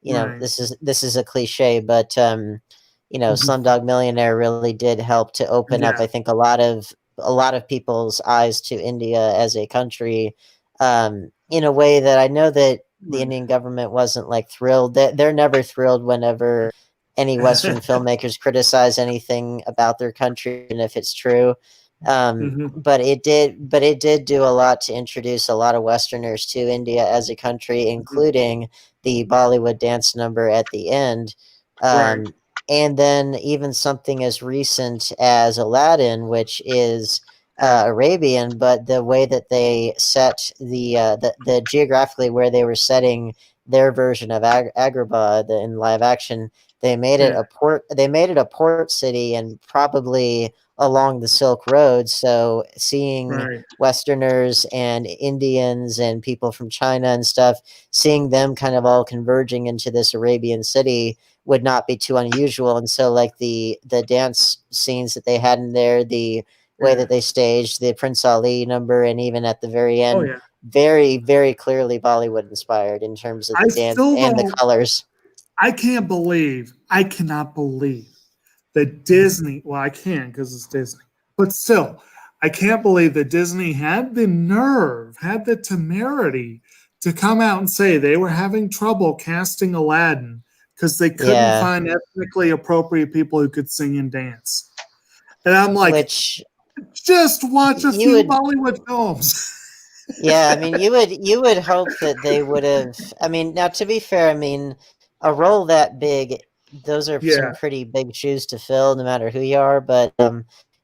S3: you know,
S4: Right.
S3: this is a cliche, but you know, Slumdog Millionaire really did help to open up,
S4: Yeah.
S3: I think, a lot of people's eyes to India as a country, in a way that I know that the
S4: Right.
S3: Indian government wasn't like thrilled. They're never thrilled whenever any Western filmmakers criticize anything about their country, and if it's true. But it did do a lot to introduce a lot of Westerners to India as a country, including the Bollywood dance number at the end.
S4: Right.
S3: And then even something as recent as Aladdin, which is Arabian, but the way that they set the geographically where they were setting their version of Agrabah in live action, they made it
S4: Yeah.
S3: a port. They made it a port city, and probably along the Silk Road. So seeing
S4: Right.
S3: Westerners and Indians and people from China and stuff, seeing them kind of all converging into this Arabian city would not be too unusual. And so, like the dance scenes that they had in there, the way that they staged the Prince Ali number, and even at the very
S4: Oh,
S3: end,
S4: yeah.
S3: very, very clearly Bollywood inspired in terms of
S4: I
S3: the dance
S4: still
S3: and the
S4: don't.
S3: colors.
S4: I cannot believe that Disney. Well, I can because it's Disney, but still, I can't believe that Disney had the nerve, had the temerity to come out and say they were having trouble casting Aladdin because they couldn't
S3: Yeah.
S4: find ethnically appropriate people who could sing and dance. And I'm like,
S3: Which
S4: just watch a
S3: you
S4: few
S3: would-
S4: Bollywood films.
S3: yeah, I mean, you would hope that they would have. I mean, now to be fair, I mean, a role that big, those are some
S4: Yeah.
S3: pretty big shoes to fill, no matter who you are. But yeah,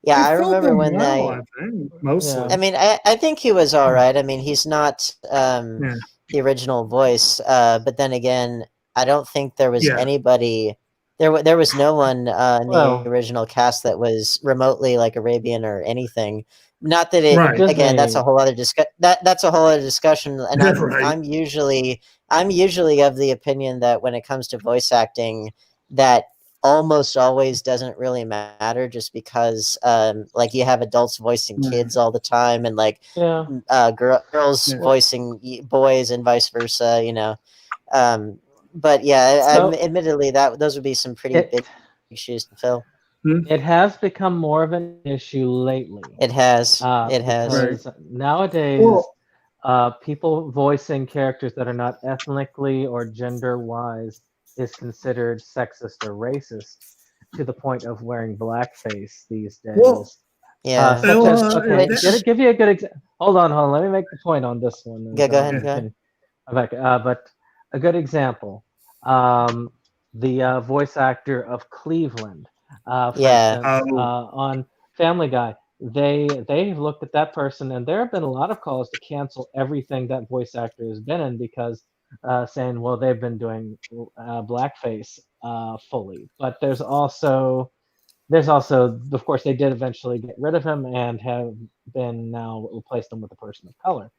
S4: They
S3: I
S4: filled
S3: remember
S4: them
S3: when
S4: well,
S3: they.
S4: I think, mostly.
S3: I mean, I think he was all right. I mean, he's not
S4: Yeah.
S3: the original voice, but then again, I don't think there was
S4: Yeah.
S3: anybody. There was no one in
S2: Well-
S3: the original cast that was remotely like Arabian or anything. Not that it
S4: Right.
S3: again. That's
S2: Disney-
S3: a whole other that's a whole other discussion. And
S4: Right.
S3: I'm usually of the opinion that when it comes to voice acting, that almost always doesn't really matter, just because like you have adults voicing
S4: Right.
S3: kids all the time, and like
S2: Yeah.
S3: girls
S4: Yeah.
S3: voicing boys and vice versa. You know. But yeah,
S2: So-
S3: admittedly, those would be some pretty big shoes to fill.
S2: It has become more of an issue lately.
S3: It has. It has.
S2: Because nowadays,
S4: Well-
S2: people voicing characters that are not ethnically or gender-wise is considered sexist or racist, to the point of wearing blackface these days.
S4: Well,
S3: Yeah.
S2: Such as, okay,
S3: Which-
S2: let me give you a good example. Hold on. Let me make the point on this one. and,
S3: Go ahead. Go ahead.
S2: But a good example, the voice actor of Cleveland, for
S3: Yeah.
S2: instance, on Family Guy, they've looked at that person, and there have been a lot of calls to cancel everything that voice actor has been in, because saying, well, they've been doing blackface fully. But there's also, of course, they did eventually get rid of him and have been now replaced him with a person of color.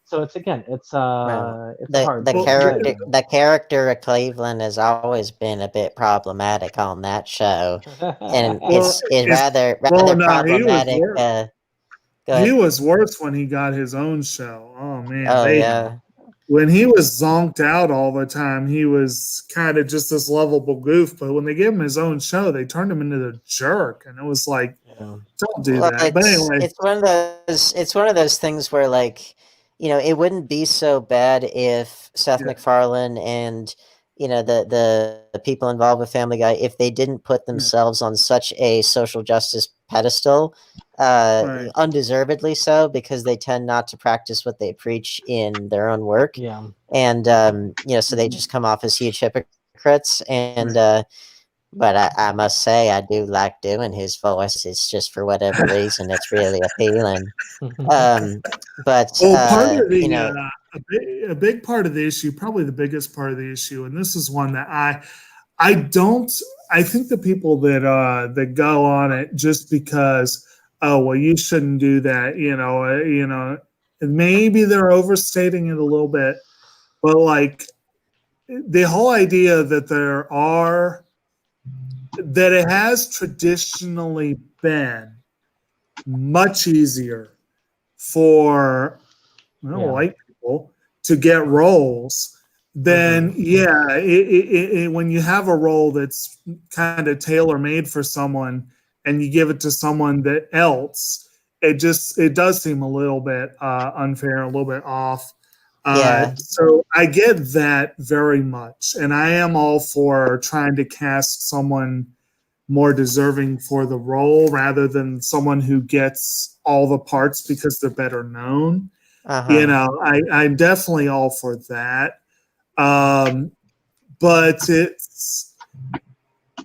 S2: So it's it's hard.
S3: The character of Cleveland has always been a bit problematic on that show, and it's rather
S4: no,
S3: problematic.
S2: Go
S4: He
S2: ahead.
S4: was worse when he got his own show. Oh man,
S3: Oh yeah.
S4: when he was zonked out all the time, he was kind of just this lovable goof. But when they gave him his own show, they turned him into the jerk, and it was like,
S3: Yeah.
S4: don't do
S3: Well,
S4: that. But anyway,
S3: it's one of those things where, like, you know, it wouldn't be so bad if Seth
S4: Yeah.
S3: MacFarlane and, you know, the people involved with Family Guy, if they didn't put themselves on such a social justice pedestal,
S4: Right.
S3: undeservedly so, because they tend not to practice what they preach in their own work.
S2: Yeah.
S3: And you know, so they just come off as huge hypocrites. And but I must say, I do like doing his voice. It's just for whatever reason, it's really appealing. But
S4: Well, part of
S3: you
S4: the
S3: know,
S4: a big part of the issue, probably the biggest part of the issue, and this is one that I don't. I think the people that go on it just because, oh well, you shouldn't do that. You know, maybe they're overstating it a little bit, but like the whole idea that it has traditionally been much easier for white people to get roles, then when you have a role that's kind of tailor made for someone and you give it to someone that else, it does seem a little bit unfair, a little bit off. So I get that very much, and I am all for trying to cast someone more deserving for the role rather than someone who gets all the parts because they're better known. You know, I'm definitely all for that. But it's,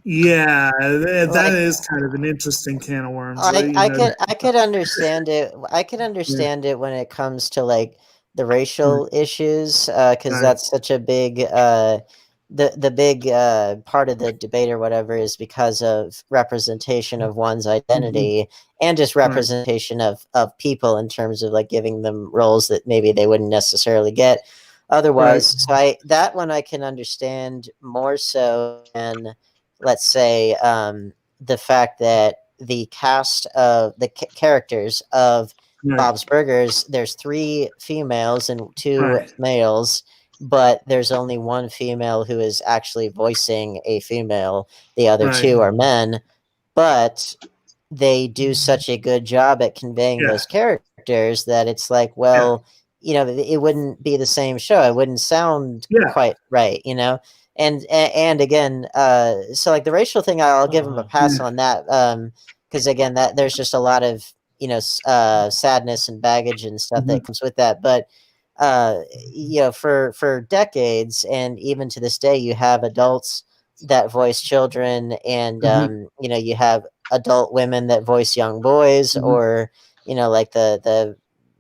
S4: yeah, that is kind of an interesting can of worms.
S3: I could understand it. I could understand it when it comes to like the racial issues, because that's such a big the big part of the debate or whatever is because of representation of one's identity and just representation of people in terms of like giving them roles that maybe they wouldn't necessarily get otherwise. So that one I can understand more so than, let's say, the fact that the cast of the characters of Bob's Burgers, there's 3 females and 2 males, but there's only 1 female who is actually voicing a female. The other 2 are men, but they do such a good job at conveying those characters that it's like, well, you know, it wouldn't be the same show. It wouldn't sound quite right, you know? And again, so like the racial thing, I'll give him a pass on that. Because again, that there's just a lot of, you know, sadness and baggage and stuff that comes with that. But you know, for decades and even to this day, you have adults that voice children, and you know, you have adult women that voice young boys, or you know, like the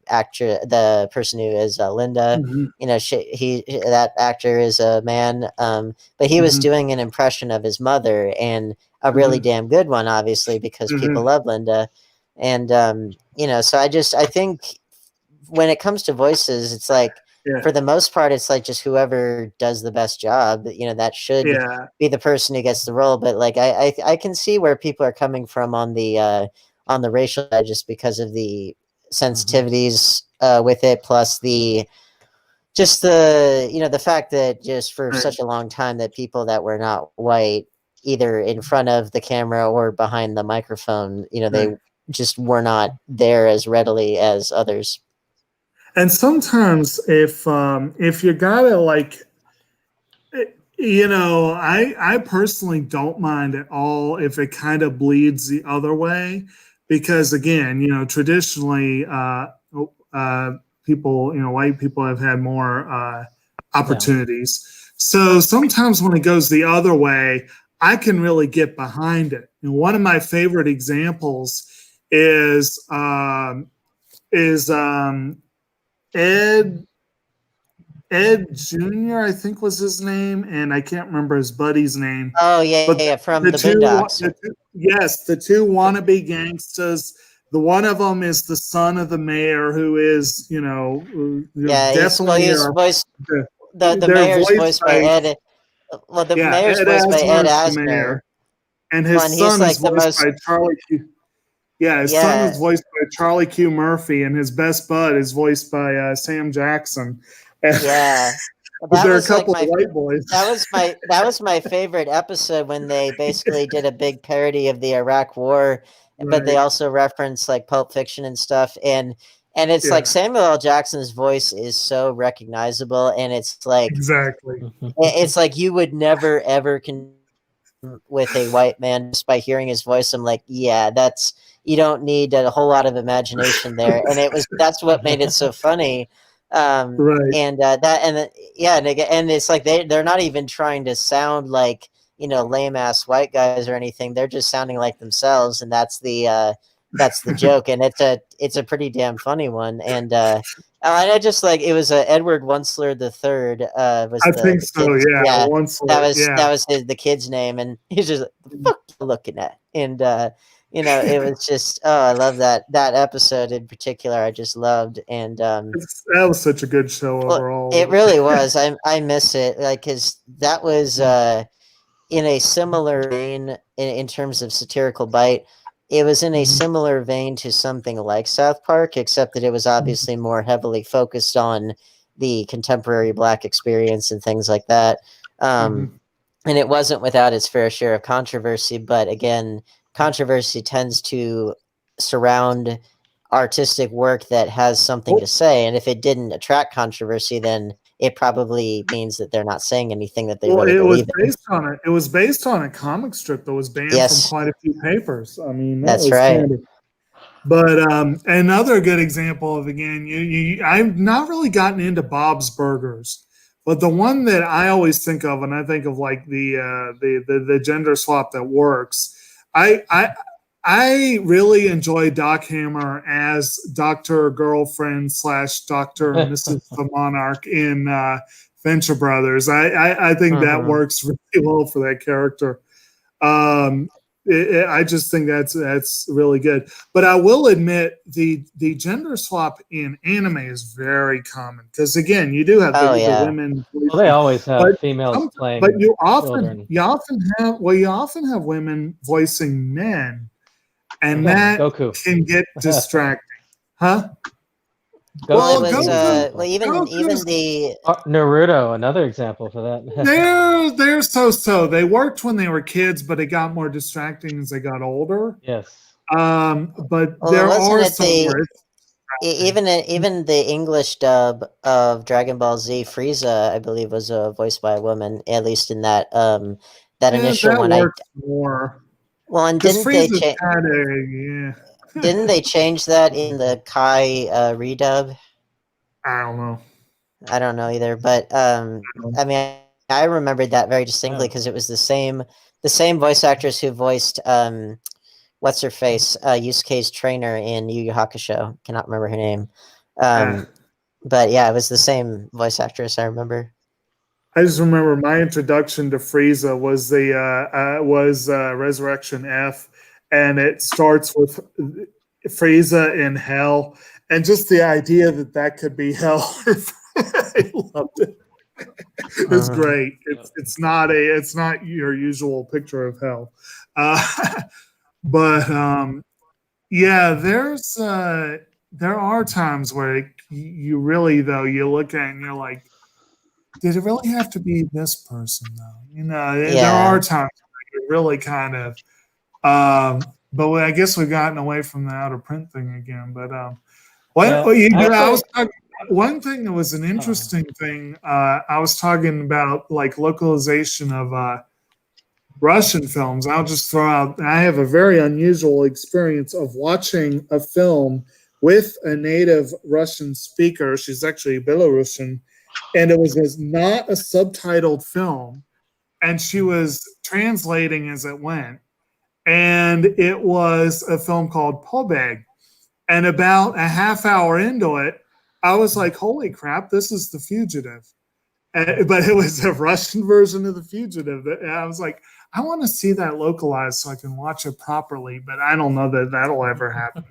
S3: actor, the person who is Linda, you know, that actor is a man, but he was doing an impression of his mother, and a really damn good one, obviously, because people love Linda. And you know, so I think when it comes to voices, it's like, for the most part, it's like just whoever does the best job, you know, that should be the person who gets the role. But like I can see where people are coming from on the racial side, just because of the sensitivities with it, plus the you know, the fact that just for such a long time that people that were not white, either in front of the camera or behind the microphone, you know, they just were not there as readily as others.
S4: And sometimes if you gotta, like, you know, I personally don't mind at all if it kind of bleeds the other way, because again, you know, traditionally people, you know, white people have had more opportunities. So sometimes when it goes the other way, I can really get behind it. And one of my favorite examples is Ed Jr., I think was his name, and I can't remember his buddy's name.
S3: Oh yeah, from the Boondocks.
S4: The 2 wannabe gangsters. The one of them is the son of the mayor, who is, you know, definitely
S3: he's voiced. The mayor's voiced by Ed. Well, the mayor's voiced by Ed Asner,
S4: and his son is voiced by Charlie. Yeah, his son is voiced by Charlie Q. Murphy, and his best bud is voiced by Sam Jackson. And
S3: Yeah.
S4: but there are a couple of white boys.
S3: That was my favorite episode when they basically did a big parody of the Iraq War, but they also referenced like Pulp Fiction and stuff. And it's like Samuel L. Jackson's voice is so recognizable, and it's like
S4: exactly.
S3: It's like you would never ever with a white man just by hearing his voice. I'm like, yeah, that's you don't need a whole lot of imagination there, and that's what made it so funny.
S4: Right.
S3: And and it's like they're not even trying to sound like lame ass white guys or anything. They're just sounding like themselves, and that's the joke, and it's a pretty damn funny one. And I just like it was Edward Wunsler III. I
S4: think so. Yeah, Wunsler,
S3: that was the kid's name, and he's just like, the fuck you looking at, and it was just I love that episode in particular. I just loved, and
S4: that was such a good show overall.
S3: It really was. I miss it, like, because that was in a similar vein in terms of satirical bite. It was in a similar vein to something like South Park, except that it was obviously more heavily focused on the contemporary Black experience and things like that. And it wasn't without its fair share of controversy, but again, controversy tends to surround artistic work that has something to say. And if it didn't attract controversy, then it probably means that they're not saying anything that they really believe in.
S4: It was based on a comic strip that was banned from quite a few papers. I mean,
S3: that's right.
S4: But another good example of, again, I've not really gotten into Bob's Burgers, but the one that I always think of, and I think of like the gender swap that works. I really enjoy Doc Hammer as Dr. Girlfriend / Dr. and Mrs. the Monarch in Venture Brothers. I think that works really well for that character. I just think that's really good. But I will admit the gender swap in anime is very common because, again, you do have the women.
S2: Well, they always have females playing.
S4: But you often have women voicing men. And that
S2: Goku
S4: can get distracting, huh?
S3: Well, it was even the
S2: Naruto, another example for that.
S4: There's so they worked when they were kids, but it got more distracting as they got older.
S2: Yes.
S4: But there are some
S3: even the English dub of Dragon Ball Z Frieza, I believe, was voiced by a woman, at least in that initial one.
S4: More.
S3: Well, and didn't they change that in the Kai redub?
S4: I
S3: don't know either, but I mean, I remembered that very distinctly because it was the same voice actress who voiced what's her face, Yusuke's trainer in Yu Yu Hakusho. Cannot remember her name, but yeah, it was the same voice actress. I remember.
S4: I just remember my introduction to Frieza was Resurrection F, and it starts with Frieza in hell, and just the idea that could be hell. I loved it. It's great. It's not your usual picture of hell, but there are times where you really you look at it and you're like, did it really have to be this person, though? There are times where you really kind of, but I guess we've gotten away from the out of print thing again. But one thing that was an interesting thing, I was talking about like localization of Russian films. I'll just throw out, I have a very unusual experience of watching a film with a native Russian speaker. She's actually Belarusian. And it was not a subtitled film, and she was translating as it went. And it was a film called Pobeg. And about a half hour into it, I was like, holy crap, this is The Fugitive. But it was a Russian version of The Fugitive. And I was like, I want to see that localized so I can watch it properly, but I don't know that that'll ever happen.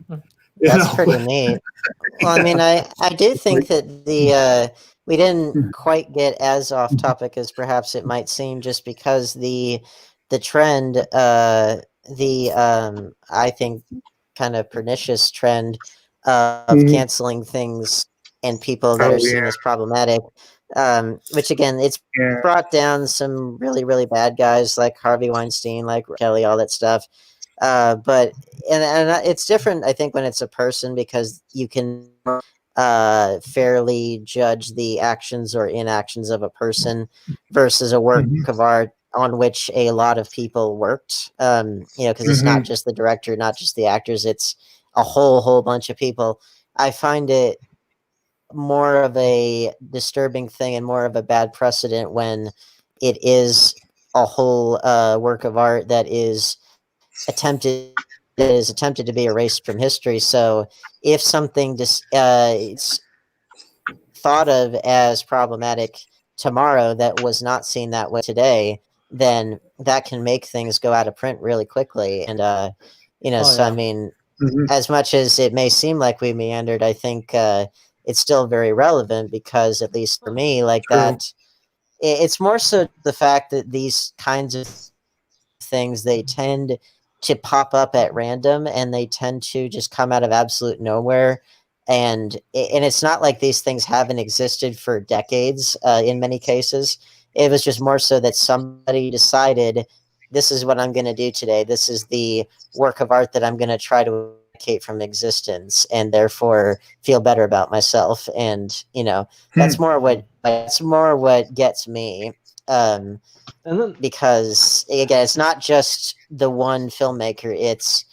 S3: That's pretty neat. Well, I mean, I do think that we didn't quite get as off topic as perhaps it might seem, just because the trend, I think, kind of pernicious trend of canceling things and people that are seen as problematic. Which again, it's brought down some really, really bad guys like Harvey Weinstein, like Kelly, all that stuff. But it's different, I think, when it's a person, because you can fairly judge the actions or inactions of a person versus a work of art on which a lot of people worked. Because it's not just the director, not just the actors, it's a whole bunch of people. I find it more of a disturbing thing and more of a bad precedent when it is a whole work of art that is attempted to be erased from history. So if something it's thought of as problematic tomorrow that was not seen that way today, then that can make things go out of print really quickly. And I mean, as much as it may seem like we meandered, I think it's still very relevant, because at least for me, like that, it's more so the fact that these kinds of things, they tend to pop up at random, and they tend to just come out of absolute nowhere. And it's not like these things haven't existed for decades. In many cases, it was just more so that somebody decided, this is what I'm going to do today. This is the work of art that I'm going to try to eradicate from existence, and therefore feel better about myself. And that's more what gets me. Because again, it's not just the one filmmaker, it's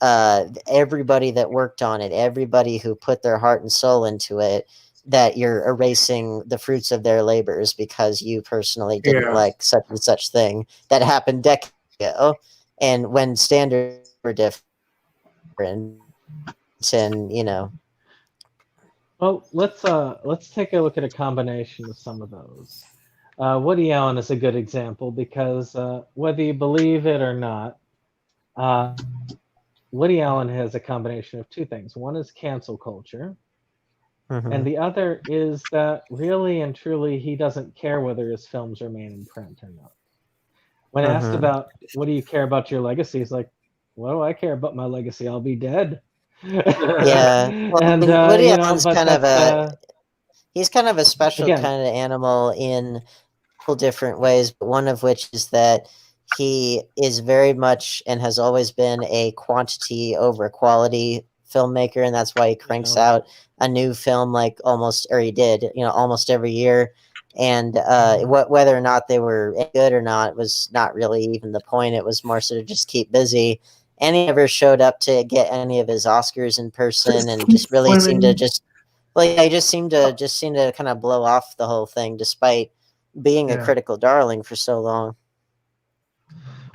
S3: everybody that worked on it, everybody who put their heart and soul into it, that you're erasing the fruits of their labors because you personally didn't like such and such thing that happened decades ago, and when standards were different. And
S2: well, let's take a look at a combination of some of those. Woody Allen is a good example, because whether you believe it or not, Woody Allen has a combination of two things. One is cancel culture, and the other is that really and truly he doesn't care whether his films remain in print or not. When asked about, what do you care about your legacy, he's like, what do I care about my legacy? I'll be dead.
S3: Yeah. Well,
S2: And
S3: Woody Allen's
S2: but
S3: kind of he's kind of a special
S2: again,
S3: kind of animal in different ways, but one of which is that he is very much and has always been a quantity over quality filmmaker, and that's why he cranks out a new film almost every year. And whether or not they were good or not was not really even the point. It was more so to just keep busy. And he never showed up to get any of his Oscars in person, and just really seemed to he just seemed to kind of blow off the whole thing, despite being a critical darling for so long.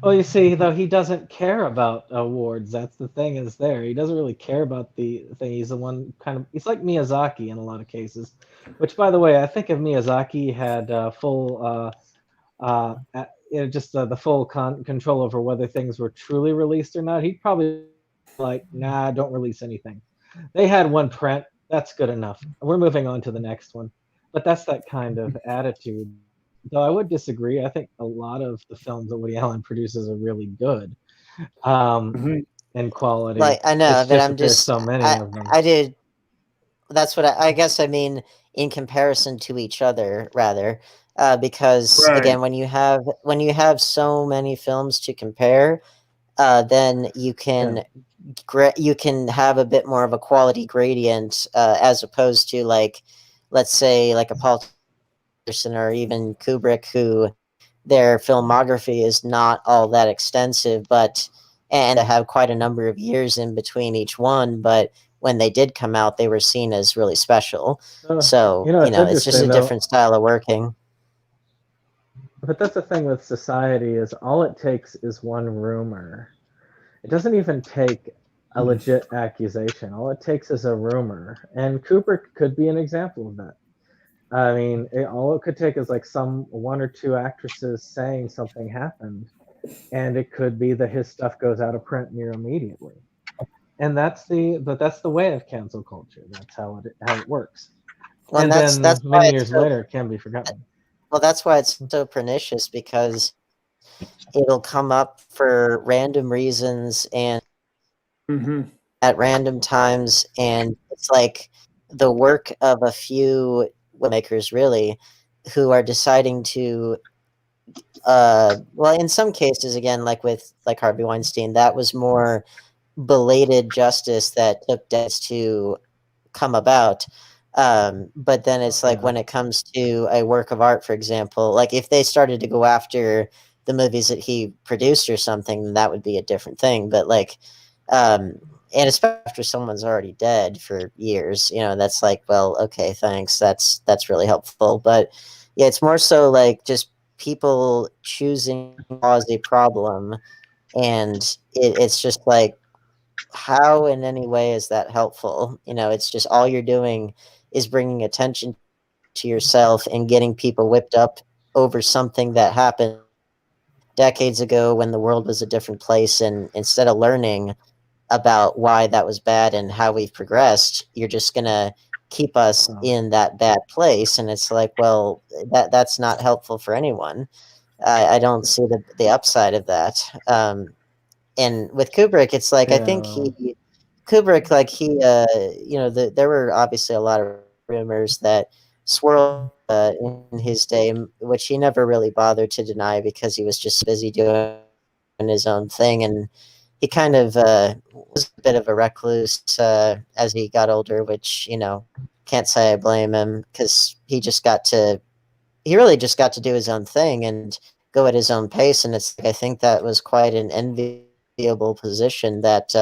S2: well, you see, though, he doesn't care about awards. That's the thing is there. He doesn't really care about the thing. He's the one he's like Miyazaki in a lot of cases, which, by the way, I think if Miyazaki had full, just the full control over whether things were truly released or not, he'd probably nah, don't release anything. They had one print. That's good enough. We're moving on to the next one. But that's that kind of attitude. Though I would disagree. I think a lot of the films that Woody Allen produces are really good in quality.
S3: I know, but I'm
S2: there's
S3: just
S2: so many of them.
S3: I did. That's what I guess I mean in comparison to each other, rather, because again, when you have so many films to compare, then you can have a bit more of a quality gradient, as opposed to let's say a Paul Anderson or even Kubrick, who their filmography is not all that extensive, and have quite a number of years in between each one, but when they did come out, they were seen as really special. So it's just a different style of working.
S2: But that's the thing with society, is all it takes is one rumor. It doesn't even take a legit accusation. All it takes is a rumor, and Kubrick could be an example of that. I mean, all it could take is some one or two actresses saying something happened, and it could be that his stuff goes out of print near immediately. And that's the way of cancel culture. That's how it works.
S3: Well,
S2: and
S3: that's
S2: then
S3: why
S2: many years later, it can be forgotten.
S3: Well, that's why it's so pernicious, because it'll come up for random reasons, and at random times, and it's like the work of a few filmmakers, really, who are deciding to well, in some cases, again, like with like Harvey Weinstein, that was more belated justice that took decades to come about. But then it's like when it comes to a work of art, for example, like if they started to go after the movies that he produced or something, then that would be a different thing. But like, um, and especially after someone's already dead for years, that's like, well, okay, thanks. That's really helpful. But yeah, it's more so like just people choosing to cause a problem, and it's just like, how in any way is that helpful? It's just all you're doing is bringing attention to yourself and getting people whipped up over something that happened decades ago when the world was a different place. And instead of learning about why that was bad and how we've progressed, you're just going to keep us in that bad place. And it's like, well, that's not helpful for anyone. I don't see the upside of that. And with Kubrick, it's like, I think Kubrick, like there were obviously a lot of rumors that swirled in his day, which he never really bothered to deny because he was just busy doing his own thing, and he kind of was a bit of a recluse as he got older, which can't say I blame him, because he really just got to do his own thing and go at his own pace, and it's I think that was quite an enviable position that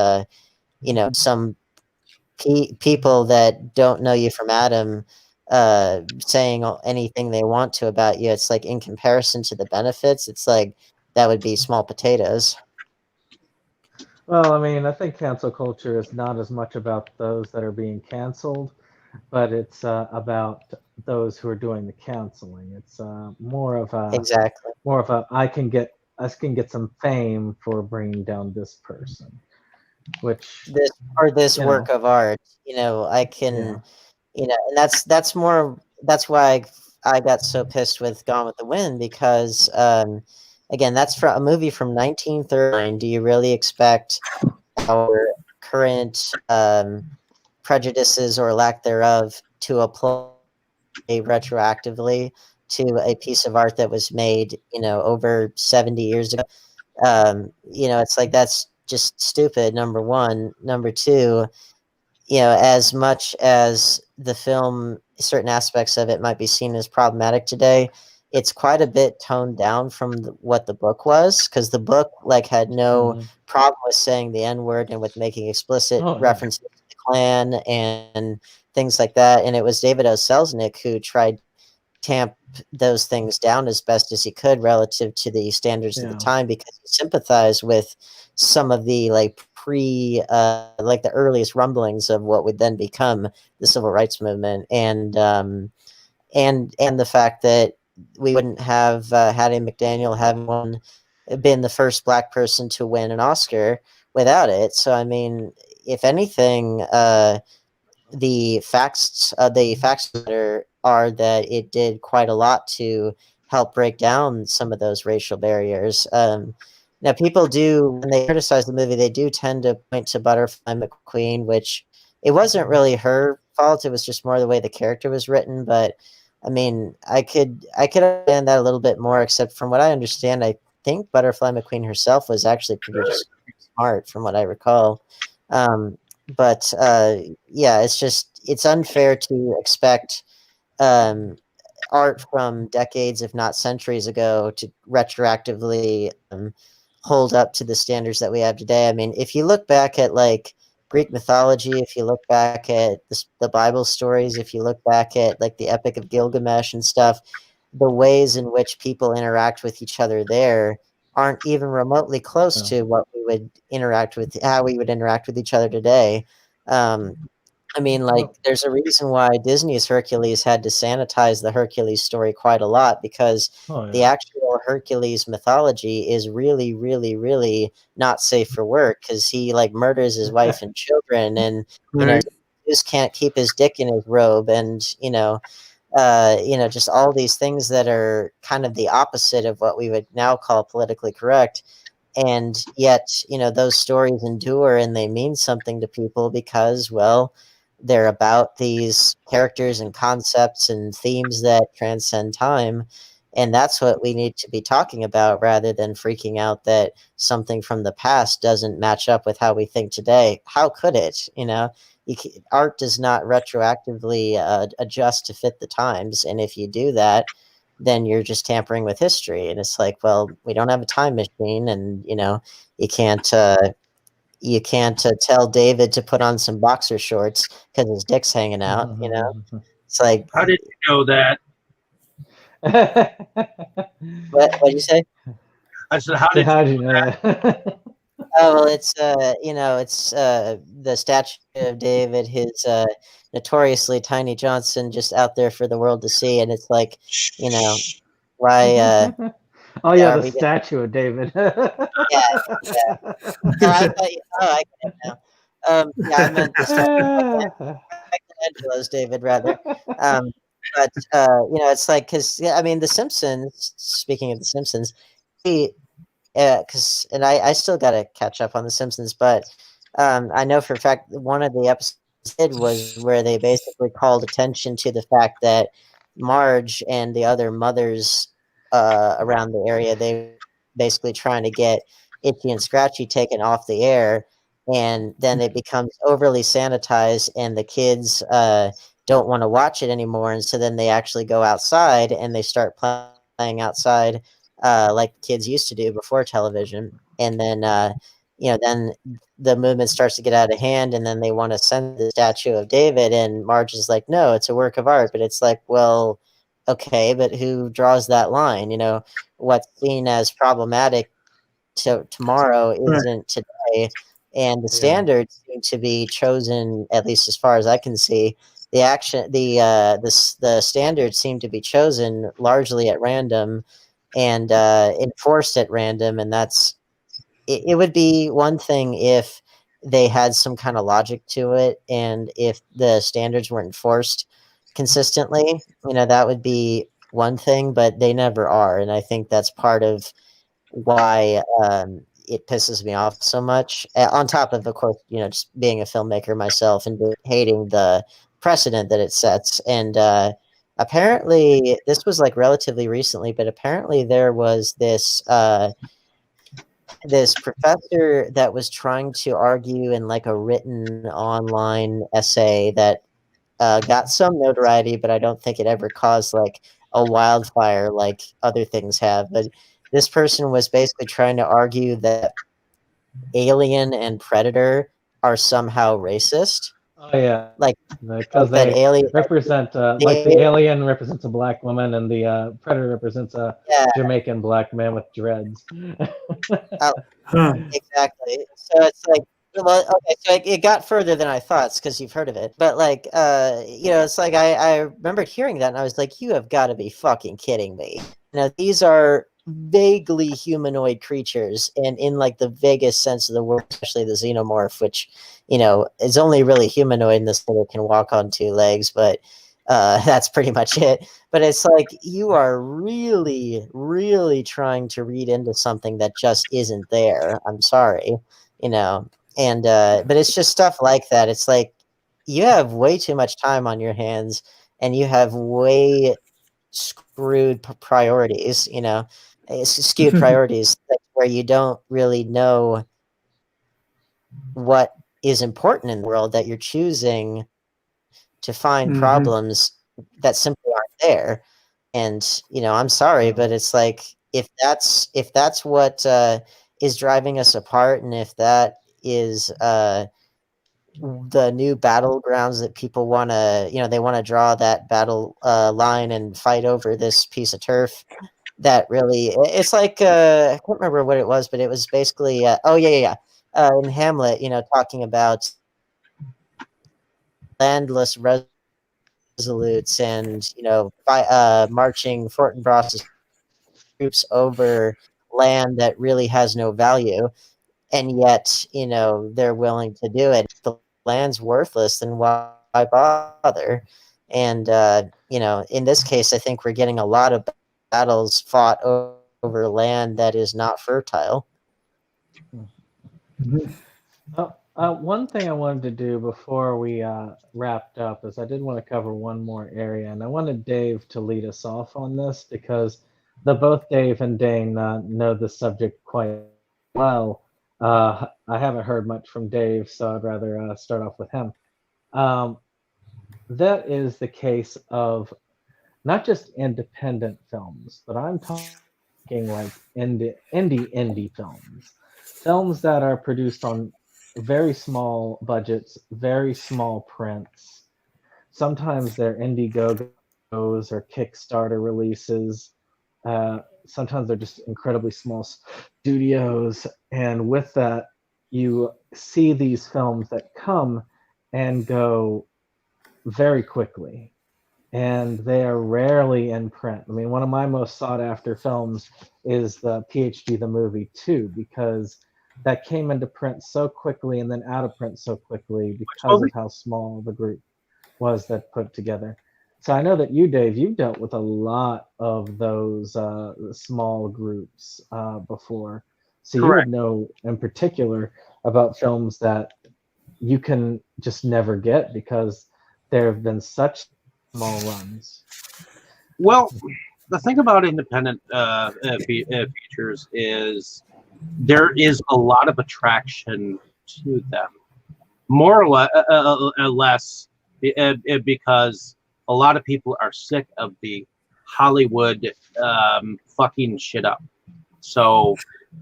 S3: some people that don't know you from Adam saying anything they want to about you. It's like, in comparison to the benefits, it's like that would be small potatoes.
S2: Well, I mean, I think cancel culture is not as much about those that are being canceled, but it's about those who are doing the canceling. It's
S3: Exactly.
S2: I can get some fame for bringing down this person, which
S3: this work of art. I can, and that's why I got so pissed with Gone with the Wind, because again, that's from a movie from 1939. Do you really expect our current prejudices or lack thereof to apply retroactively to a piece of art that was made, over 70 years ago? It's like, that's just stupid, number one. Number two, as much as the film, certain aspects of it might be seen as problematic today, it's quite a bit toned down from what the book was, because the book like had no problem with saying the N-word and with making explicit references to the Klan and things like that. And it was David O. Selznick who tried to tamp those things down as best as he could relative to the standards of the time, because he sympathized with some of the like like the earliest rumblings of what would then become the civil rights movement, and the fact that we wouldn't have Hattie McDaniel having been the first Black person to win an Oscar without it. So I mean, if anything, the facts are that it did quite a lot to help break down some of those racial barriers. Now, people do, when they criticize the movie, they do tend to point to Butterfly McQueen, which it wasn't really her fault. It was just more the way the character was written. But I mean, I could understand that a little bit more, except from what I understand, I think Butterfly McQueen herself was actually pretty smart, from what I recall. But yeah, it's unfair to expect art from decades, if not centuries ago, to retroactively hold up to the standards that we have today. I mean, if you look back at like Greek mythology, if you look back at the Bible stories, if you look back at like the Epic of Gilgamesh and stuff, the ways in which people interact with each other there aren't even remotely close to what we would how we would interact with each other today. I mean, like, there's a reason why Disney's Hercules had to sanitize the Hercules story quite a lot, because the actual Hercules mythology is really, really, really not safe for work, because he like murders his wife and children, and just can't keep his dick in his robe, and just all these things that are kind of the opposite of what we would now call politically correct. And yet, those stories endure and they mean something to people because, well, they're about these characters and concepts and themes that transcend time. And that's what we need to be talking about rather than freaking out that something from the past doesn't match up with how we think today. How could it? Art does not retroactively adjust to fit the times. And if you do that, then you're just tampering with history. And it's like, well, we don't have a time machine, and you can't tell David to put on some boxer shorts because his dick's hanging out. It's like,
S1: How did you know that?
S3: what did you say?
S1: I said, how did
S2: you know that?
S3: Oh, well, it's the statue of David, his notoriously tiny Johnson, just out there for the world to see, and it's like, why?
S2: Oh yeah, the
S3: we
S2: statue of David.
S3: Yeah. Oh, I thought I get it now. Yeah, I meant the statue of Michelangelo's David, rather. But it's like, because I mean, The Simpsons. Speaking of The Simpsons, and I still got to catch up on The Simpsons, but I know for a fact one of the episodes did was where they basically called attention to the fact that Marge and the other mothers around the area, they basically trying to get Itchy and Scratchy taken off the air, and then it becomes overly sanitized, and the kids don't want to watch it anymore, and so then they actually go outside and they start playing outside like kids used to do before television. And then, then the movement starts to get out of hand, and then they want to send the statue of David, and Marge is like, no, it's a work of art. But it's like, well, okay, but who draws that line? What's seen as problematic tomorrow isn't today. And the standards seem to be chosen, at least as far as I can see. The standards seem to be chosen largely at random and enforced at random, and it would be one thing if they had some kind of logic to it, and if the standards were enforced consistently, that would be one thing, but they never are, and I think that's part of why it pisses me off so much. On top of course, just being a filmmaker myself and hating the precedent that it sets. And apparently, this was like relatively recently, but apparently there was this this professor that was trying to argue in like a written online essay that got some notoriety, but I don't think it ever caused like a wildfire like other things have. But this person was basically trying to argue that Alien and Predator are somehow racist.
S2: Oh yeah,
S3: like
S2: because
S3: that
S2: they
S3: alien
S2: represent like the alien represents a black woman and the predator represents a Jamaican black man with dreads.
S3: Exactly. So it's like, well, okay, so it got further than I thought because you've heard of it. But like, it's like I remembered hearing that and I was like, you have got to be fucking kidding me. These are vaguely humanoid creatures, and in like the vaguest sense of the word, especially the xenomorph, which is only really humanoid in this thing that can walk on two legs, but that's pretty much it. But it's like you are really, really trying to read into something that just isn't there. I'm sorry, and but it's just stuff like that. It's like you have way too much time on your hands, and you have way screwed priorities. Skewed priorities where you don't really know what is important in the world, that you're choosing to find problems that simply aren't there. And I'm sorry, but it's like if that's what is driving us apart, and if that is the new battlegrounds that people want to they want to draw that battle line and fight over this piece of turf, that really it's like I can't remember what it was, but it was basically in Hamlet, talking about landless resolutes and marching Fortinbras' troops over land that really has no value, and yet they're willing to do it. If the land's worthless, then why bother? And in this case, I think we're getting a lot of battles fought over land that is not fertile.
S2: One thing I wanted to do before we wrapped up is I did want to cover one more area, and I wanted Dave to lead us off on this because both Dave and Dane know the subject quite well. I haven't heard much from Dave, so I'd rather start off with him. That is the case of not just independent films, but I'm talking like indie films that are produced on very small budgets, very small prints. Sometimes they're Indiegogo's or Kickstarter releases. Sometimes they're just incredibly small studios. And with that, you see these films that come and go very quickly. And they are rarely in print. I mean, one of my most sought after films is the PhD the Movie 2, because that came into print so quickly and then out of print so quickly because of how small the group was that put together. So I know that you, Dave, you've dealt with a lot of those small groups before. So you would know in particular about films that you can just never get because there have been such small runs.
S1: Well, the thing about independent features is there is a lot of attraction to them, more or less because a lot of people are sick of the Hollywood fucking shit up. So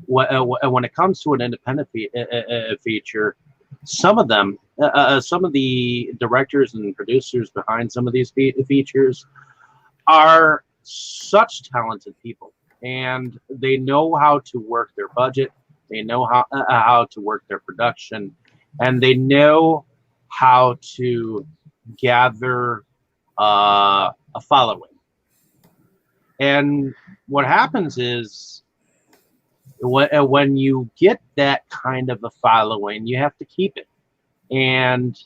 S1: when it comes to an independent feature, some of them, some of the directors and producers behind some of these features are such talented people, and they know how to work their budget, they know how to work their production, and they know how to gather a following. And what happens is when you get that kind of a following, you have to keep it. And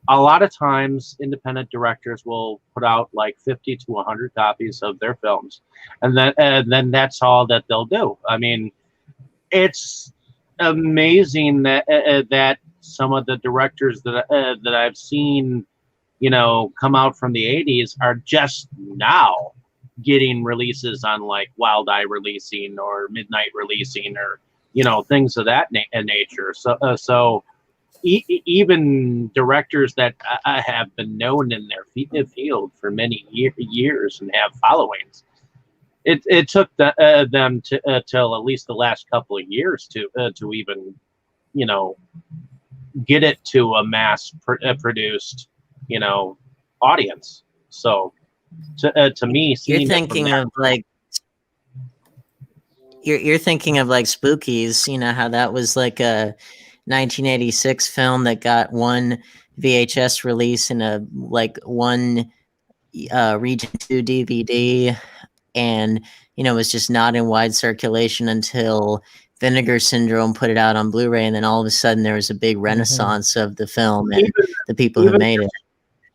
S1: a lot of times independent directors will put out like 50 to 100 copies of their films, and then that's all that they'll do. I mean, it's amazing that that some of the directors that I've seen, you know, come out from the 80s are just now getting releases on like Wild Eye releasing or Midnight releasing, or, you know, things of that nature. So even directors that have been known in their field for many years and have followings, it took them to till at least the last couple of years to even, you know, get it to a mass produced, you know, audience. So to me,
S3: you're thinking of like you're thinking of like Spookies. You know how that was like a 1986 film that got one VHS release and a like one Region 2 DVD, and you know, it was just not in wide circulation until Vinegar Syndrome put it out on Blu-ray, and then all of a sudden there was a big renaissance of the film and the people who made it.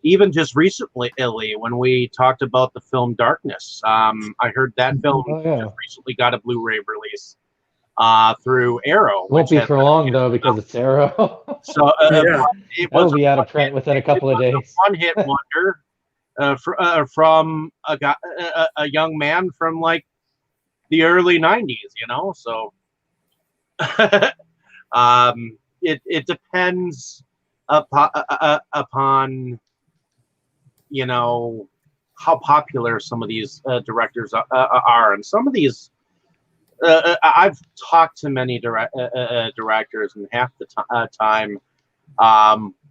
S1: Even just recently, when we talked about the film Darkness, I heard that film just recently got a Blu-ray release through Arrow.
S2: Won't be for long though, because it's Arrow.
S1: So
S2: it will be out of print within a couple of days.
S1: One-hit wonder from a young man from like the early 90s, you know. So it depends upon, you know, how popular some of these directors are, and some of these I've talked to many directors, and half the time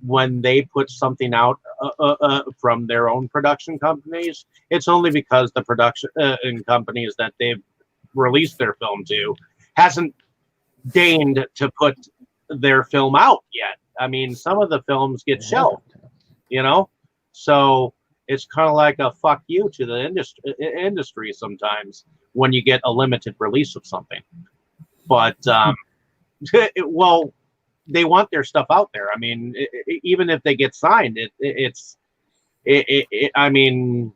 S1: when they put something out from their own production companies, it's only because the production companies that they've released their film to hasn't deigned to put their film out yet. I mean, some of the films get shelved, you know. So it's kind of like a fuck you to the industry sometimes when you get a limited release of something. But well, they want their stuff out there. I mean, even if they get signed, I mean,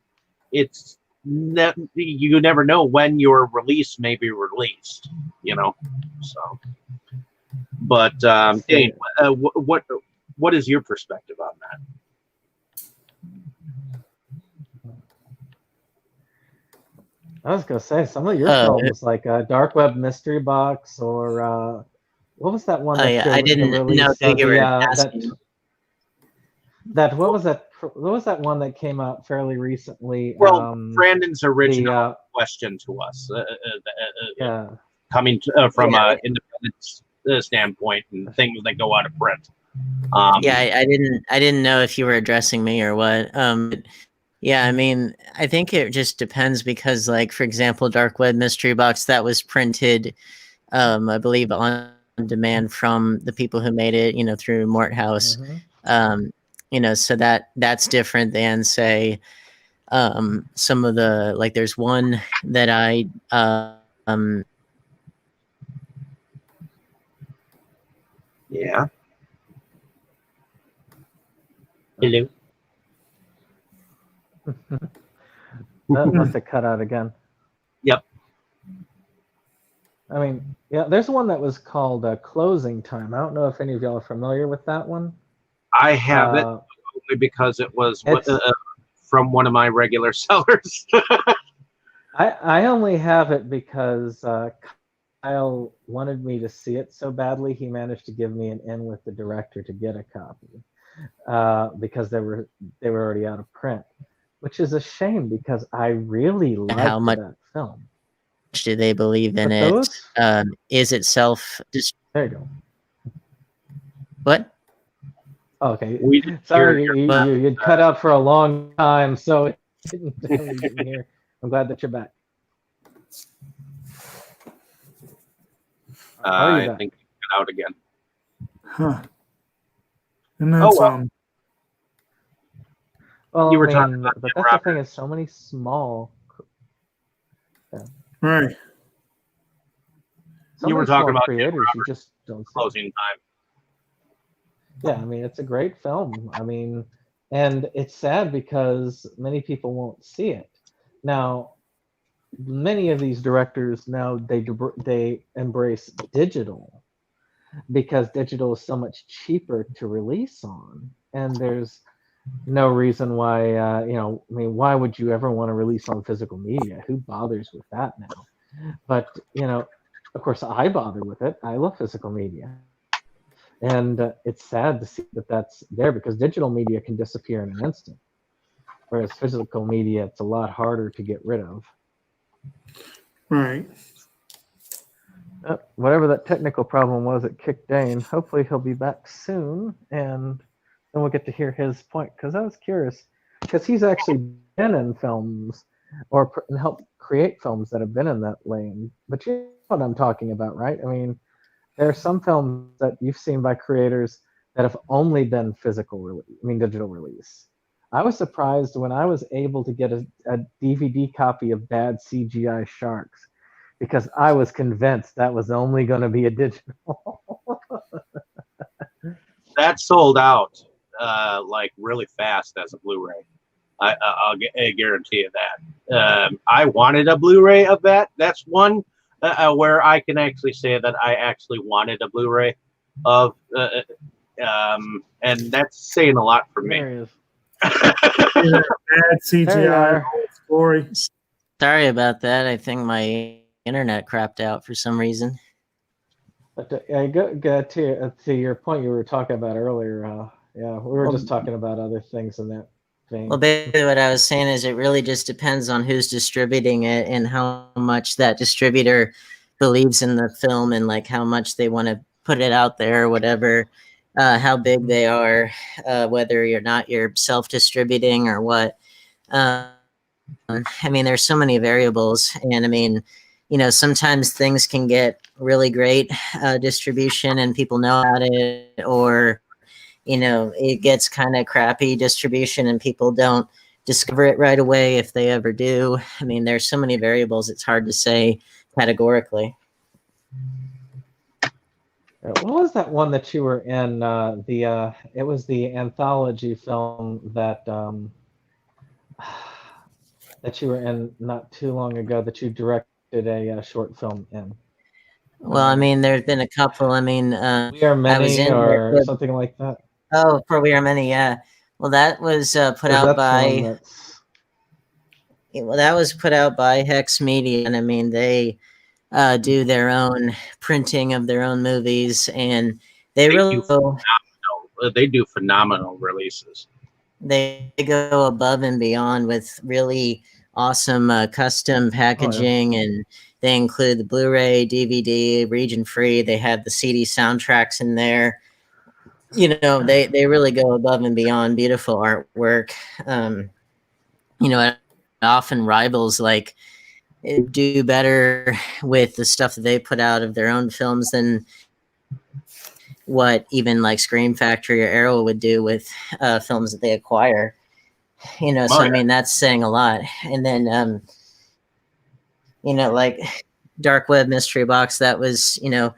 S1: it's you never know when your release may be released, so. But Dane, what is your perspective on that?
S2: I was gonna say some of your films, like Dark Web Mystery Box, or what was that one?
S3: I didn't know who you were asking.
S2: What was that? What was that one that came out fairly recently?
S1: Well, Brandon's original question to us, coming from an independent standpoint and things that go out of print.
S3: I didn't know if you were addressing me or what. Yeah, I mean, I think it just depends because, like, for example, Dark Web Mystery Box, that was printed, I believe, on demand from the people who made it, through Mort House. So that's different than, say, some of the, like, there's one that I
S1: yeah. Hello.
S2: That must have cut out again.
S1: Yep.
S2: I mean, yeah, there's one that was called Closing Time. I don't know if any of y'all are familiar with that one.
S1: I have it only because it was from one of my regular sellers.
S2: I only have it because Kyle wanted me to see it so badly. He managed to give me an in with the director to get a copy because they were already out of print, which is a shame because I really liked that film.
S3: Do they believe in it? Is it self?
S2: There you go.
S3: What?
S2: Okay. Sorry, you cut out for a long time, so it didn't hear. I'm glad that you're back.
S1: I think you cut out again.
S4: Huh. And that's
S2: well,
S1: you were talking about
S2: but that's the thing, is so many small. Yeah.
S4: Right.
S1: You were talking about
S2: creators you just don't see.
S1: Closing Time.
S2: Yeah, I mean, it's a great film. I mean, and it's sad because many people won't see it. Now, many of these directors now they embrace digital because digital is so much cheaper to release on, and there's no reason why why would you ever want to release on physical media? Who bothers with that now? But of course, I bother with it. I love physical media. And it's sad to see that that's there because digital media can disappear in an instant. Whereas physical media, it's a lot harder to get rid of.
S4: Right.
S2: Whatever that technical problem was at Ck Dane, hopefully he'll be back soon. And then we'll get to hear his point. Because I was curious. Because he's actually been in films or helped create films that have been in that lane. But you know what I'm talking about, right? I mean, there are some films that you've seen by creators that have only been digital release. I was surprised when I was able to get a DVD copy of Bad CGI Sharks because I was convinced that was only going to be a digital.
S1: That sold out like really fast as a Blu-ray. I'll guarantee you that. I wanted a Blu-ray of that. That's one where I can actually say that I actually wanted a Blu-ray of, and that's saying a lot for me.
S2: There he is.
S4: Bad CGI story.
S3: Sorry about that. I think my internet crapped out for some reason.
S2: But go to your point you were talking about earlier. We were just talking about other things in that vein.
S3: Well, basically what I was saying is it really just depends on who's distributing it and how much that distributor believes in the film and like how much they want to put it out there or whatever, how big they are, whether you're self-distributing or what. I mean, there's so many variables, and I mean, sometimes things can get really great distribution and people know about it, or it gets kind of crappy distribution and people don't discover it right away if they ever do. I mean, there's so many variables, it's hard to say categorically.
S2: What was that one that you were in? It was the anthology film that that you were in not too long ago that you directed a short film in?
S3: Well, I mean, there's been a couple. I mean,
S2: We Are
S3: I was
S2: Many
S3: in there
S2: or
S3: for,
S2: something like that.
S3: oh, for We Are Many, yeah. Well, that was put
S2: 'Cause
S3: out
S2: that's one
S3: by
S2: that's
S3: Hex Media, and I mean, they do their own printing of their own movies, and they really
S1: They do phenomenal releases.
S3: they go above and beyond with really awesome custom packaging, and they include the Blu-ray, DVD, region free. They have the CD soundtracks in there. You know, they really go above and beyond. Beautiful artwork. You know, it often rivals like do better with the stuff that they put out of their own films than what even like Scream Factory or Arrow would do with films that they acquire. You know, so I mean that's saying a lot. And then you know, like Dark Web Mystery Box, that was, you know,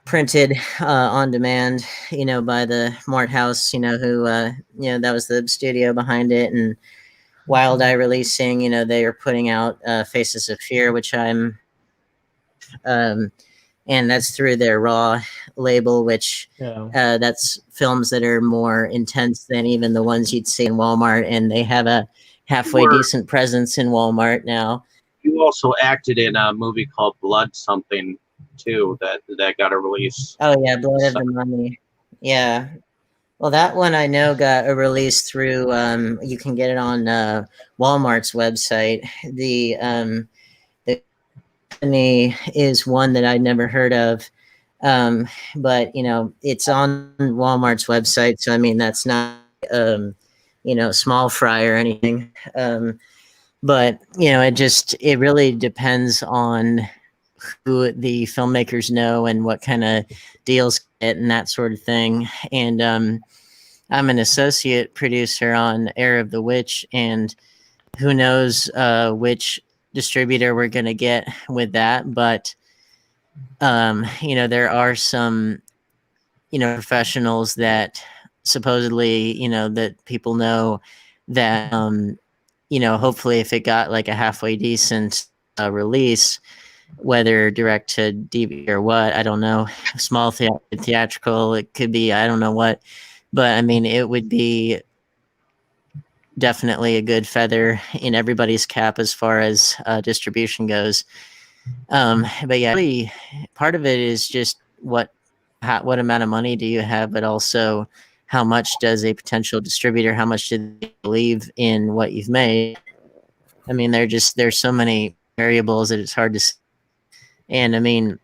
S3: printed on demand, you know, by the Mort House, you know, who you know, that was the studio behind it. And Wild Eye Releasing, you know, they are putting out Faces of Fear, which I'm and that's through their Raw label, which that's films that are more intense than even the ones you'd see in Walmart, and they have a halfway decent presence in Walmart now.
S1: You also acted in a movie called Blood Something too, that got a release.
S3: Oh yeah, Blood of the Mummy. Yeah. Well, that one I know got a release through. You can get it on Walmart's website. The company is one that I'd never heard of, but you know, it's on Walmart's website. So I mean, that's not you know, small fry or anything. But you know, it really depends on who the filmmakers know and what kind of deals get and that sort of thing. And I'm an associate producer on Heir of the Witch, and who knows which distributor we're going to get with that. But you know, there are some, you know, professionals that supposedly, you know, that people know that you know, hopefully if it got like a halfway decent release, whether direct to DVD or what, I don't know, small theatrical, it could be, I don't know what, but I mean, it would be definitely a good feather in everybody's cap as far as distribution goes. But yeah, really, part of it is just what amount of money do you have, but also how much does a potential distributor, how much do they believe in what you've made? I mean, there's so many variables that it's hard to see. And I mean,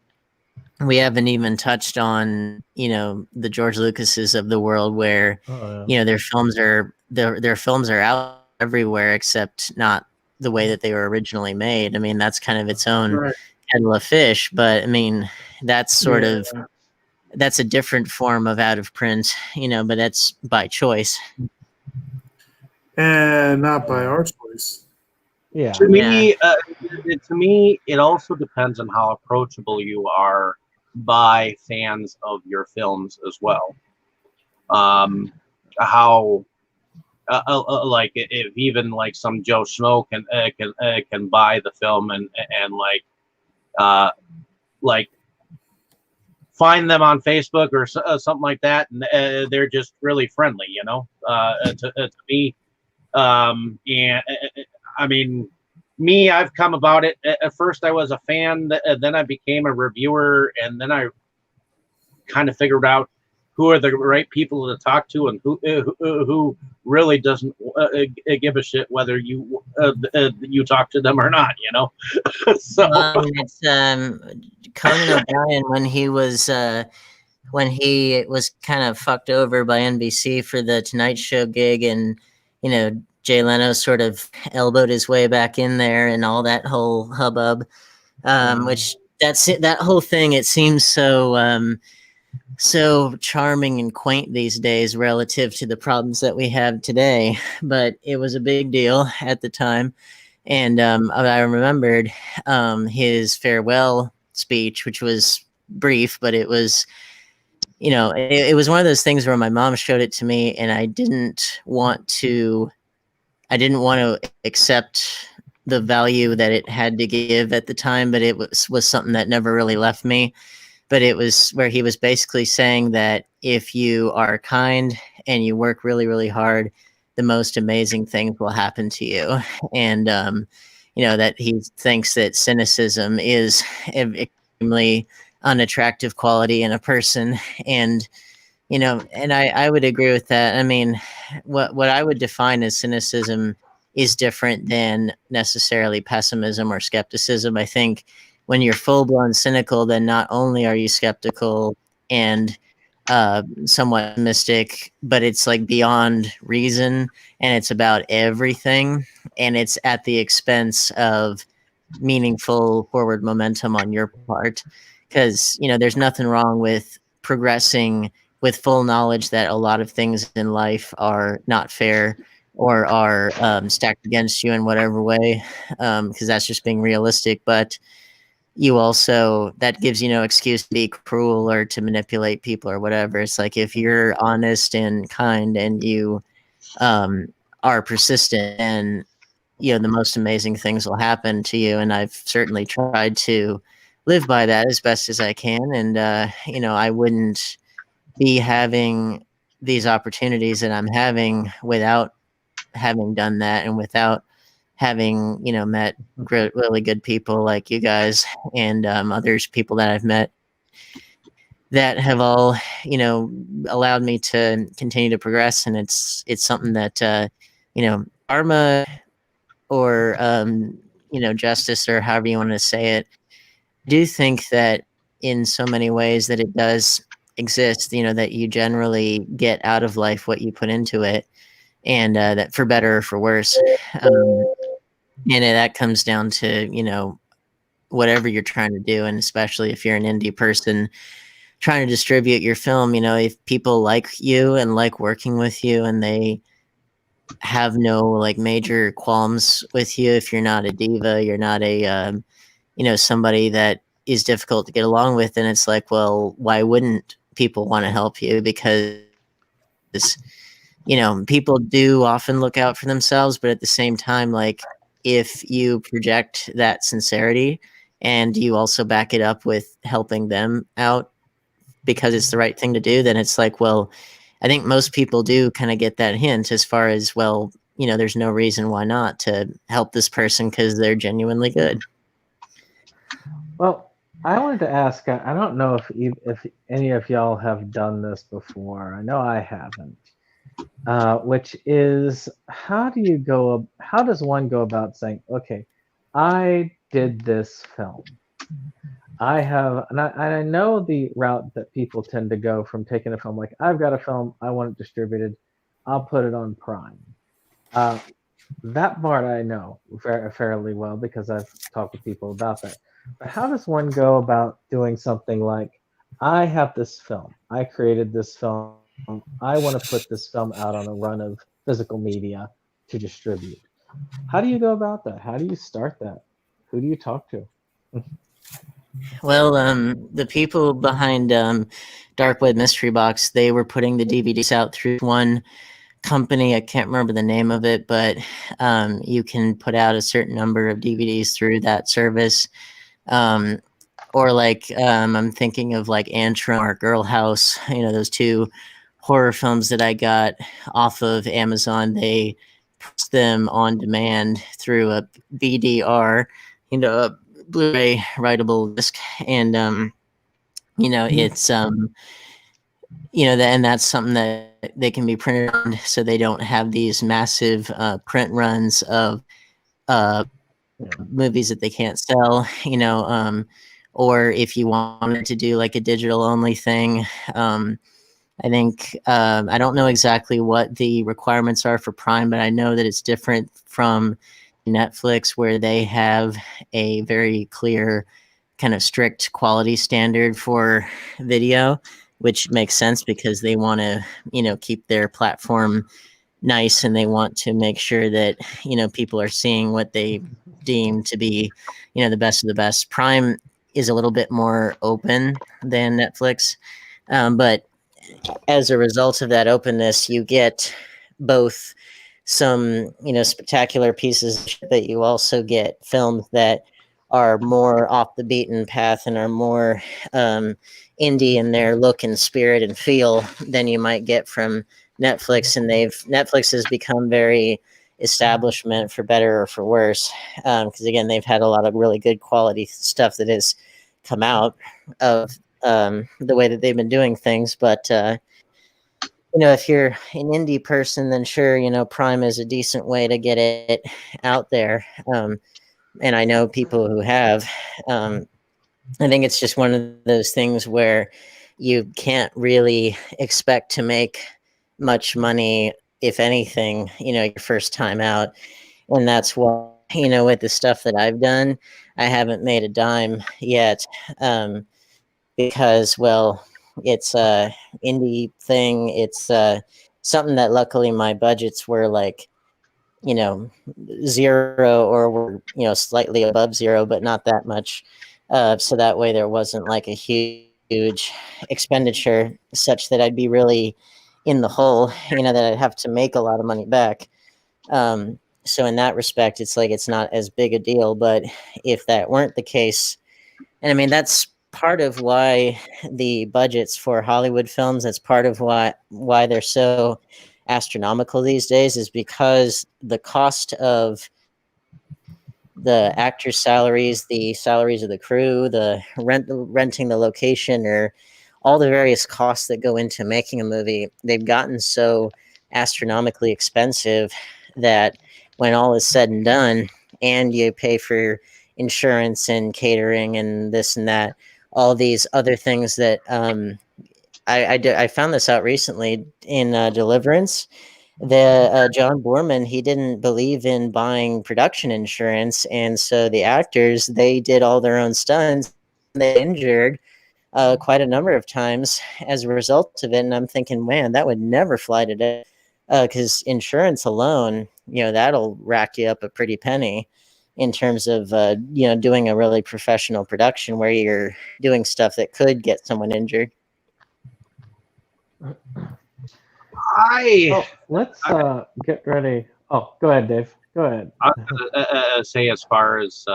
S3: we haven't even touched on, you know, the George Lucases of the world, where you know, their films are out everywhere except not the way that they were originally made. I mean, that's kind of its own kettle of fish, but I mean, that's sort of, that's a different form of out of print, you know, but that's by choice
S4: and not by our choice.
S2: Yeah.
S1: To me, it also depends on how approachable you are by fans of your films as well. How like if even like some Joe Schmo can buy the film and like find them on Facebook or something like that, and they're just really friendly, you know. To me, yeah, I mean, me, I've come about it. At first, I was a fan, then I became a reviewer, and then I kind of figured out who are the right people to talk to and who really doesn't give a shit whether you you talk to them or not, you know. So
S3: it's Conan O'Brien when he was kind of fucked over by NBC for the Tonight Show gig, and you know, Jay Leno sort of elbowed his way back in there and all that whole hubbub, which that's it, that whole thing, it seems so so charming and quaint these days relative to the problems that we have today, but it was a big deal at the time. And I remembered his farewell speech, which was brief, but it was, you know, it was one of those things where my mom showed it to me and I didn't want to I didn't want to accept the value that it had to give at the time, but it was something that never really left me. But it was where he was basically saying that if you are kind and you work really, really hard, the most amazing things will happen to you. And, that he thinks that cynicism is an extremely unattractive quality in a person. And, and I would agree with that. I mean, what I would define as cynicism is different than necessarily pessimism or skepticism. I think when you're full blown cynical, then not only are you skeptical and somewhat mystic, but it's like beyond reason and it's about everything. And it's at the expense of meaningful forward momentum on your part. Because, there's nothing wrong with progressing with full knowledge that a lot of things in life are not fair or are stacked against you in whatever way, because that's just being realistic. But you also, that gives you no excuse to be cruel or to manipulate people or whatever. It's like if you're honest and kind and you are persistent, and the most amazing things will happen to you. And I've certainly tried to live by that as best as I can. And I wouldn't be having these opportunities that I'm having without having done that and without having met really good people like you guys and others people that I've met that have all allowed me to continue to progress. And it's something that karma or justice, or however you want to say it, I do think that in so many ways that it does exist, that you generally get out of life what you put into it, and that for better or for worse. And that comes down to, whatever you're trying to do. And especially if you're an indie person trying to distribute your film, if people like you and like working with you and they have no like major qualms with you, if you're not a diva, you're not a, somebody that is difficult to get along with, and it's like, well, why wouldn't people want to help you? Because people do often look out for themselves, but at the same time, like if you project that sincerity and you also back it up with helping them out because it's the right thing to do, then it's like, well, I think most people do kind of get that hint as far as, well, there's no reason why not to help this person because they're genuinely good.
S2: Well, I wanted to ask, I don't know if any of y'all have done this before. I know I haven't. Which is, how does one go about saying, okay, I did this film. I know the route that people tend to go from taking a film, like, I've got a film, I want it distributed, I'll put it on Prime. That part I know fairly well because I've talked with people about that. But how does one go about doing something like, I have this film, I created this film, I want to put this film out on a run of physical media to distribute? How do you go about that? How do you start that? Who do you talk to?
S3: Well, the people behind Dark Web Mystery Box, they were putting the DVDs out through one company. I can't remember the name of it, but you can put out a certain number of DVDs through that service. Or like I'm thinking of like Antrim or Girl House, those two horror films that I got off of Amazon. They post them on demand through a BDR, a Blu-ray writable disc, and it's and that's something that they can be printed on, so they don't have these massive print runs of movies that they can't sell, or if you wanted to do like a digital only thing. I think I don't know exactly what the requirements are for Prime, but I know that it's different from Netflix, where they have a very clear kind of strict quality standard for video, which makes sense because they want to, keep their platform nice, and they want to make sure that, people are seeing what they deem to be, the best of the best. Prime is a little bit more open than Netflix, but as a result of that openness, you get both some, spectacular pieces of shit, that you also get films that are more off the beaten path and are more indie in their look and spirit and feel than you might get from Netflix. And Netflix has become very establishment, for better or for worse, because again, they've had a lot of really good quality stuff that has come out of the way that they've been doing things. But if you're an indie person, then sure, Prime is a decent way to get it out there. And I know people who have. I think it's just one of those things where you can't really expect to make much money, if anything, your first time out. And that's why, with the stuff that I've done, I haven't made a dime yet, because, well, it's a indie thing. It's something that luckily my budgets were like, zero, or were, slightly above zero, but not that much. So that way there wasn't like a huge expenditure such that I'd be really in the hole, that I'd have to make a lot of money back. So in that respect, it's like, it's not as big a deal. But if that weren't the case, and I mean, that's part of why the budgets for Hollywood films, that's part of why they're so astronomical these days, is because the cost of the actors' salaries, the salaries of the crew, the renting the location, or all the various costs that go into making a movie, they've gotten so astronomically expensive that when all is said and done, and you pay for insurance and catering and this and that, all these other things that I found this out recently in Deliverance. The John Boorman, he didn't believe in buying production insurance, and so the actors, they did all their own stunts. They injured quite a number of times as a result of it. And I'm thinking, man, that would never fly today, because insurance alone, that'll rack you up a pretty penny in terms of doing a really professional production where you're doing stuff that could get someone injured.
S2: Let's get ready. Oh, go ahead, Dave. Go ahead.
S1: Say, as far as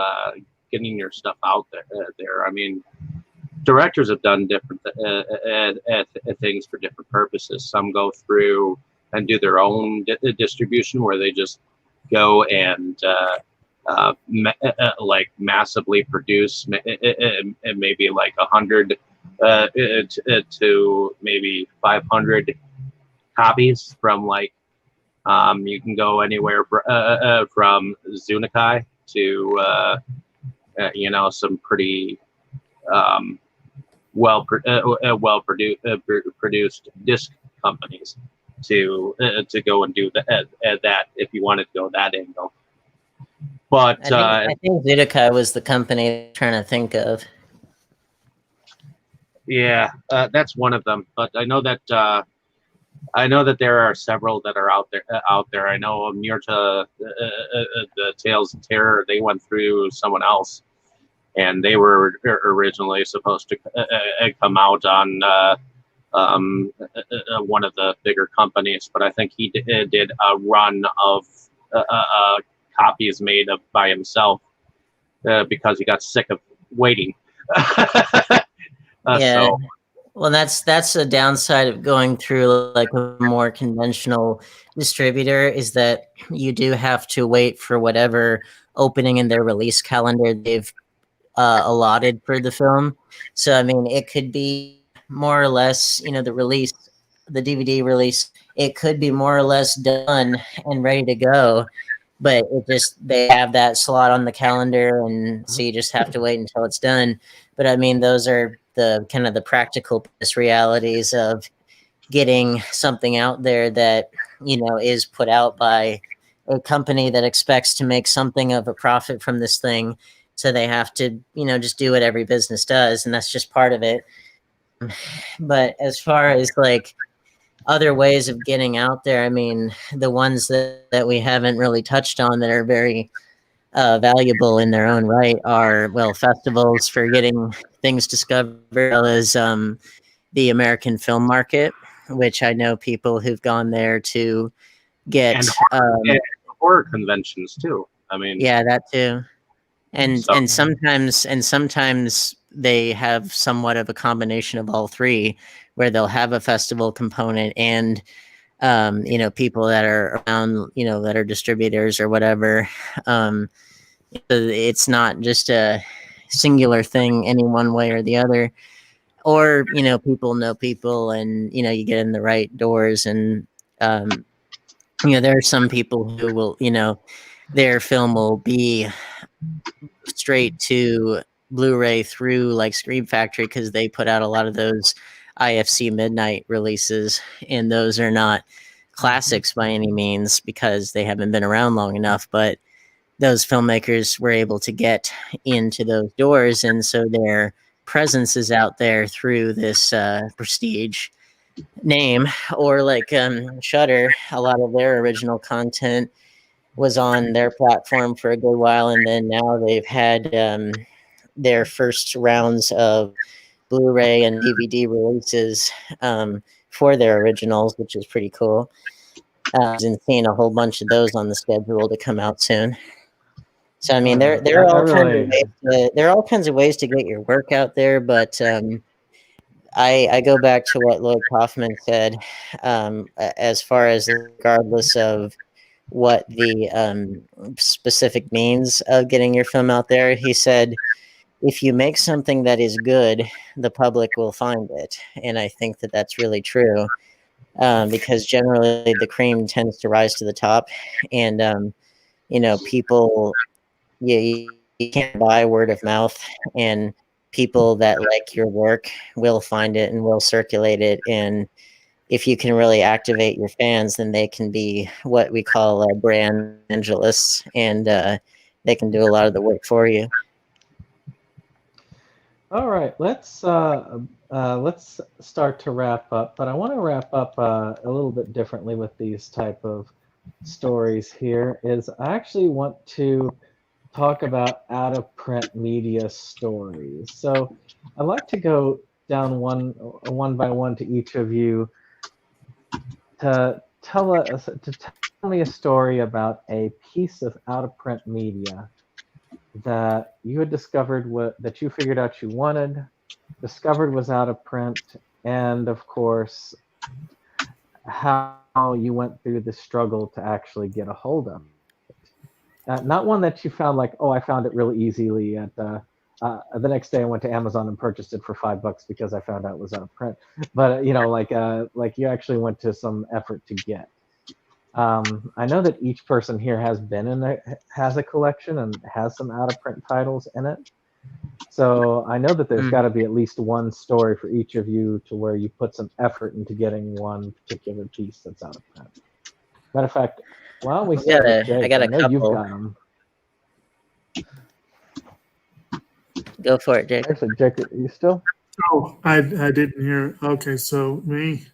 S1: getting your stuff out there, I mean, directors have done different things for different purposes. Some go through and do their own distribution, where they just go and like massively produce maybe like 100 to maybe 500 copies from, like, you can go anywhere from Zunikai to some pretty produced disc companies to go and do that if you wanted to go that angle. But
S3: I think Zunikai was the company I'm trying to think of.
S1: Yeah, that's one of them. But I know that there are several that are out there. I know Myrta, the Tales of Terror, they went through someone else, and they were originally supposed to come out on one of the bigger companies, but I think he did a run of copies made by himself because he got sick of waiting.
S3: Yeah. So. Well, that's a downside of going through like a more conventional distributor, is that you do have to wait for whatever opening in their release calendar they've allotted for the film. So, I mean, it could be more or less, the DVD release, it could be more or less done and ready to go, but they have that slot on the calendar, and so you just have to wait until it's done. But I mean, those are the kind of the practical realities of getting something out there that, is put out by a company that expects to make something of a profit from this thing. So they have to, just do what every business does. And that's just part of it. But as far as like other ways of getting out there, I mean, the ones that we haven't really touched on that are very valuable in their own right are, well, festivals for getting things discovered, as well as the American film market, which I know people who've gone there to get
S1: and horror conventions too. I mean,
S3: yeah, that too. And
S1: So-
S3: sometimes they have somewhat of a combination of all three, where they'll have a festival component and people that are around, that are distributors or whatever. It's not just a singular thing any one way or the other. Or people know people, and you get in the right doors, and there are some people who will, their film will be straight to Blu-ray through like Scream Factory, because they put out a lot of those IFC midnight releases, and those are not classics by any means because they haven't been around long enough, but those filmmakers were able to get into those doors, and so their presence is out there through this prestige name. Or like Shudder, a lot of their original content was on their platform for a good while, and then now they've had their first rounds of Blu-ray and DVD releases for their originals, which is pretty cool. And seeing a whole bunch of those on the schedule to come out soon. So I mean, there are all kinds of ways to get your work out there, but I go back to what Lloyd Kaufman said, as far as regardless of what the specific means of getting your film out there, he said, if you make something that is good, the public will find it. And I think that that's really true, because generally the cream tends to rise to the top, and people, you can't buy word of mouth, and people that like your work will find it and will circulate it. And if you can really activate your fans, then they can be what we call brand evangelists, and they can do a lot of the work for you.
S2: All right, let's start to wrap up, but I want to wrap up a little bit differently with these type of stories here. Is I actually want to talk about out of print media stories. So I'd like to go down one by one to each of you to tell me a story about a piece of out of print media that you had discovered, that you figured out you wanted, discovered was out of print, and of course how you went through the struggle to actually get a hold of it. Not one that you found like, oh, I found it really easily at the next day I went to Amazon and purchased it for $5 because I found out it was out of print, but like you actually went to some effort to get. I know that each person here has a collection and has some out of print titles in it. So I know that there's got to be at least one story for each of you to where you put some effort into getting one particular piece that's out of print. Matter of fact, why don't we start with Jake?
S3: I got a
S2: know
S3: couple.
S2: You've got them.
S3: Go for it, Jake.
S2: Actually, Jake, are you still?
S4: Oh, I didn't hear. Okay, so me.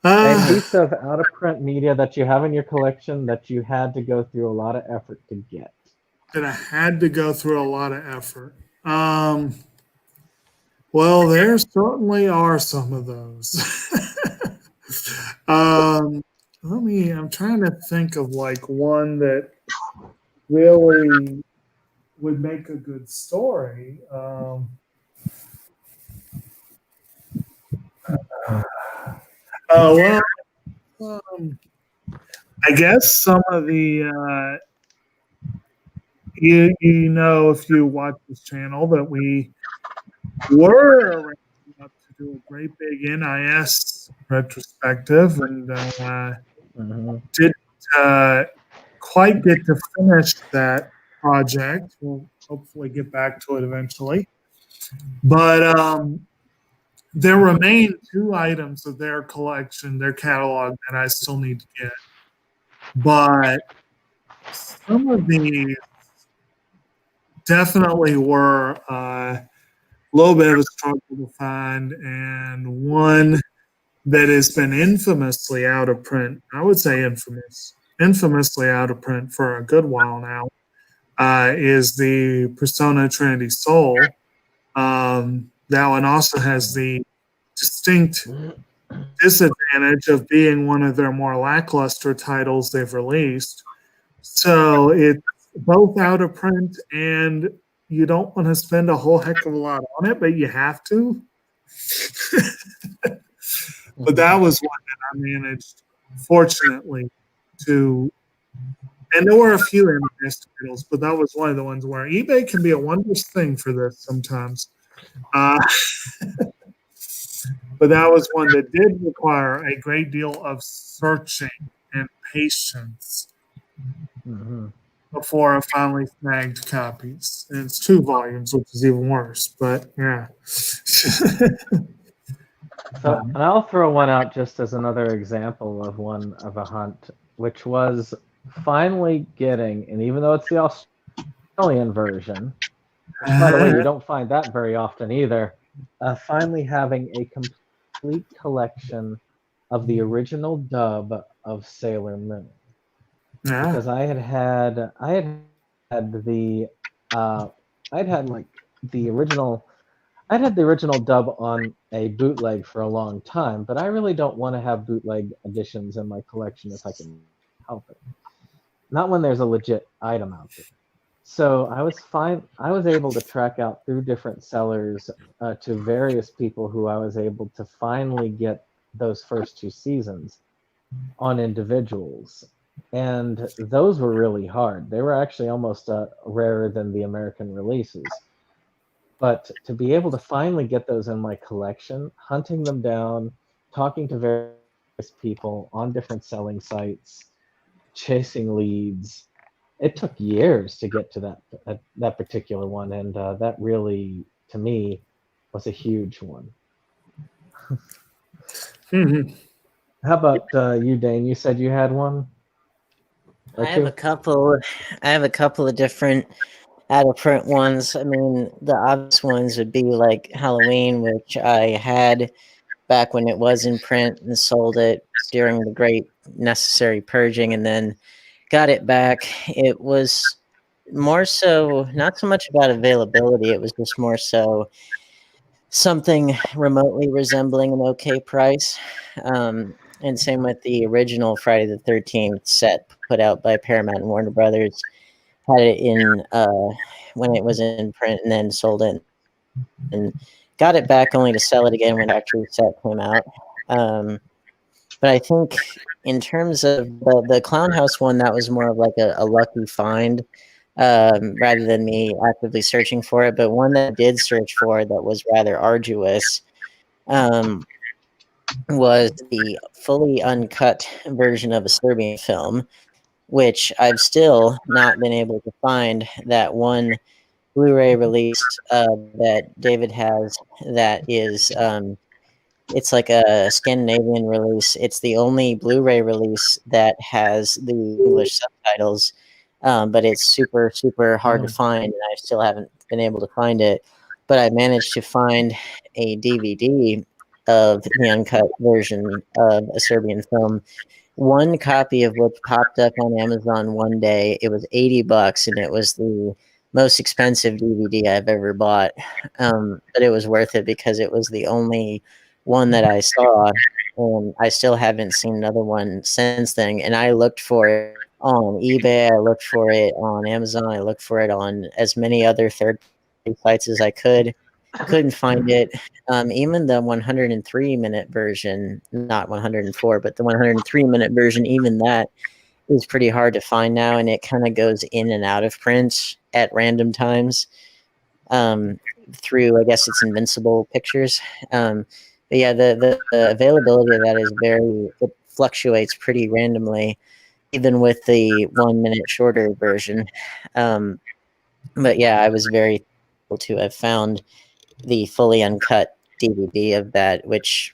S2: A piece of out of print media that you have in your collection that you had to go through a lot of effort to get.
S4: That I had to go through a lot of effort. Well, there certainly are some of those. I'm trying to think of like one that really would make a good story. I guess some of the if you watch this channel, that we were arranging up to do a great big NIS retrospective, and didn't quite get to finish that project. We'll hopefully get back to it eventually. But there remain 2 items of their collection, their catalog, that I still need to get. But some of these definitely were a little bit of a struggle to find, and one that has been infamously out of print. I would say infamously out of print for a good while now, is the Persona Trinity Soul. That one also has the distinct disadvantage of being one of their more lackluster titles they've released. So it's both out of print, and you don't want to spend a whole heck of a lot on it, but you have to. But that was one that I managed, fortunately, to. And there were a few NES titles, but that was one of the ones where eBay can be a wondrous thing for this sometimes. But that was one that did require a great deal of searching and patience before I finally snagged copies. And it's 2 volumes, which is even worse. But yeah.
S2: So, and I'll throw one out just as another example of one of a hunt, which was finally getting, and even though it's the Australian version, which, by the way, you don't find that very often either, finally having a complete collection of the original dub of Sailor Moon.
S4: Yeah.
S2: Because I had the original dub on a bootleg for a long time, but I really don't want to have bootleg editions in my collection if I can help it. Not when there's a legit item out there. So I was able to track out through different sellers to various people who I was able to finally get those first 2 seasons on individuals. And those were really hard. They were actually almost rarer than the American releases. But to be able to finally get those in my collection, hunting them down, talking to various people on different selling sites, chasing leads, it took years to get to that particular one, and that really, to me, was a huge one. How about you, Dane? You said you had one?
S3: I have a couple of different out of print ones. I mean, the obvious ones would be like Halloween, which I had back when it was in print and sold it during the great necessary purging, and then got it back. It was more so not so much about availability. It was just more so something remotely resembling an okay price. And same with the original Friday the 13th set put out by Paramount and Warner Brothers. Had it in when it was in print, and then sold it and got it back only to sell it again when the factory set came out. But I think in terms of the Clown House one, that was more of like a lucky find rather than me actively searching for it. But one that I did search for that was rather arduous was the fully uncut version of a Serbian film, which I've still not been able to find. That one Blu-ray release that David has that is it's like a Scandinavian release. It's the only Blu-ray release that has the English subtitles, but it's super, super hard to find, and I still haven't been able to find it. But I managed to find a DVD of the uncut version of a Serbian film. One copy of which popped up on Amazon one day. It was $80, and it was the most expensive DVD I've ever bought. But it was worth it because it was the only one that I saw, and I still haven't seen another one since then. And I looked for it on eBay, I looked for it on Amazon, I looked for it on as many other third-party sites as I could. Couldn't find it. Even the 103-minute version, not 104, but the 103-minute version, even that is pretty hard to find now, and it kind of goes in and out of print at random times through, I guess it's Invincible Pictures. But yeah, the availability of that is it fluctuates pretty randomly, even with the 1 minute shorter version. But yeah, I was very able to have found the fully uncut DVD of that, which,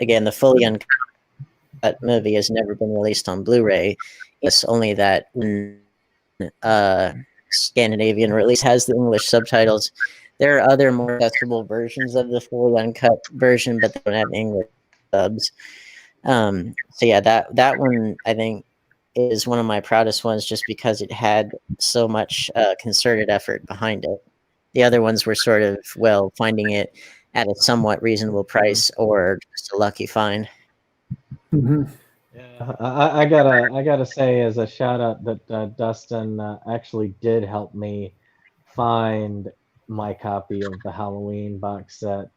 S3: again, the fully uncut movie has never been released on Blu-ray. It's only that Scandinavian release has the English subtitles. There are other more accessible versions of the fully uncut version, but they don't have English subs. So yeah, that one I think is one of my proudest ones, just because it had so much concerted effort behind it. The other ones were sort of, finding it at a somewhat reasonable price or just a lucky find.
S4: Mhm.
S2: Yeah, I gotta say as a shout out that Dustin actually did help me find my copy of the Halloween box set,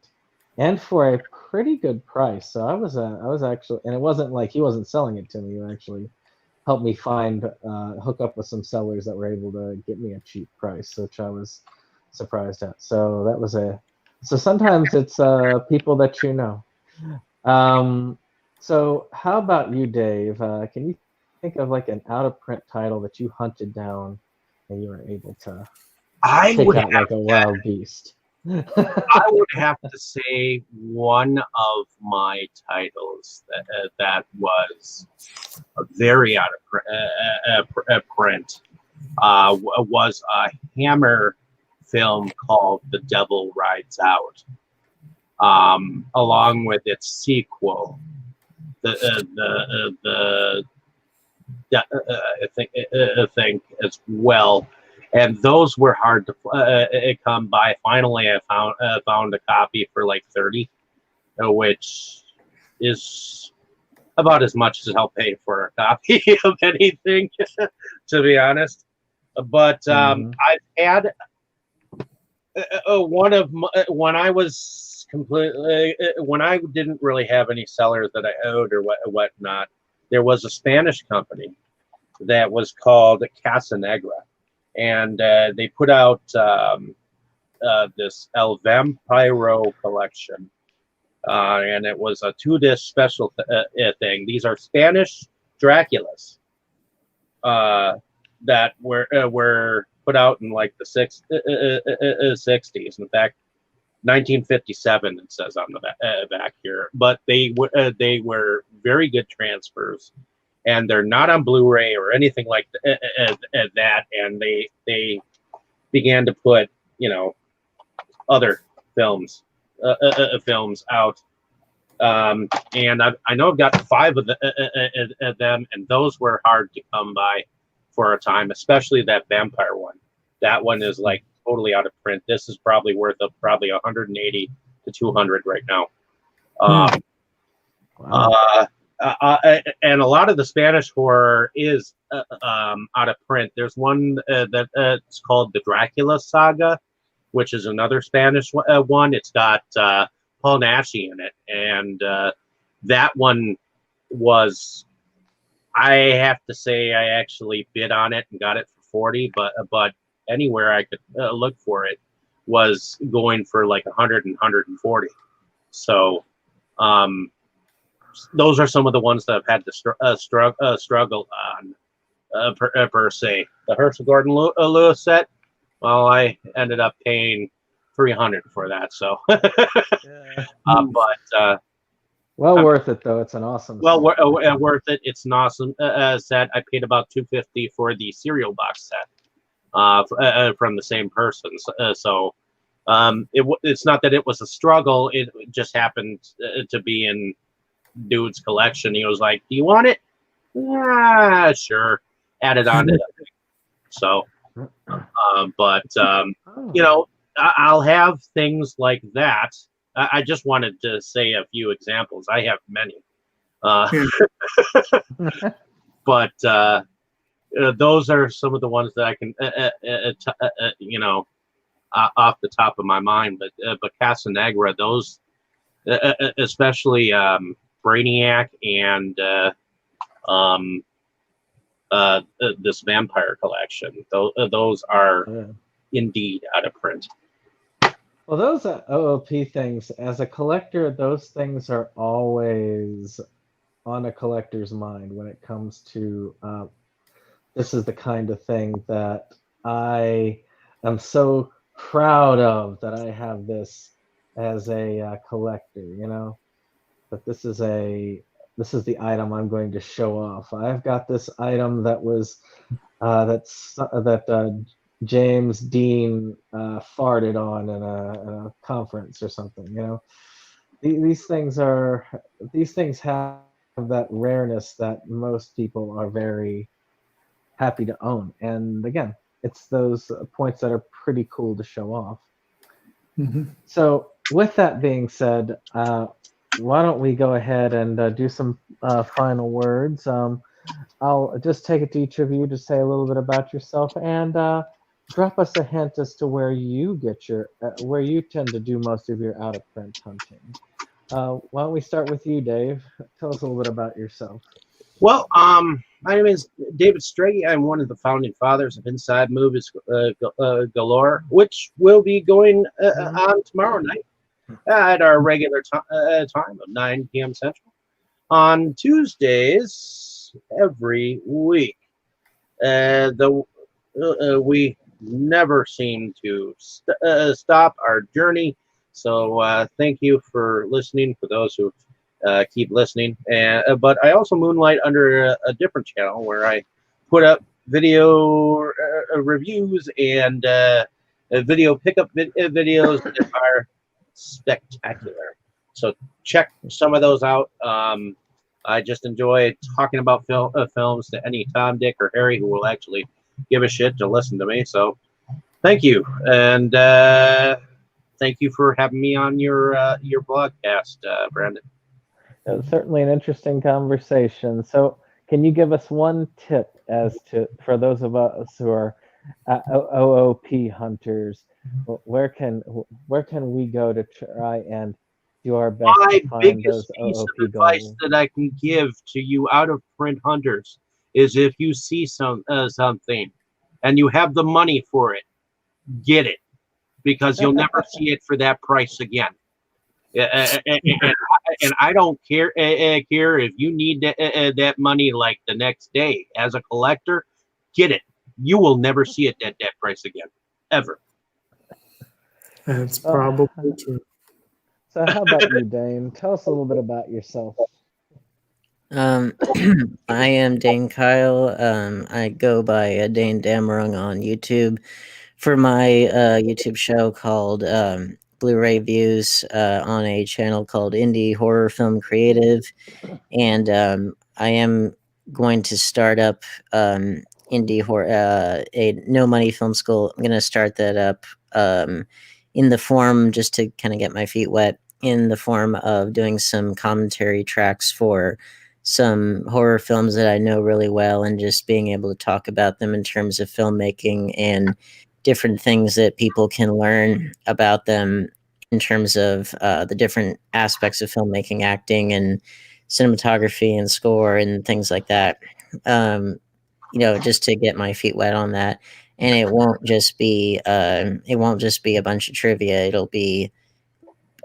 S2: and for a pretty good price. So I was actually, and it wasn't like he wasn't selling it to me. He actually helped me find hook up with some sellers that were able to get me a cheap price, which I was surprised at. So that was a so sometimes it's people that you know. Um, so how about you, Dave? Can you think of like an out of print title that you hunted down and you were able to
S1: I
S2: pick
S1: would
S2: out like a wild beast?
S1: I would have to say one of my titles that was very out of print was a Hammer film called The Devil Rides Out, along with its sequel, I think as well. And those were hard to come by. Finally, I found a copy for like 30, which is about as much as I'll pay for a copy of anything, to be honest. But I've had one of my, when I was completely when I didn't really have any sellers that I owed or whatnot. There was a Spanish company that was called Casa Negra, and they put out this El Vampiro collection, and it was a 2-disc special thing. These are Spanish Draculas that were put out in like the 60s. In fact, 1957 it says on the back here. But they were very good transfers, and they're not on Blu-ray or anything like that. And they began to put other films out. And I know I've got 5 of them, and those were hard to come by for a time, especially that vampire one. That one is like totally out of print. This is probably worth probably 180 to 200 right now.
S2: Wow.
S1: And a lot of the Spanish horror is out of print. There's one that's called the Dracula Saga, which is another Spanish one. It's got Paul Naschy in it, and that one was, I have to say, I actually bid on it and got it for 40, but anywhere I could look for it was going for like 100 and 140. So those are some of the ones that I've had to struggle on per se. The Herschel Gordon Lewis set, well, I ended up paying 300 for that. So,
S2: Well worth it though. It's an awesome.
S1: Well, worth it. It's an awesome set. I paid about $250 for the cereal box set from the same person. So it's not that it was a struggle. It just happened to be in dude's collection. He was like, "Do you want it?" Yeah, sure. Added on to it. So, I'll have things like that. I just wanted to say a few examples. I have many. But those are some of the ones that I can, off the top of my mind. But Casa Negra, those, especially Brainiac and this vampire collection, those are indeed out of print.
S2: Well, those OOP things, as a collector, those things are always on a collector's mind when it comes to this is the kind of thing that I am so proud of, that I have this as a collector, that this is the item I'm going to show off. I've got this item that was that James Dean farted on in a conference or something. These things have that rareness that most people are very happy to own. And again, it's those points that are pretty cool to show off.
S4: Mm-hmm.
S2: So with that being said, why don't we go ahead and do some final words? I'll just take it to each of you to say a little bit about yourself and drop us a hint as to where you get where you tend to do most of your out of print hunting. Why don't we start with you, Dave? Tell us a little bit about yourself.
S1: Well, my name is David Strege. I'm one of the founding fathers of Inside Movies Galore, which will be going on tomorrow night at our regular time of 9 p.m. Central on Tuesdays every week. We never seem to stop our journey. So thank you for listening. For those who keep listening, but I also moonlight under a different channel where I put up video reviews and video pickup videos that are spectacular. So check some of those out. I just enjoy talking about films to any Tom, Dick, or Harry who will actually give a shit to listen to me. So thank you, and thank you for having me on your Vlogcast, Brandon.
S2: It was certainly an interesting conversation. So, can you give us one tip as to, for those of us who are OOP hunters, where can we go to try and do our best to find those
S1: piece
S2: OOP
S1: of advice
S2: goals?
S1: that I can give to you out of print hunters is if you see something and you have the money for it, get it, because you'll never see it for that price again. And I don't care if you need that money like the next day. As a collector, get it. You will never see it at that price again, ever.
S4: That's probably true.
S2: So, how about you, Dane? Tell us a little bit about yourself.
S3: I am Dane Kyle. I go by Dane Damerung on YouTube for my YouTube show called Blu-ray Views on a channel called Indie Horror Film Creative, and I am going to start up indie horror, a no money film school. I'm going to start that up in the form, just to kind of get my feet wet, in the form of doing some commentary tracks for some horror films that I know really well, and just being able to talk about them in terms of filmmaking and different things that people can learn about them in terms of the different aspects of filmmaking, acting, and cinematography and score and things like that. Just to get my feet wet on that. And it won't just be a bunch of trivia. It'll be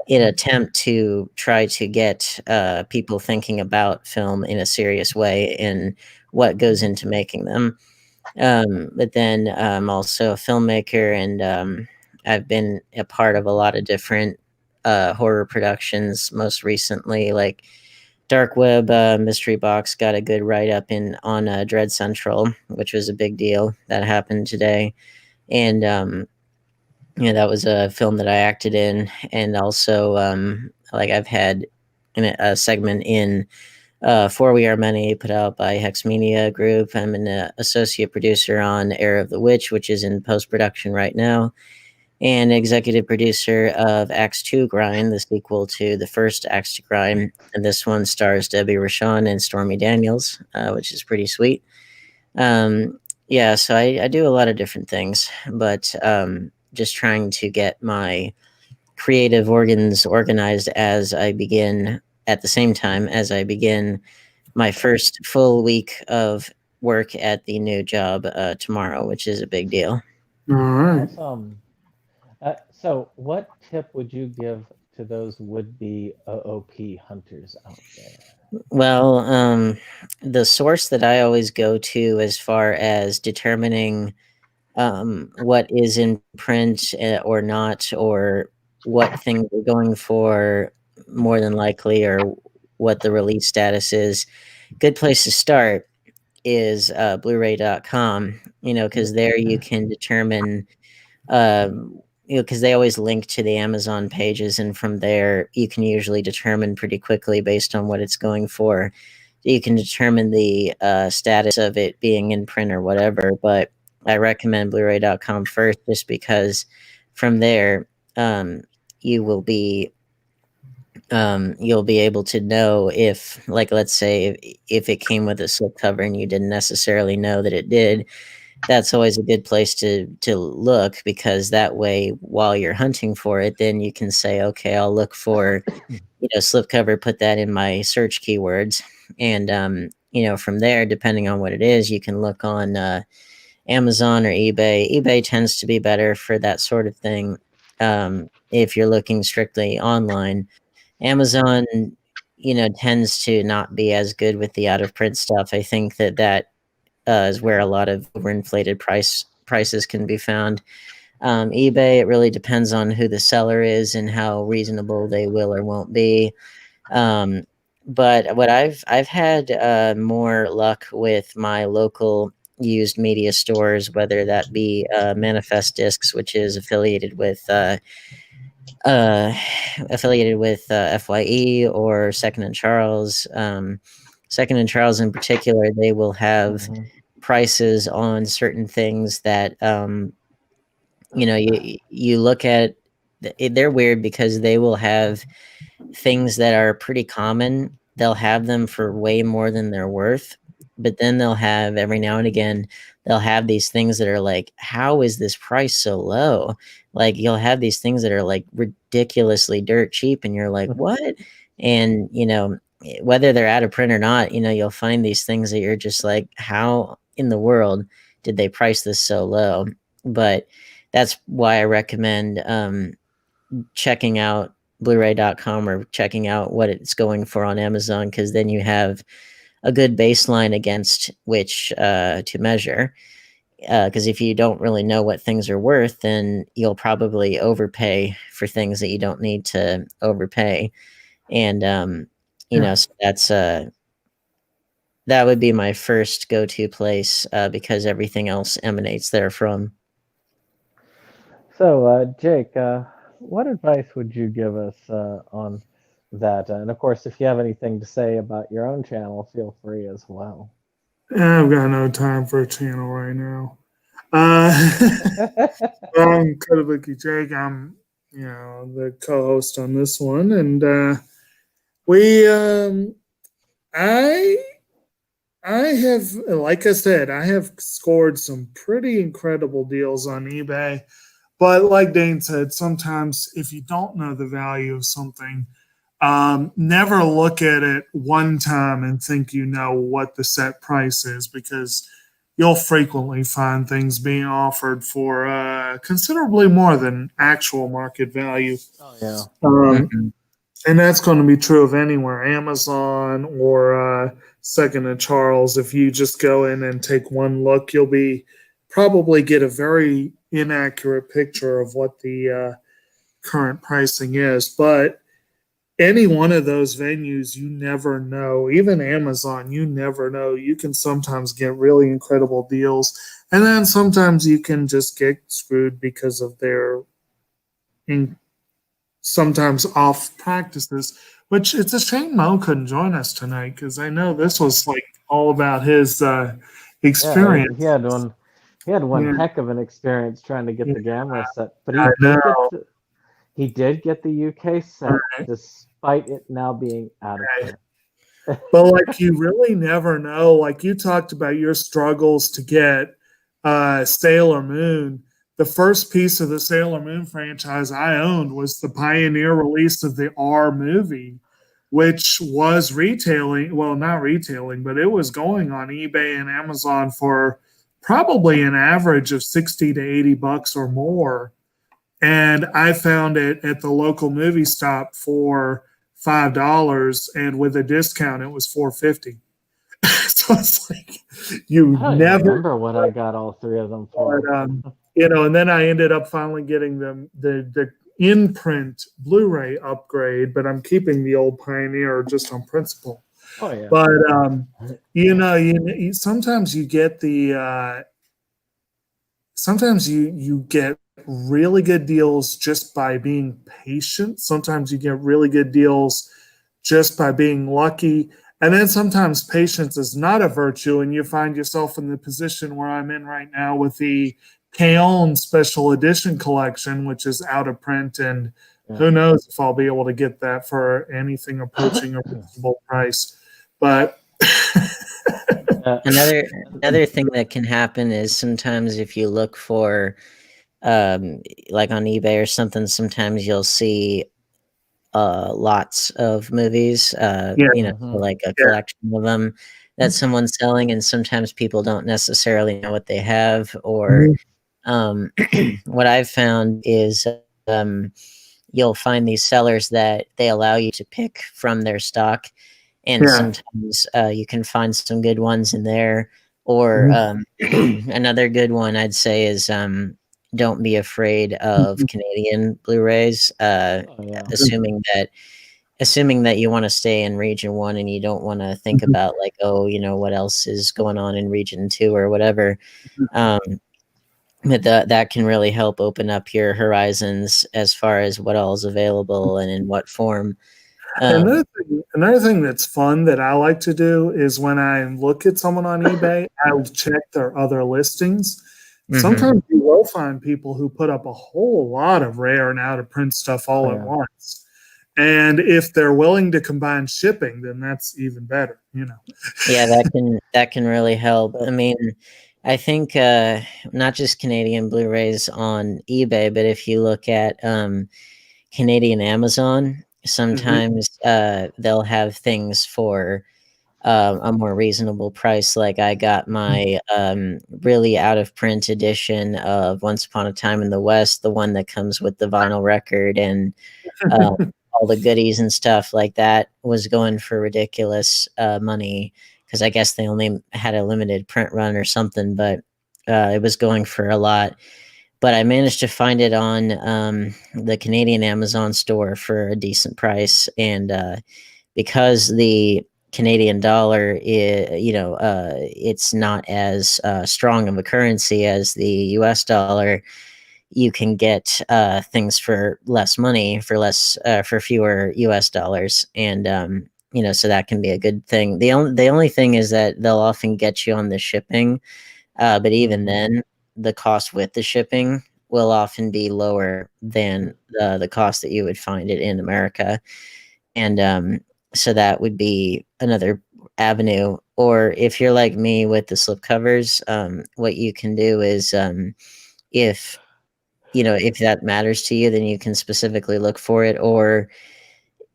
S3: an attempt to try to get people thinking about film in a serious way and what goes into making them. But then I'm also a filmmaker, and I've been a part of a lot of different horror productions. Most recently, like Dark Web Mystery Box got a good write-up on Dread Central, which was a big deal. That happened today. And that was a film that I acted in. And also, I've had a segment in For We Are Many, put out by Hex Media Group. I'm an associate producer on Heir of the Witch, which is in post-production right now, and executive producer of Axe 2 Grind, the sequel to the first Axe 2 Grind. And this one stars Debbie Rochon and Stormy Daniels, which is pretty sweet. So I do a lot of different things, but just trying to get my creative organs organized as I begin, at the same time as I begin my first full week of work at the new job tomorrow, which is a big deal.
S4: All right.
S2: Awesome. So, what tip would you give to those would-be OOP hunters out there?
S3: Well, the source that I always go to as far as determining what is in print or not, or what things we're going for more than likely, or what the release status is, good place to start is Blu-ray.com, because there you can determine, because they always link to the Amazon pages, and from there you can usually determine pretty quickly, based on what it's going for, you can determine the status of it being in print or whatever. But I recommend Blu-ray.com first, just because from there you will be you'll be able to know if, like, let's say if it came with a slipcover and you didn't necessarily know that it did. That's always a good place to look, because that way, while you're hunting for it, then you can say, okay, I'll look for, slipcover, put that in my search keywords, and from there, depending on what it is, you can look on Amazon or eBay. eBay tends to be better for that sort of thing. If you're looking strictly online, Amazon, tends to not be as good with the out of print stuff. I think that is where a lot of overinflated prices can be found. eBay, it really depends on who the seller is and how reasonable they will or won't be. But what I've had more luck with my local used media stores, whether that be Manifest Discs, which is affiliated with FYE, or Second and Charles. Second and Charles in particular, they will have prices on certain things that you look at. They're weird because they will have things that are pretty common. They'll have them for way more than they're worth, but then they'll have, every now and again, they'll have these things that are like, how is this price so low? Like, you'll have these things that are like ridiculously dirt cheap, and you're like, what? And whether they're out of print or not, you'll find these things that you're just like, how in the world did they price this so low? But that's why I recommend checking out Blu-ray.com or checking out what it's going for on Amazon, because then you have a good baseline against which to measure. Because if you don't really know what things are worth, then you'll probably overpay for things that you don't need to overpay. And so that's that would be my first go-to place, because everything else emanates therefrom.
S2: So, Jake, what advice would you give us on that? And of course, if you have anything to say about your own channel, feel free as well.
S4: I've got no time for a channel right now. I'm Kotobuki Jake. I'm, the co-host on this one, and I have, like I said, I have scored some pretty incredible deals on eBay. But like Dane said, sometimes if you don't know the value of something, never look at it one time and think you know what the set price is, because you'll frequently find things being offered for considerably more than actual market value.
S2: Oh, yeah.
S4: And that's going to be true of anywhere, Amazon or Second and Charles. If you just go in and take one look, you'll probably get a very inaccurate picture of what the current pricing is. But any one of those venues, you never know. Even Amazon, you never know. You can sometimes get really incredible deals, and then sometimes you can just get screwed because of their sometimes off practices. Which, it's a shame Mo couldn't join us tonight, because I know this was like all about his experience.
S2: Yeah, he had one heck of an experience trying to get the Gamera set, but he did get the UK set, despite it now being out of print.
S4: But like, you really never know. Like, you talked about your struggles to get Sailor Moon. The first piece of the Sailor Moon franchise I owned was the pioneer release of the R movie, which was retailing. Well, not retailing, but it was going on eBay and Amazon for probably an average of $60 to $80 or more. And I found it at the local movie stop for $5, and with a discount, it was $4.50. So it's like,
S2: I never remember what I got all three of them for.
S4: But, and then I ended up finally getting the in-print Blu-ray upgrade, but I'm keeping the old Pioneer just on principle.
S2: Oh yeah.
S4: But sometimes you get sometimes you get really good deals just by being patient. Sometimes you get really good deals just by being lucky. And then sometimes patience is not a virtue, and you find yourself in the position where I'm in right now with the K-On! Special Edition collection, which is out of print and Who knows if I'll be able to get that for anything approaching a reasonable price. But
S3: another thing that can happen is sometimes if you look for like on eBay or something, sometimes you'll see lots of movies, like a collection of them that someone's selling, and sometimes people don't necessarily know what they have, or what I've found is you'll find these sellers that they allow you to pick from their stock, and sometimes you can find some good ones in there, or another good one I'd say is don't be afraid of Canadian Blu-rays, assuming that you want to stay in region 1 and you don't want to think about like, oh, what else is going on in region 2 or whatever. But that can really help open up your horizons as far as what all is available and in what form.
S4: Another thing that's fun that I like to do is when I look at someone on eBay, I'll check their other listings. Sometimes you will find people who put up a whole lot of rare and out of print stuff all at once. And if they're willing to combine shipping, then that's even better,
S3: Yeah, that can really help. I mean, I think not just Canadian Blu-rays on eBay, but if you look at Canadian Amazon, sometimes they'll have things for a more reasonable price. Like I got my really out of print edition of Once Upon a Time in the West, the one that comes with the vinyl record and all the goodies and stuff like that, was going for ridiculous money, because I guess they only had a limited print run or something, but it was going for a lot. But I managed to find it on the Canadian Amazon store for a decent price, and because the Canadian dollar is, it's not as strong of a currency as the US dollar, you can get things for less money, for fewer US dollars. And, so that can be a good thing. The only thing is that they'll often get you on the shipping. But even then, the cost with the shipping will often be lower than the cost that you would find it in America. And so that would be another avenue. Or if you're like me with the slipcovers, what you can do is if that matters to you, then you can specifically look for it. Or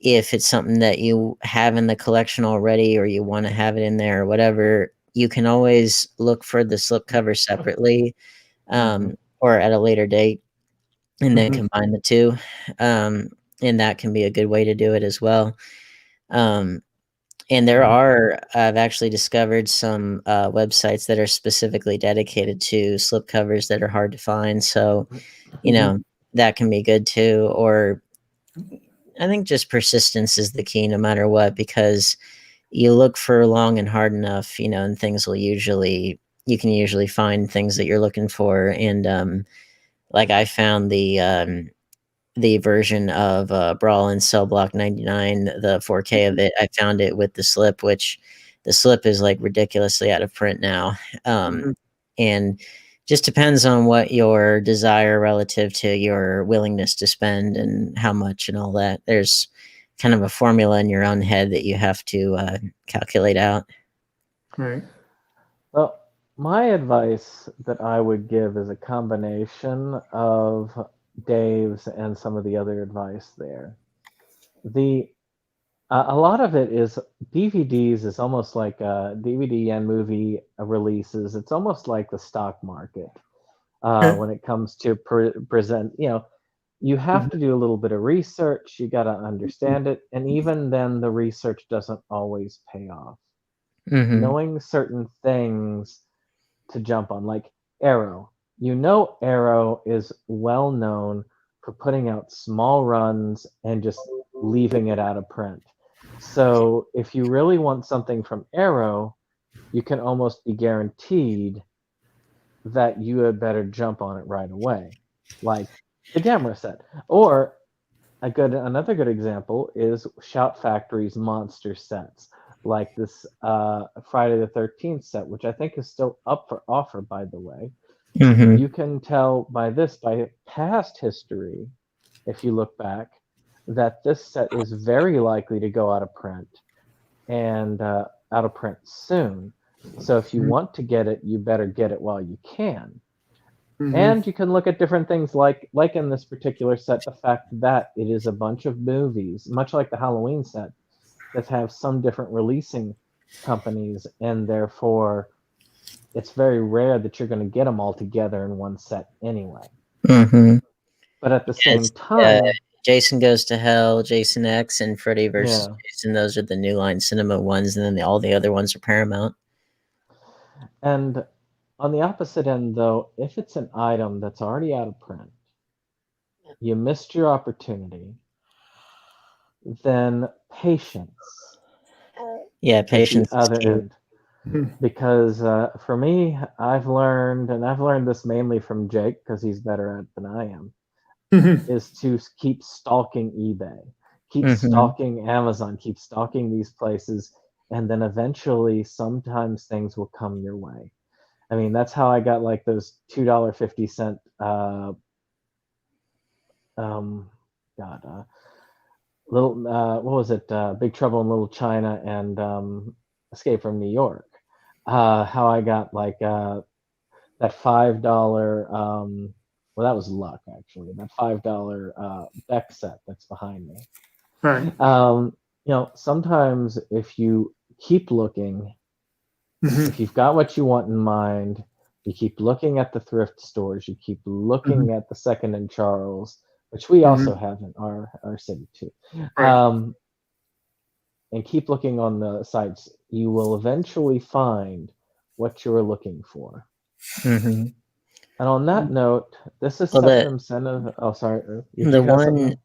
S3: if it's something that you have in the collection already, or you want to have it in there or whatever, you can always look for the slipcover separately, or at a later date, and then combine the two. And that can be a good way to do it as well. And I've actually discovered some websites that are specifically dedicated to slipcovers that are hard to find. So, that can be good too. Or I think just persistence is the key no matter what, because you look for long and hard enough, and things will you can usually find things that you're looking for. And like I found the version of Brawl in Cell Block 99, the 4K of it. I found it with the slip, which the slip is like ridiculously out of print now. And just depends on what your desire relative to your willingness to spend and how much and all that. There's kind of a formula in your own head that you have to calculate out.
S4: Right.
S2: Well, my advice that I would give is a combination of Dave's and some of the other advice there. A lot of it is DVDs is almost like DVD and movie releases. It's almost like the stock market when it comes to present. You have to do a little bit of research. You got to understand it, and even then, the research doesn't always pay off. Knowing certain things to jump on, like Arrow. Arrow is well known for putting out small runs and just leaving it out of print. So if you really want something from Arrow, you can almost be guaranteed that you had better jump on it right away, like the Gamera set. Or another good example is Shout Factory's monster sets, like this Friday the 13th set, which I think is still up for offer, by the way. You can tell by past history, if you look back, that this set is very likely to go out of print and out of print soon. So if you want to get it, you better get it while you can. And you can look at different things like in this particular set, the fact that it is a bunch of movies, much like the Halloween set, that have some different releasing companies, and therefore it's very rare that you're going to get them all together in one set anyway.
S3: Mm-hmm.
S2: But at the same
S3: Yes,
S2: time,
S3: Jason Goes to Hell, Jason X, and Freddy vs.
S2: Yeah.
S3: Jason. Those are the New Line Cinema ones, and then all the other ones are Paramount.
S2: and on the opposite end, though, if it's an item that's already out of print, you missed your opportunity, then patience.
S3: Yeah, patience.
S2: At the other end. Because for me, I've learned, and I've learned this mainly from Jake because he's better at it than I am, is to keep stalking eBay, keep stalking Amazon, keep stalking these places, and then eventually sometimes things will come your way. I mean, that's how I got like those $2.50 little what was it? Big Trouble in Little China and Escape from New York. How I got like that $5. Well, that was luck actually. That $5 Beck set that's behind me.
S4: Right.
S2: You know, sometimes if you keep looking, if you've got what you want in mind, you keep looking at the thrift stores, you keep looking at the Second and Charles, which we also have in our city too.
S4: Right.
S2: And keep looking on the sites, you will eventually find what you're looking for. And on that note, this is SeptumSin of. Oh, sorry.
S3: The one.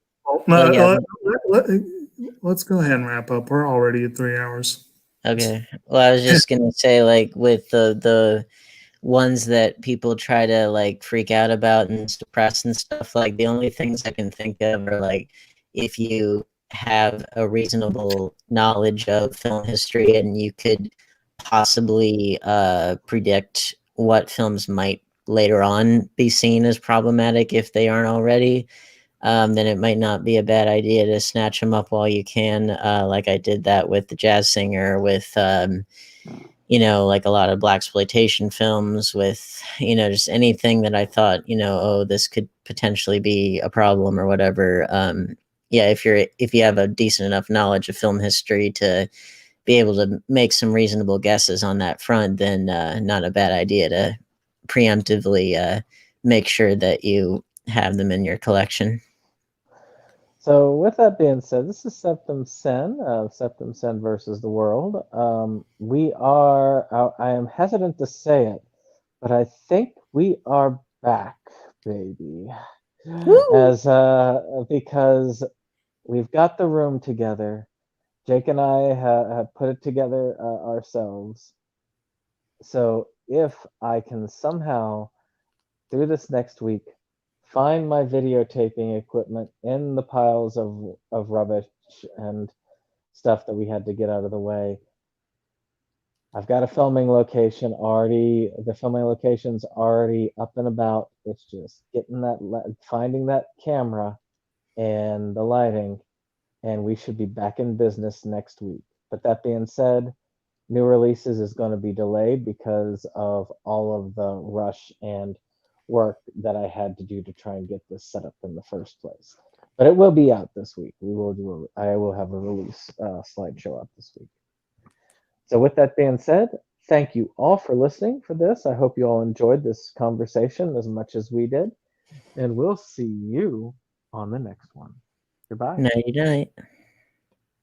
S4: Let's go ahead and wrap up. We're already at 3 hours.
S3: Okay. Well, I was just gonna say, like, with the ones that people try to like freak out about and suppress and stuff, like the only things I can think of are like if you have a reasonable knowledge of film history and you could possibly predict what films might later on be seen as problematic if they aren't already, then it might not be a bad idea to snatch them up while you can, like I did that with The Jazz Singer, with you know, like a lot of blaxploitation films, with, you know, just anything that I thought, you know, oh, this could potentially be a problem or whatever. Yeah, if you have a decent enough knowledge of film history to be able to make some reasonable guesses on that front, then not a bad idea to preemptively make sure that you have them in your collection.
S2: So with that being said, this is SeptumSin of SeptumSin versus the World. I am hesitant to say it, but I think we are back, baby. Because we've got the room together. Jake and I have put it together ourselves. So if I can somehow, through this next week, find my videotaping equipment in the piles of rubbish and stuff that we had to get out of the way, I've got a filming location already. The filming location's already up and about. It's just finding that camera and the lighting, and we should be back in business next week. But that being said, new releases is going to be delayed because of all of the rush and work that I had to do to try and get this set up in the first place. But it will be out this week. I will have a release slideshow up this week. So with that being said, thank you all for listening for this. I hope you all enjoyed this conversation as much as we did. And we'll see you on the next one. Goodbye.
S3: Night night.